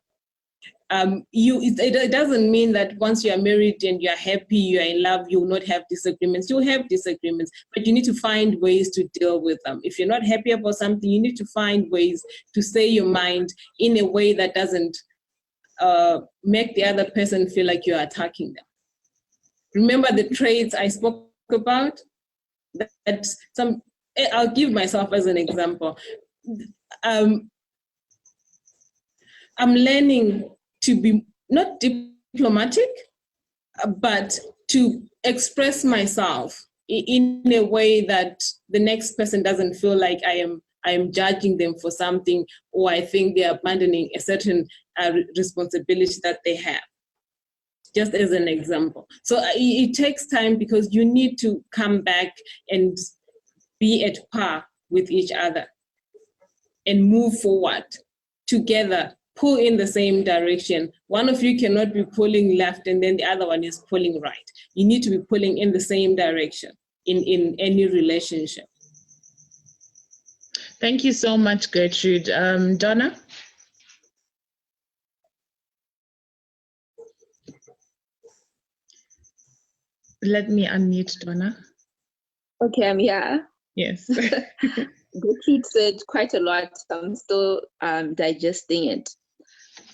It doesn't mean that once you're married and you're happy, you're in love, you will not have disagreements. You'll have disagreements, but you need to find ways to deal with them. If you're not happy about something, you need to find ways to say your mind in a way that doesn't make the other person feel like you're attacking them. Remember the traits I spoke about? I'll give myself as an example. I'm learning to be not diplomatic, but to express myself in a way that the next person doesn't feel like I am judging them for something, or I think they're abandoning a certain responsibility that they have, just as an example. So it takes time because you need to come back and be at par with each other and move forward together. Pull in the same direction. One of you cannot be pulling left and then the other one is pulling right. You need to be pulling in the same direction in any relationship. Thank you so much, Gertrude. Donna? Let me unmute Donna. Okay, I'm here. Yes. Gertrude said quite a lot, so I'm still digesting it.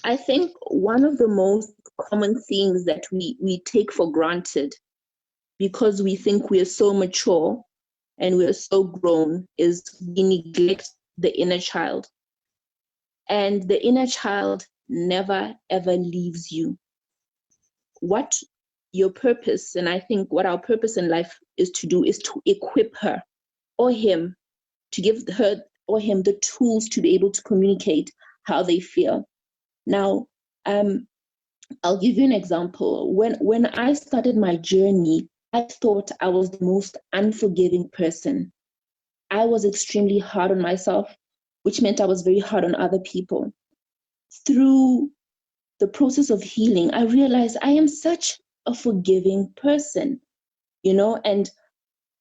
I think one of the most common things that we take for granted because we think we are so mature and we are so grown is we neglect the inner child. And the inner child never, ever leaves you. What your purpose, and I think what our purpose in life is to do, is to equip her or him, to give her or him the tools to be able to communicate how they feel. Now, I'll give you an example. When I started my journey, I thought I was the most unforgiving person. I was extremely hard on myself, which meant I was very hard on other people. Through the process of healing, I realized I am such a forgiving person, and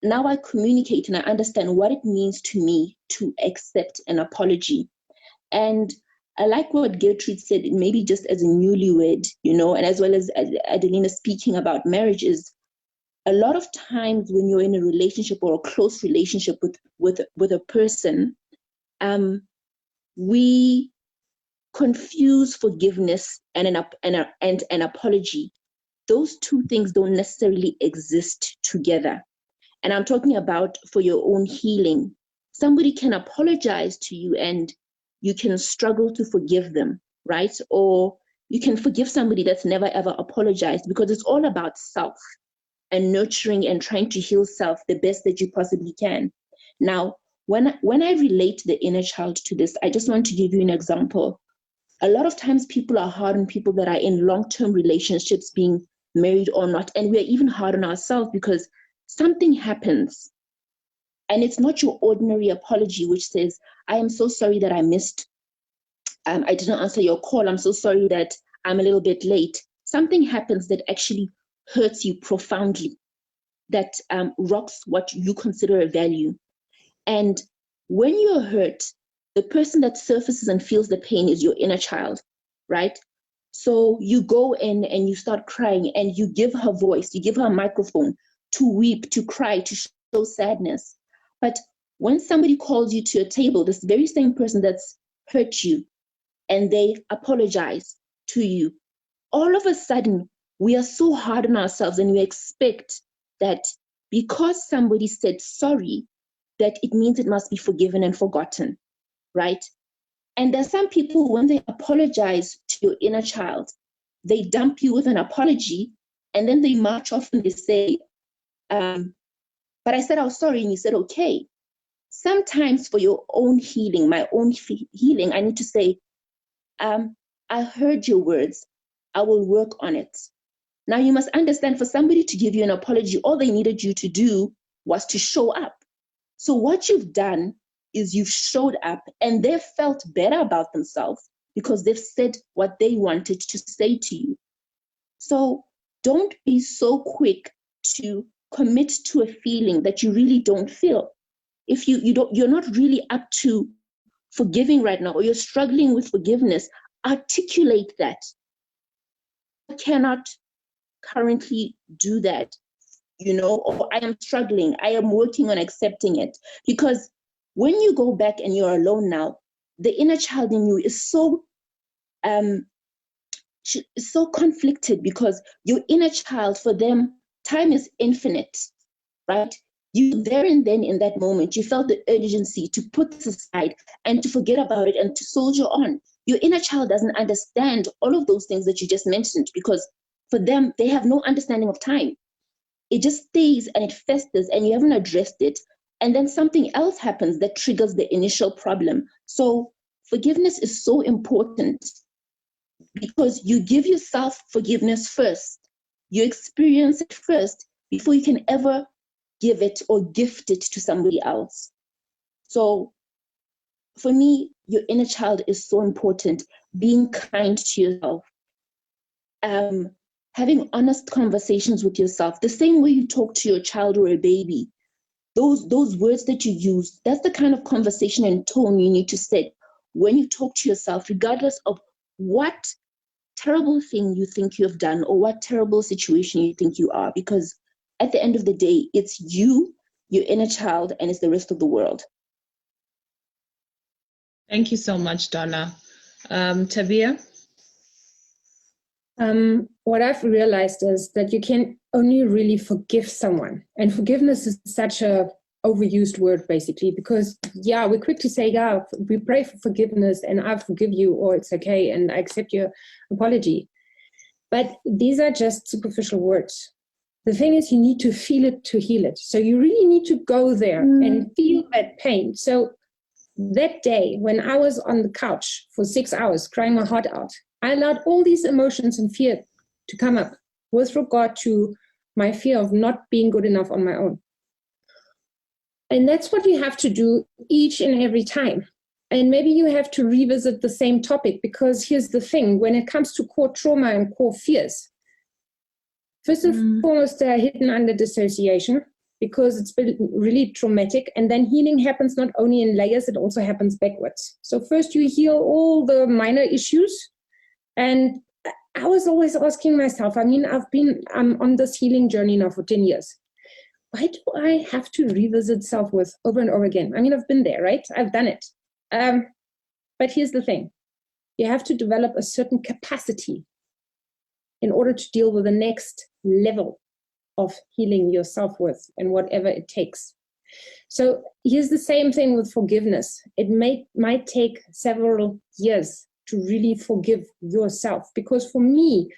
now I communicate and I understand what it means to me to accept an apology. And I like what Gertrude said, maybe just as a newlywed, and as well as Adelina speaking about marriages. A lot of times when you're in a relationship or a close relationship with a person, we confuse forgiveness and an apology. Those two things don't necessarily exist together. And I'm talking about for your own healing. somebody can apologize to you and you can struggle to forgive them, right? Or you can forgive somebody that's never ever apologized, because it's all about self and nurturing and trying to heal self the best that you possibly can. Now, when I relate the inner child to this, I just want to give you an example. A lot of times people are hard on people that are in long-term relationships, being married or not, and we're even hard on ourselves because something happens and it's not your ordinary apology which says, I am so sorry that I missed, I didn't answer your call, I'm so sorry that I'm a little bit late. Something happens that actually hurts you profoundly, that rocks what you consider a value. And when you're hurt, the person that surfaces and feels the pain is your inner child, right? So you go in and you start crying and you give her voice, you give her a microphone to weep, to cry, to show sadness. But when somebody calls you to a table, this very same person that's hurt you, and they apologize to you, all of a sudden, we are so hard on ourselves and we expect that because somebody said sorry, that it means it must be forgiven and forgotten, right? And there's some people, when they apologize to your inner child, they dump you with an apology and then they march off and they say, but I said I was sorry and you said okay. Sometimes for your own healing, my own healing, I need to say, I heard your words. I will work on it. Now you must understand, for somebody to give you an apology, all they needed you to do was to show up. So what you've done is you've showed up and they've felt better about themselves because they've said what they wanted to say to you. So don't be so quick to commit to a feeling that you really don't feel. If you're not really up to forgiving right now, or you're struggling with forgiveness, articulate that. I cannot currently do that, or I am struggling, I am working on accepting it. Because when you go back and you're alone now, the inner child in you is so conflicted, because your inner child, for them, time is infinite, right? You there and then in that moment, you felt the urgency to put this aside and to forget about it and to soldier on. Your inner child doesn't understand all of those things that you just mentioned, because for them, they have no understanding of time. It just stays and it festers and you haven't addressed it. And then something else happens that triggers the initial problem. So forgiveness is so important, because you give yourself forgiveness first. You experience it first before you can ever give it or gift it to somebody else. So for me, your inner child is so important. Being kind to yourself. Having honest conversations with yourself, the same way you talk to your child or a baby. Those words that you use, that's the kind of conversation and tone you need to set when you talk to yourself, regardless of what terrible thing you think you have done or what terrible situation you think you are. Because at the end of the day, it's you, your inner child, and it's the rest of the world. Thank you so much, Donna. Tabea? What I've realized is that you can only really forgive someone. And forgiveness is such a overused word, basically, because, we quickly say, we pray for forgiveness and I forgive you, or it's okay, and I accept your apology. But these are just superficial words. The thing is, you need to feel it to heal it. So you really need to go there and feel that pain. So that day when I was on the couch for 6 hours crying my heart out, I allowed all these emotions and fear to come up with regard to my fear of not being good enough on my own. And that's what you have to do each and every time. And maybe you have to revisit the same topic, because here's the thing, when it comes to core trauma and core fears, first and foremost, they are hidden under dissociation, because it's been really traumatic. And then healing happens not only in layers, it also happens backwards. So first you heal all the minor issues. And I was always asking myself, I'm on this healing journey now for 10 years. Why do I have to revisit self-worth over and over again? I've been there, right? I've done it. But here's the thing. You have to develop a certain capacity in order to deal with the next level of healing your self-worth and whatever it takes. So here's the same thing with forgiveness. It might take several years to really forgive yourself, because for me,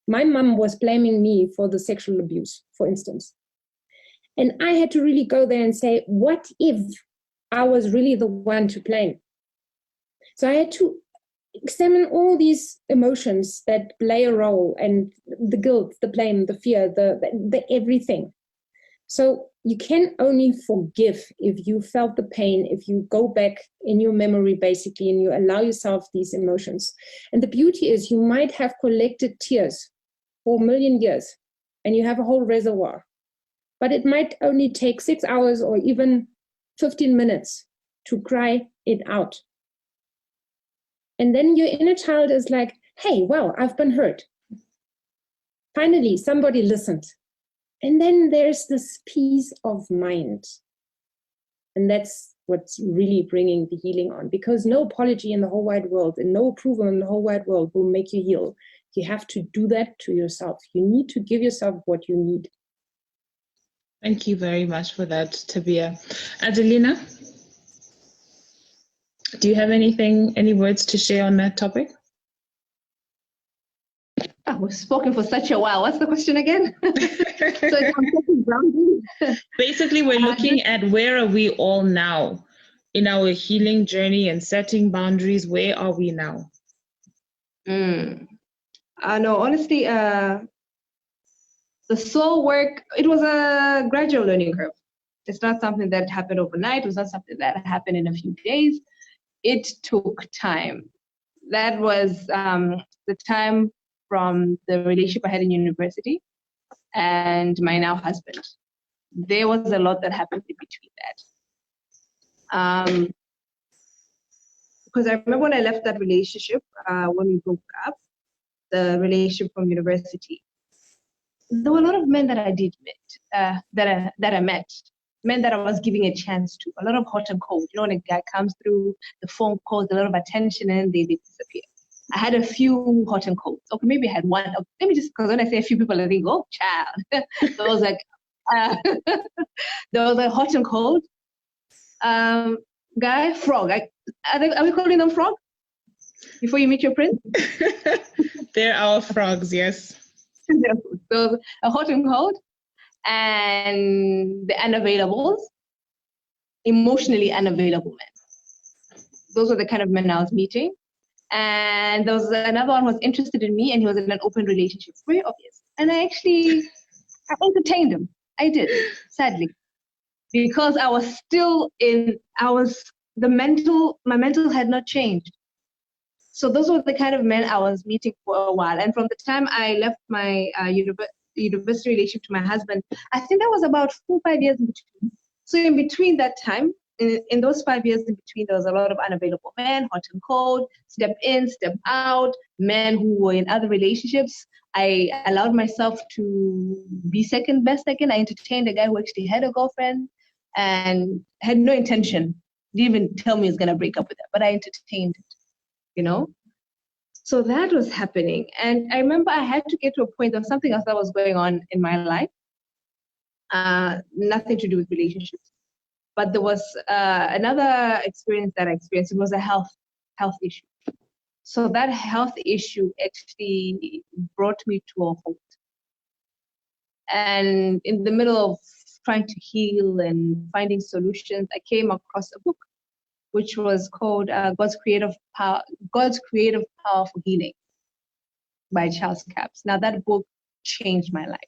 my mom was blaming me for the sexual abuse, for instance. And I had to really go there and say, what if I was really the one to blame? So I had to examine all these emotions that play a role, and the guilt, the blame, the fear, the everything. So you can only forgive if you felt the pain, if you go back in your memory, basically, and you allow yourself these emotions. And the beauty is you might have collected tears for 1 million years, and you have a whole reservoir. But it might only take 6 hours or even 15 minutes to cry it out. And then your inner child is like, hey, wow, I've been hurt. Finally, somebody listened. And then there's this peace of mind. And that's what's really bringing the healing on, because no apology in the whole wide world and no approval in the whole wide world will make you heal. You have to do that to yourself. You need to give yourself what you need. Thank you very much for that, Tabea. Adelina, do you have any words to share on that topic? Oh, we've spoken for such a while. What's the question again? Basically, we're looking at where are we all now in our healing journey and setting boundaries. Where are we now? No, honestly, the soul work, it was a gradual learning curve. It's not something that happened overnight. It was not something that happened in a few days. It took time. That was the time from the relationship I had in university and my now husband. There was a lot that happened in between that. Because I remember when I left that relationship, when we broke up, the relationship from university, there were a lot of men that I did meet, that I met, men that I was giving a chance to, a lot of hot and cold. You know, when a guy comes through, the phone calls, a lot of attention, and they disappear. I had a few hot and colds. Okay, maybe I had one. Okay, let me just, because when I say a few people, I think, oh, child. There was like, there was a hot and cold guy, frog. Are we calling them frog? Before you meet your prince? They're our frogs, yes. So a hot and cold, and the unavailables, emotionally unavailable men. Those were the kind of men I was meeting. And there was another one who was interested in me, and he was in an open relationship. Very obvious. And I entertained him. I did, sadly, because I was still my mental had not changed. So those were the kind of men I was meeting for a while. And from the time I left my university relationship to my husband, I think that was about 4 or 5 years in between. So in between that time, in those 5 years in between, there was a lot of unavailable men, hot and cold, step in, step out, men who were in other relationships. I allowed myself to be second best again. I entertained a guy who actually had a girlfriend and had no intention, didn't even tell me he was going to break up with her, but I entertained it, you know? So that was happening. And I remember I had to get to a point, there was something else that was going on in my life, nothing to do with relationships. But there was another experience that I experienced. It was a health issue. So that health issue actually brought me to a halt. And in the middle of trying to heal and finding solutions, I came across a book, which was called God's Creative Power for Healing by Charles Capps. Now that book changed my life.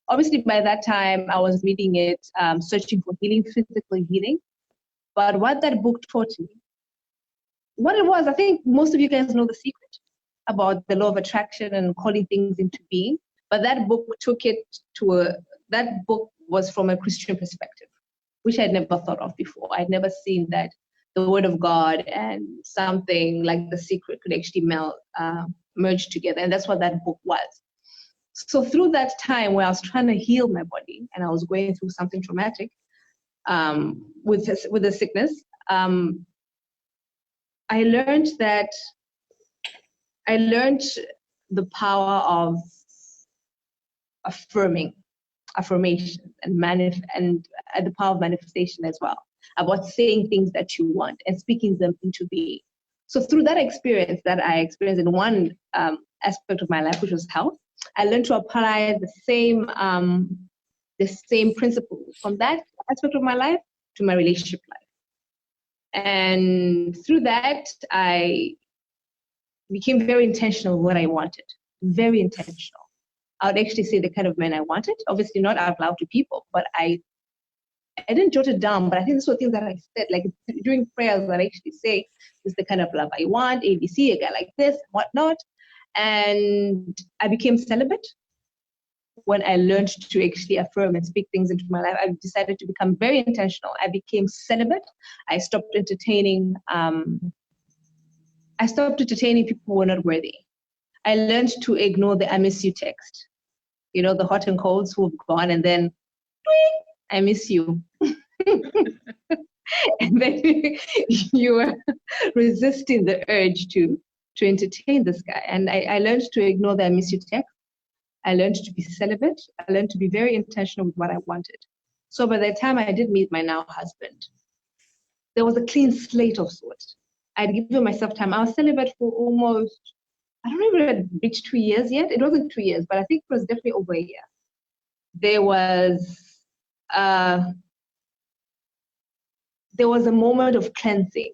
Obviously, by that time, I was reading it, searching for healing, physical healing. But what that book taught me, what it was, I think most of you guys know the secret about the law of attraction and calling things into being. But that book took it that book was from a Christian perspective, which I'd never thought of before. I'd never seen that the Word of God and something like the secret could actually merge together. And that's what that book was. So through that time where I was trying to heal my body and I was going through something traumatic with the sickness, I learned the power of affirmation and the power of manifestation as well, about saying things that you want and speaking them into being. So through that experience that I experienced in one aspect of my life, which was health, I learned to apply the same principles from that aspect of my life to my relationship life. And through that, I became very intentional with what I wanted, very intentional. I would actually say the kind of man I wanted, obviously not out loud to people, but I didn't jot it down, but I think this was things that I said, like during prayers that I actually say, this is the kind of love I want, ABC, a guy like this, whatnot. And I became celibate when I learned to actually affirm and speak things into my life. I decided to become very intentional. I became celibate. I stopped entertaining people who were not worthy. I learned to ignore the I miss you text. You know, the hot and colds who've gone and then, I miss you. And then you were resisting the urge to entertain this guy. And I learned to ignore the I miss you text. I learned to be celibate. I learned to be very intentional with what I wanted. So by the time I did meet my now husband, there was a clean slate of sorts. I'd given myself time. I was celibate for almost, I don't know if it had reached 2 years yet. It wasn't 2 years, but I think it was definitely over a year. There was a moment of cleansing,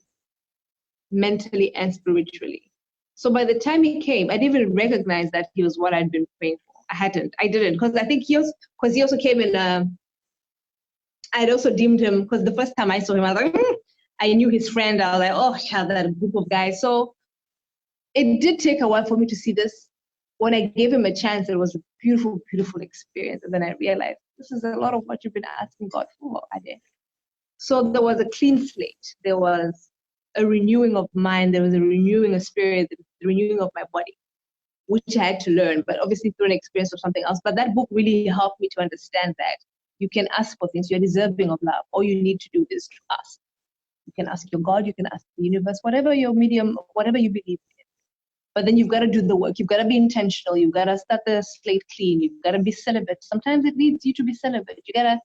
mentally and spiritually. So by the time he came, I didn't even recognize that he was what I'd been praying for. I didn't, because I think he also came in, I'd also deemed him, because the first time I saw him, I was like, I knew his friend. I was like, oh, yeah, that group of guys. So it did take a while for me to see this. When I gave him a chance, it was a beautiful, beautiful experience. And then I realized this is a lot of what you've been asking God for, Ade. So there was a clean slate. There was a renewing of mind. There was a renewing of spirit, the renewing of my body, which I had to learn, but obviously through an experience of something else. But that book really helped me to understand that you can ask for things. You're deserving of love. All you need to do is to ask. You can ask your God, you can ask the universe, whatever your medium, whatever you believe in. But then you've got to do the work. You've got to be intentional. You've got to start the slate clean. You've got to be celibate. Sometimes it needs you to be celibate. You got to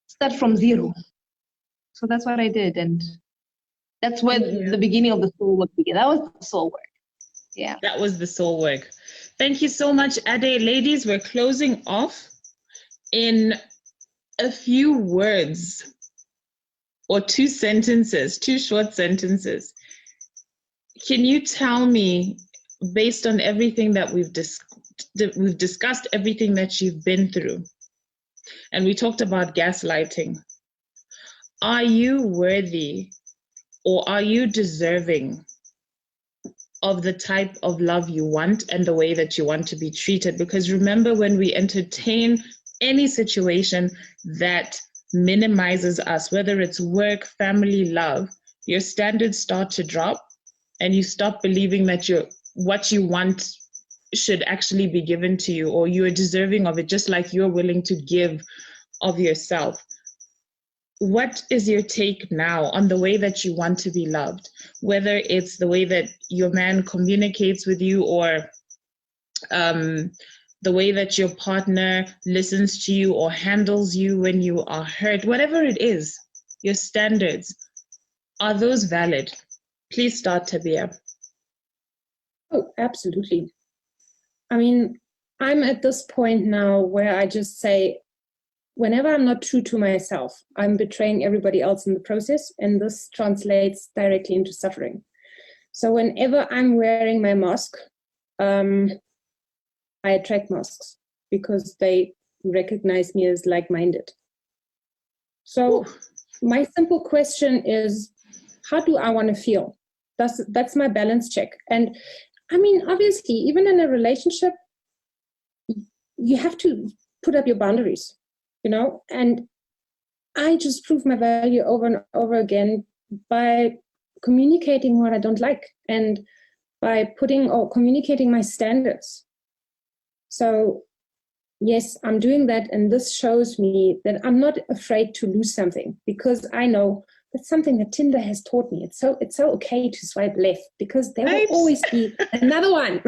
start from zero. So that's what I did. And that's where the beginning of the soul work began. That was the soul work. Yeah. That was the soul work. Thank you so much, Ade. Ladies, we're closing off in a few words or 2 sentences, 2 short sentences. Can you tell me, based on everything that we've discussed, everything that you've been through, and we talked about gaslighting, are you worthy or are you deserving of the type of love you want and the way that you want to be treated? Because remember, when we entertain any situation that minimizes us, whether it's work, family, love, your standards start to drop and you stop believing that what you want should actually be given to you, or you're deserving of it, just like you're willing to give of yourself. What is your take now on the way that you want to be loved? Whether it's the way that your man communicates with you, or the way that your partner listens to you or handles you when you are hurt, whatever it is, your standards, are those valid? Please start, Tabea. Oh, absolutely. I mean, I'm at this point now where I just say, whenever I'm not true to myself, I'm betraying everybody else in the process, and this translates directly into suffering. So whenever I'm wearing my mask, I attract masks because they recognize me as like-minded. So my simple question is, how do I want to feel? That's my balance check. And I mean, obviously, even in a relationship, you have to put up your boundaries, you know? And I just prove my value over and over again by communicating what I don't like and by communicating my standards. So yes, I'm doing that, and this shows me that I'm not afraid to lose something, because I know That's something that Tinder has taught me. It's so okay to swipe left, because there will always be another one.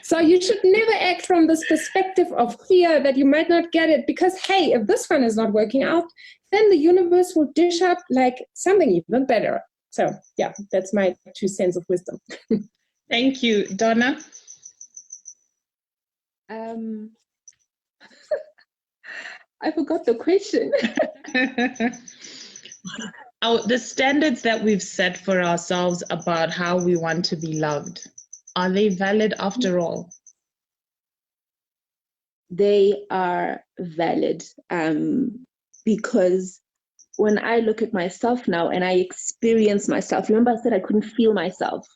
So you should never act from this perspective of fear that you might not get it, because hey, if this one is not working out, then the universe will dish up like something even better. So yeah, that's my 2 cents of wisdom. Thank you. Donna? I forgot the question. The standards that we've set for ourselves about how we want to be loved, are they valid after all? They are valid, because when I look at myself now and I experience myself, remember I said I couldn't feel myself.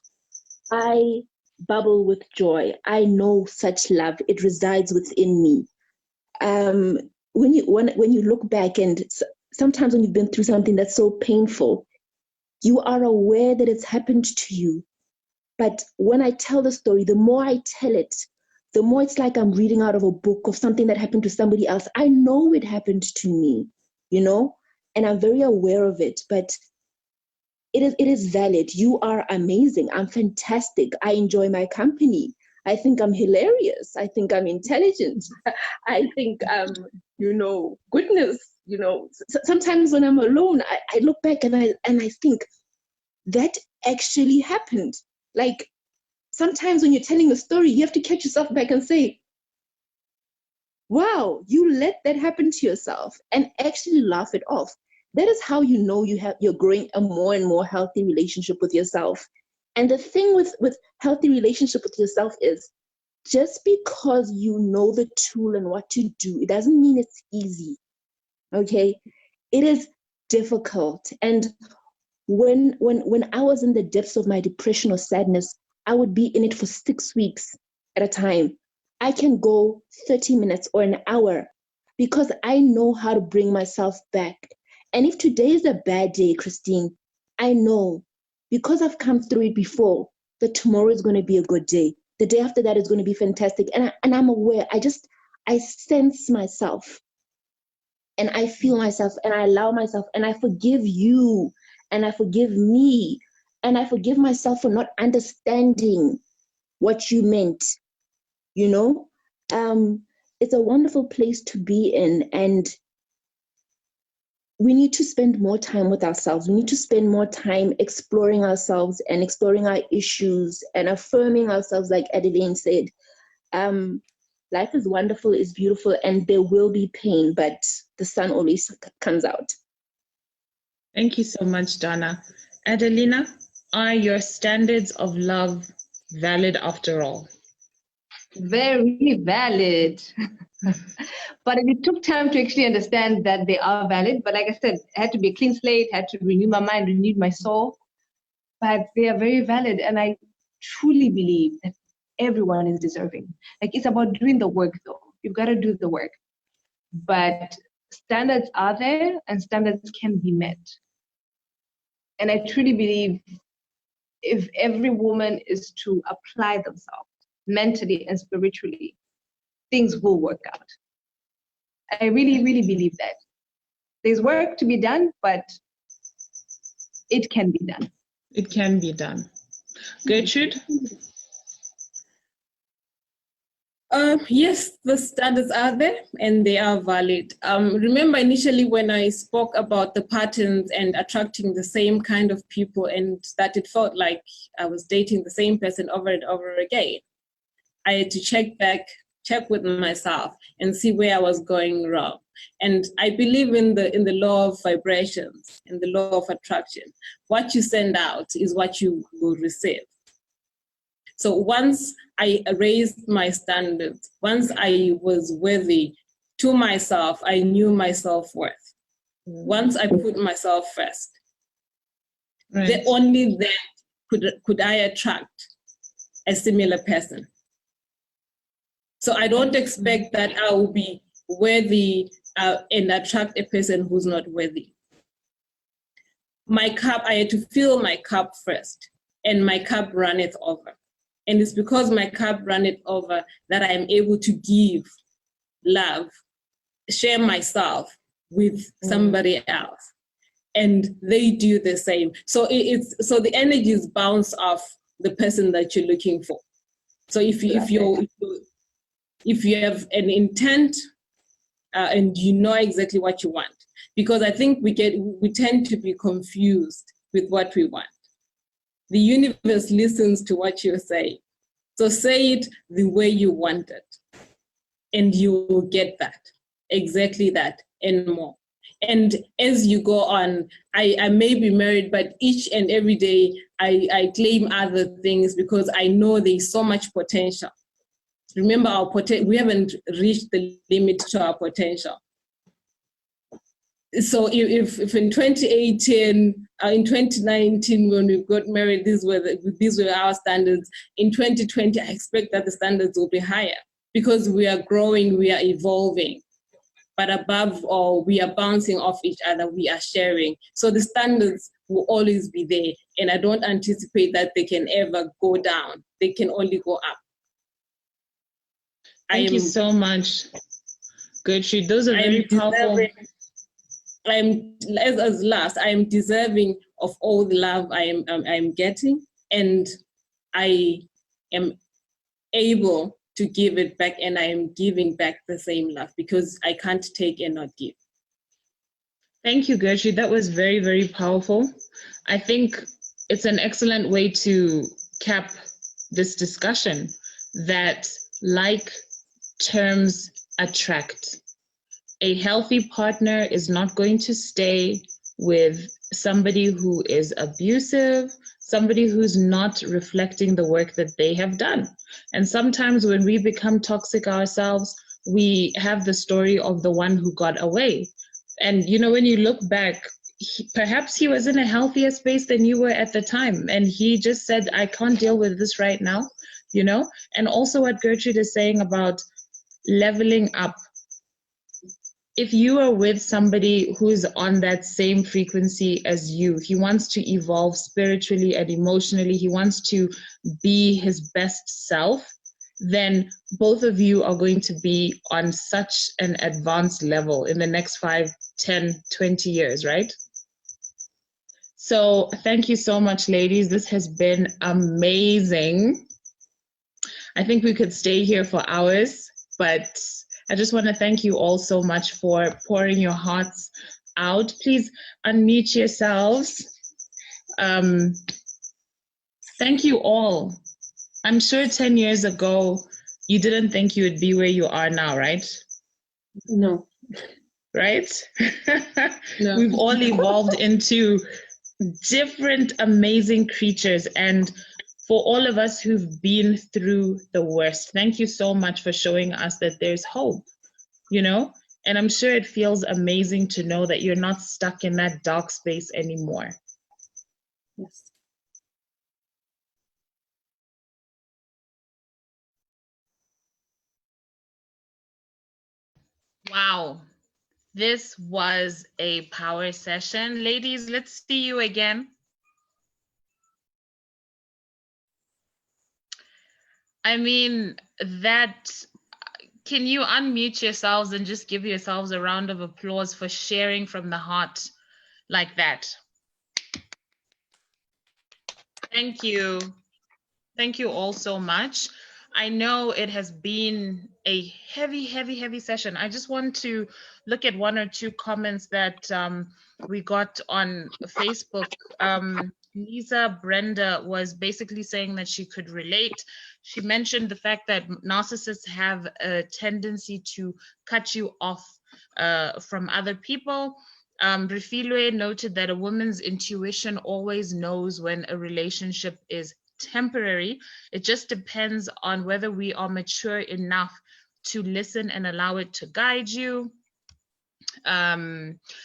I bubble with joy. I know such love. It resides within me. When you look back, and sometimes when you've been through something that's so painful, you are aware that it's happened to you. But when I tell the story, the more I tell it, the more it's like I'm reading out of a book of something that happened to somebody else. I know it happened to me, you know, and I'm very aware of it, but it is valid. You are amazing. I'm fantastic. I enjoy my company. I think I'm hilarious. I think I'm intelligent. I think, goodness, sometimes when I'm alone, I look back and I think that actually happened. Like, sometimes when you're telling a story, you have to catch yourself back and say, wow, you let that happen to yourself, and actually laugh it off. That is how you know you're growing a more and more healthy relationship with yourself. And the thing with healthy relationship with yourself is, just because you know the tool and what to do, it doesn't mean it's easy. Okay? It is difficult. And when I was in the depths of my depression or sadness, I would be in it for 6 weeks at a time. I can go 30 minutes or an hour because I know how to bring myself back. And if today is a bad day, Christine, I know, because I've come through it before, that tomorrow is going to be a good day. The day after that is going to be fantastic. And I'm aware. I sense myself. And I feel myself. And I allow myself. And I forgive you. And I forgive me. And I forgive myself for not understanding what you meant. You know? It's a wonderful place to be in. And we need to spend more time with ourselves. We need to spend more time exploring ourselves and exploring our issues and affirming ourselves, like Adelina said. Life is wonderful, is beautiful, and there will be pain, but the sun always comes out. Thank you so much, Donna. Adelina, are your standards of love valid after all? Very valid. But it took time to actually understand that they are valid. But like I said, it had to be a clean slate, had to renew my mind, renew my soul. But they are very valid. And I truly believe that everyone is deserving. Like, it's about doing the work, though. You've got to do the work. But standards are there, and standards can be met. And I truly believe if every woman is to apply themselves mentally and spiritually, things will work out. I really, really believe that. There's work to be done, but it can be done. It can be done. Gertrude? Yes, the standards are there and they are valid. Remember initially when I spoke about the patterns and attracting the same kind of people, and that it felt like I was dating the same person over and over again. I had to check with myself and see where I was going wrong. And I believe in the law of vibrations, in the law of attraction. What you send out is what you will receive. So once I raised my standards, once I was worthy to myself, I knew my self-worth. Once I put myself first, right, only then could I attract a similar person. So I don't expect that I will be worthy and attract a person who's not worthy. My cup, I had to fill my cup first, and my cup runneth over. And it's because my cup runneth over that I am able to give love, share myself with somebody else. and they do the same. So so the energies bounce off the person that you're looking for. So if you have an intent and you know exactly what you want, because I think we tend to be confused with what we want. The universe listens to what you're saying. So say it the way you want it, and you will get that, exactly that, and more. And as you go on, I may be married, but each and every day I claim other things because I know there's so much potential. Remember, we haven't reached the limit to our potential. So if in 2018, in 2019, when we got married, these were our standards. In 2020, I expect that the standards will be higher because we are growing, we are evolving. But above all, we are bouncing off each other, we are sharing. So the standards will always be there. And I don't anticipate that they can ever go down. They can only go up. Thank you so much, Gertrude. Those are very powerful. I am deserving of all the love I am getting, and I am able to give it back, and I am giving back the same love because I can't take and not give. Thank you, Gertrude. That was very, very powerful. I think it's an excellent way to cap this discussion that like terms attract. A healthy partner is not going to stay with somebody who is abusive, somebody who's not reflecting the work that they have done. And sometimes when we become toxic ourselves, we have the story of the one who got away. And you know, when you look back, perhaps he was in a healthier space than you were at the time. And he just said, I can't deal with this right now, you know? And also what Gertrude is saying about leveling up. If you are with somebody who's on that same frequency as you, he wants to evolve spiritually and emotionally, he wants to be his best self, then both of you are going to be on such an advanced level in the next 5, 10, 20 years, right? So thank you so much, ladies. This has been amazing. I think we could stay here for hours, but I just want to thank you all so much for pouring your hearts out. Please unmute yourselves. Thank you all. I'm sure 10 years ago, you didn't think you would be where you are now, right? No. Right? No. We've all evolved into different amazing creatures. And for all of us who've been through the worst, thank you so much for showing us that there's hope, you know? And I'm sure it feels amazing to know that you're not stuck in that dark space anymore. Yes. Wow. This was a power session. Ladies, let's see you again. I mean, can you unmute yourselves and just give yourselves a round of applause for sharing from the heart like that? Thank you. Thank you all so much. I know it has been a heavy, heavy, heavy session. I just want to look at 1 or 2 comments that we got on Facebook. Lisa Brenda was basically saying that she could relate. She mentioned the fact that narcissists have a tendency to cut you off from other people. Refilwe noted that a woman's intuition always knows when a relationship is temporary. It just depends on whether we are mature enough to listen and allow it to guide you.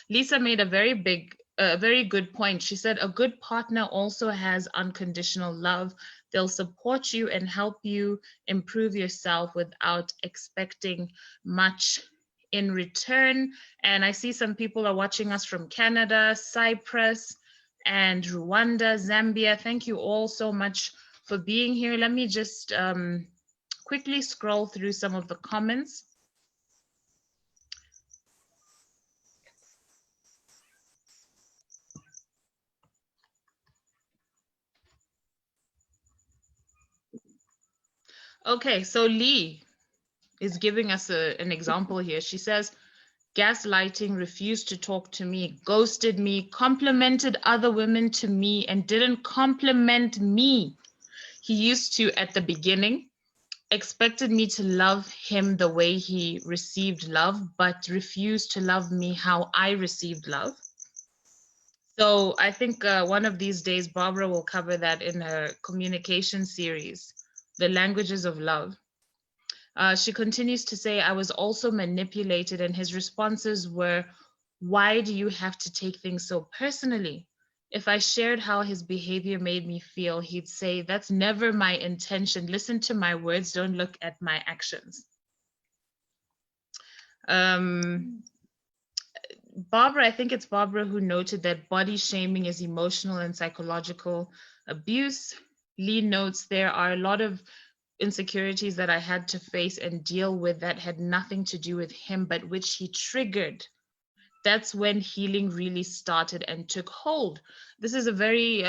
Lisa made a very good point. She said a good partner also has unconditional love. They'll support you and help you improve yourself without expecting much in return. And I see some people are watching us from Canada, Cyprus, and Rwanda, Zambia. Thank you all so much for being here. Let me just quickly scroll through some of the comments. Okay, so Lee is giving us an example here. She says, gaslighting, refused to talk to me, ghosted me, complimented other women to me, and didn't compliment me. He used to at the beginning, expected me to love him the way he received love, but refused to love me how I received love. So I think one of these days, Barbara will cover that in her communication series, The Languages of Love. She continues to say, I was also manipulated, and his responses were, why do you have to take things so personally? If I shared how his behavior made me feel, he'd say, that's never my intention. Listen to my words, don't look at my actions. Barbara, I think it's Barbara who noted that body shaming is emotional and psychological abuse. Lee notes there are a lot of insecurities that I had to face and deal with that had nothing to do with him, but which he triggered. That's when healing really started and took hold. This is a very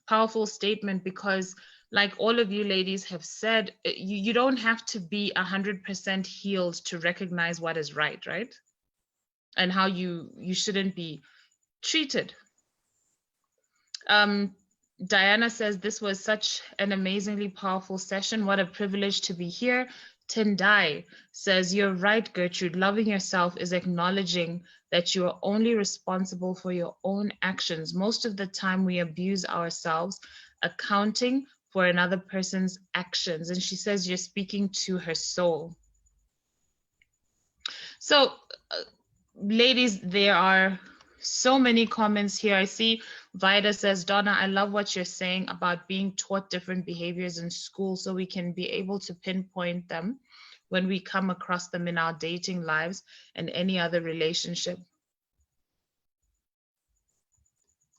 powerful statement because, like all of you ladies have said, you don't have to be 100% healed to recognize what is right? And how you shouldn't be treated. Diana says, this was such an amazingly powerful session. What a privilege to be here. Tendai says, you're right, Gertrude. Loving yourself is acknowledging that you are only responsible for your own actions. Most of the time we abuse ourselves, accounting for another person's actions. And she says you're speaking to her soul. So, ladies, there are so many comments here. I see Vida says, Donna, I love what you're saying about being taught different behaviors in school so we can be able to pinpoint them when we come across them in our dating lives and any other relationship.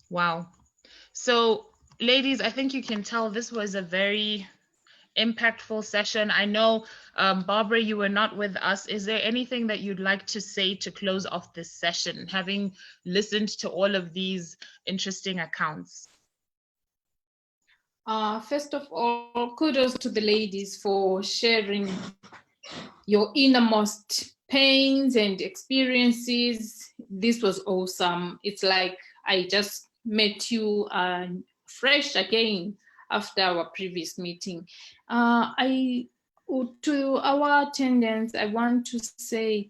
Wow. So, ladies, I think you can tell this was a very impactful session. I know, Barbara, you were not with us. Is there anything that you'd like to say to close off this session, having listened to all of these interesting accounts? First of all, kudos to the ladies for sharing your innermost pains and experiences. This was awesome. It's like I just met you fresh again after our previous meeting. To our attendants, I want to say,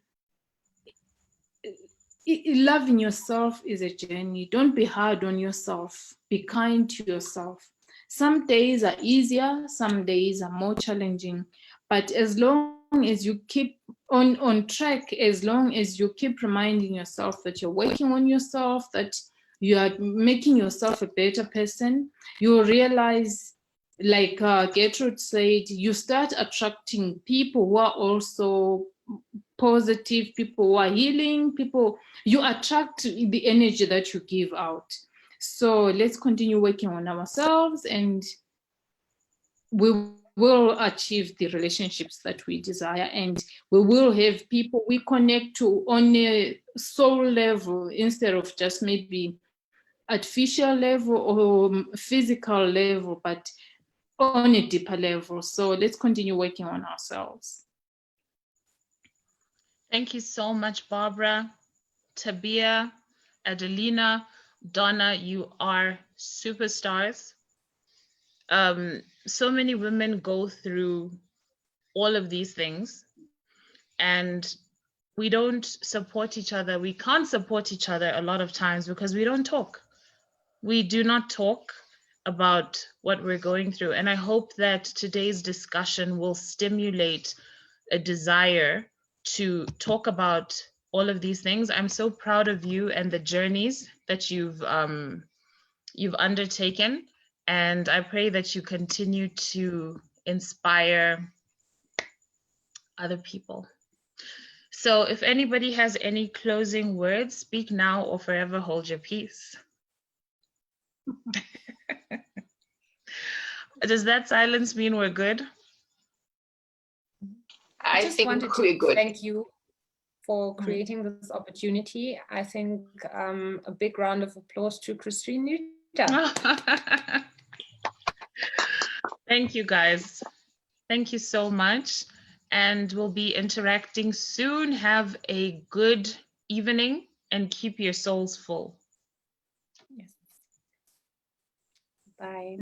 loving yourself is a journey. Don't be hard on yourself. Be kind to yourself. Some days are easier, some days are more challenging, but as long as you keep on track, as long as you keep reminding yourself that you're working on yourself, that you are making yourself a better person, you'll realize, like Gertrude said, you start attracting people who are also positive, people who are healing, people, you attract the energy that you give out. So let's continue working on ourselves and we will achieve the relationships that we desire, and we will have people we connect to on a soul level instead of just maybe artificial level or physical level, but on a deeper level. So let's continue working on ourselves. Thank you so much, Barbara. Tabea, Adelina, Donna, you are superstars. So many women go through all of these things and we don't support each other. We can't support each other a lot of times because we don't talk. We do not talk about what we're going through. And I hope that today's discussion will stimulate a desire to talk about all of these things. I'm so proud of you and the journeys that you've undertaken. And I pray that you continue to inspire other people. So if anybody has any closing words, speak now or forever hold your peace. Does that silence mean we're good? I just wanted to thank you for creating this opportunity. I think a big round of applause to Christine-Rita. Thank you, guys. Thank you so much. And we'll be interacting soon. Have a good evening and keep your souls full. Yes. Bye.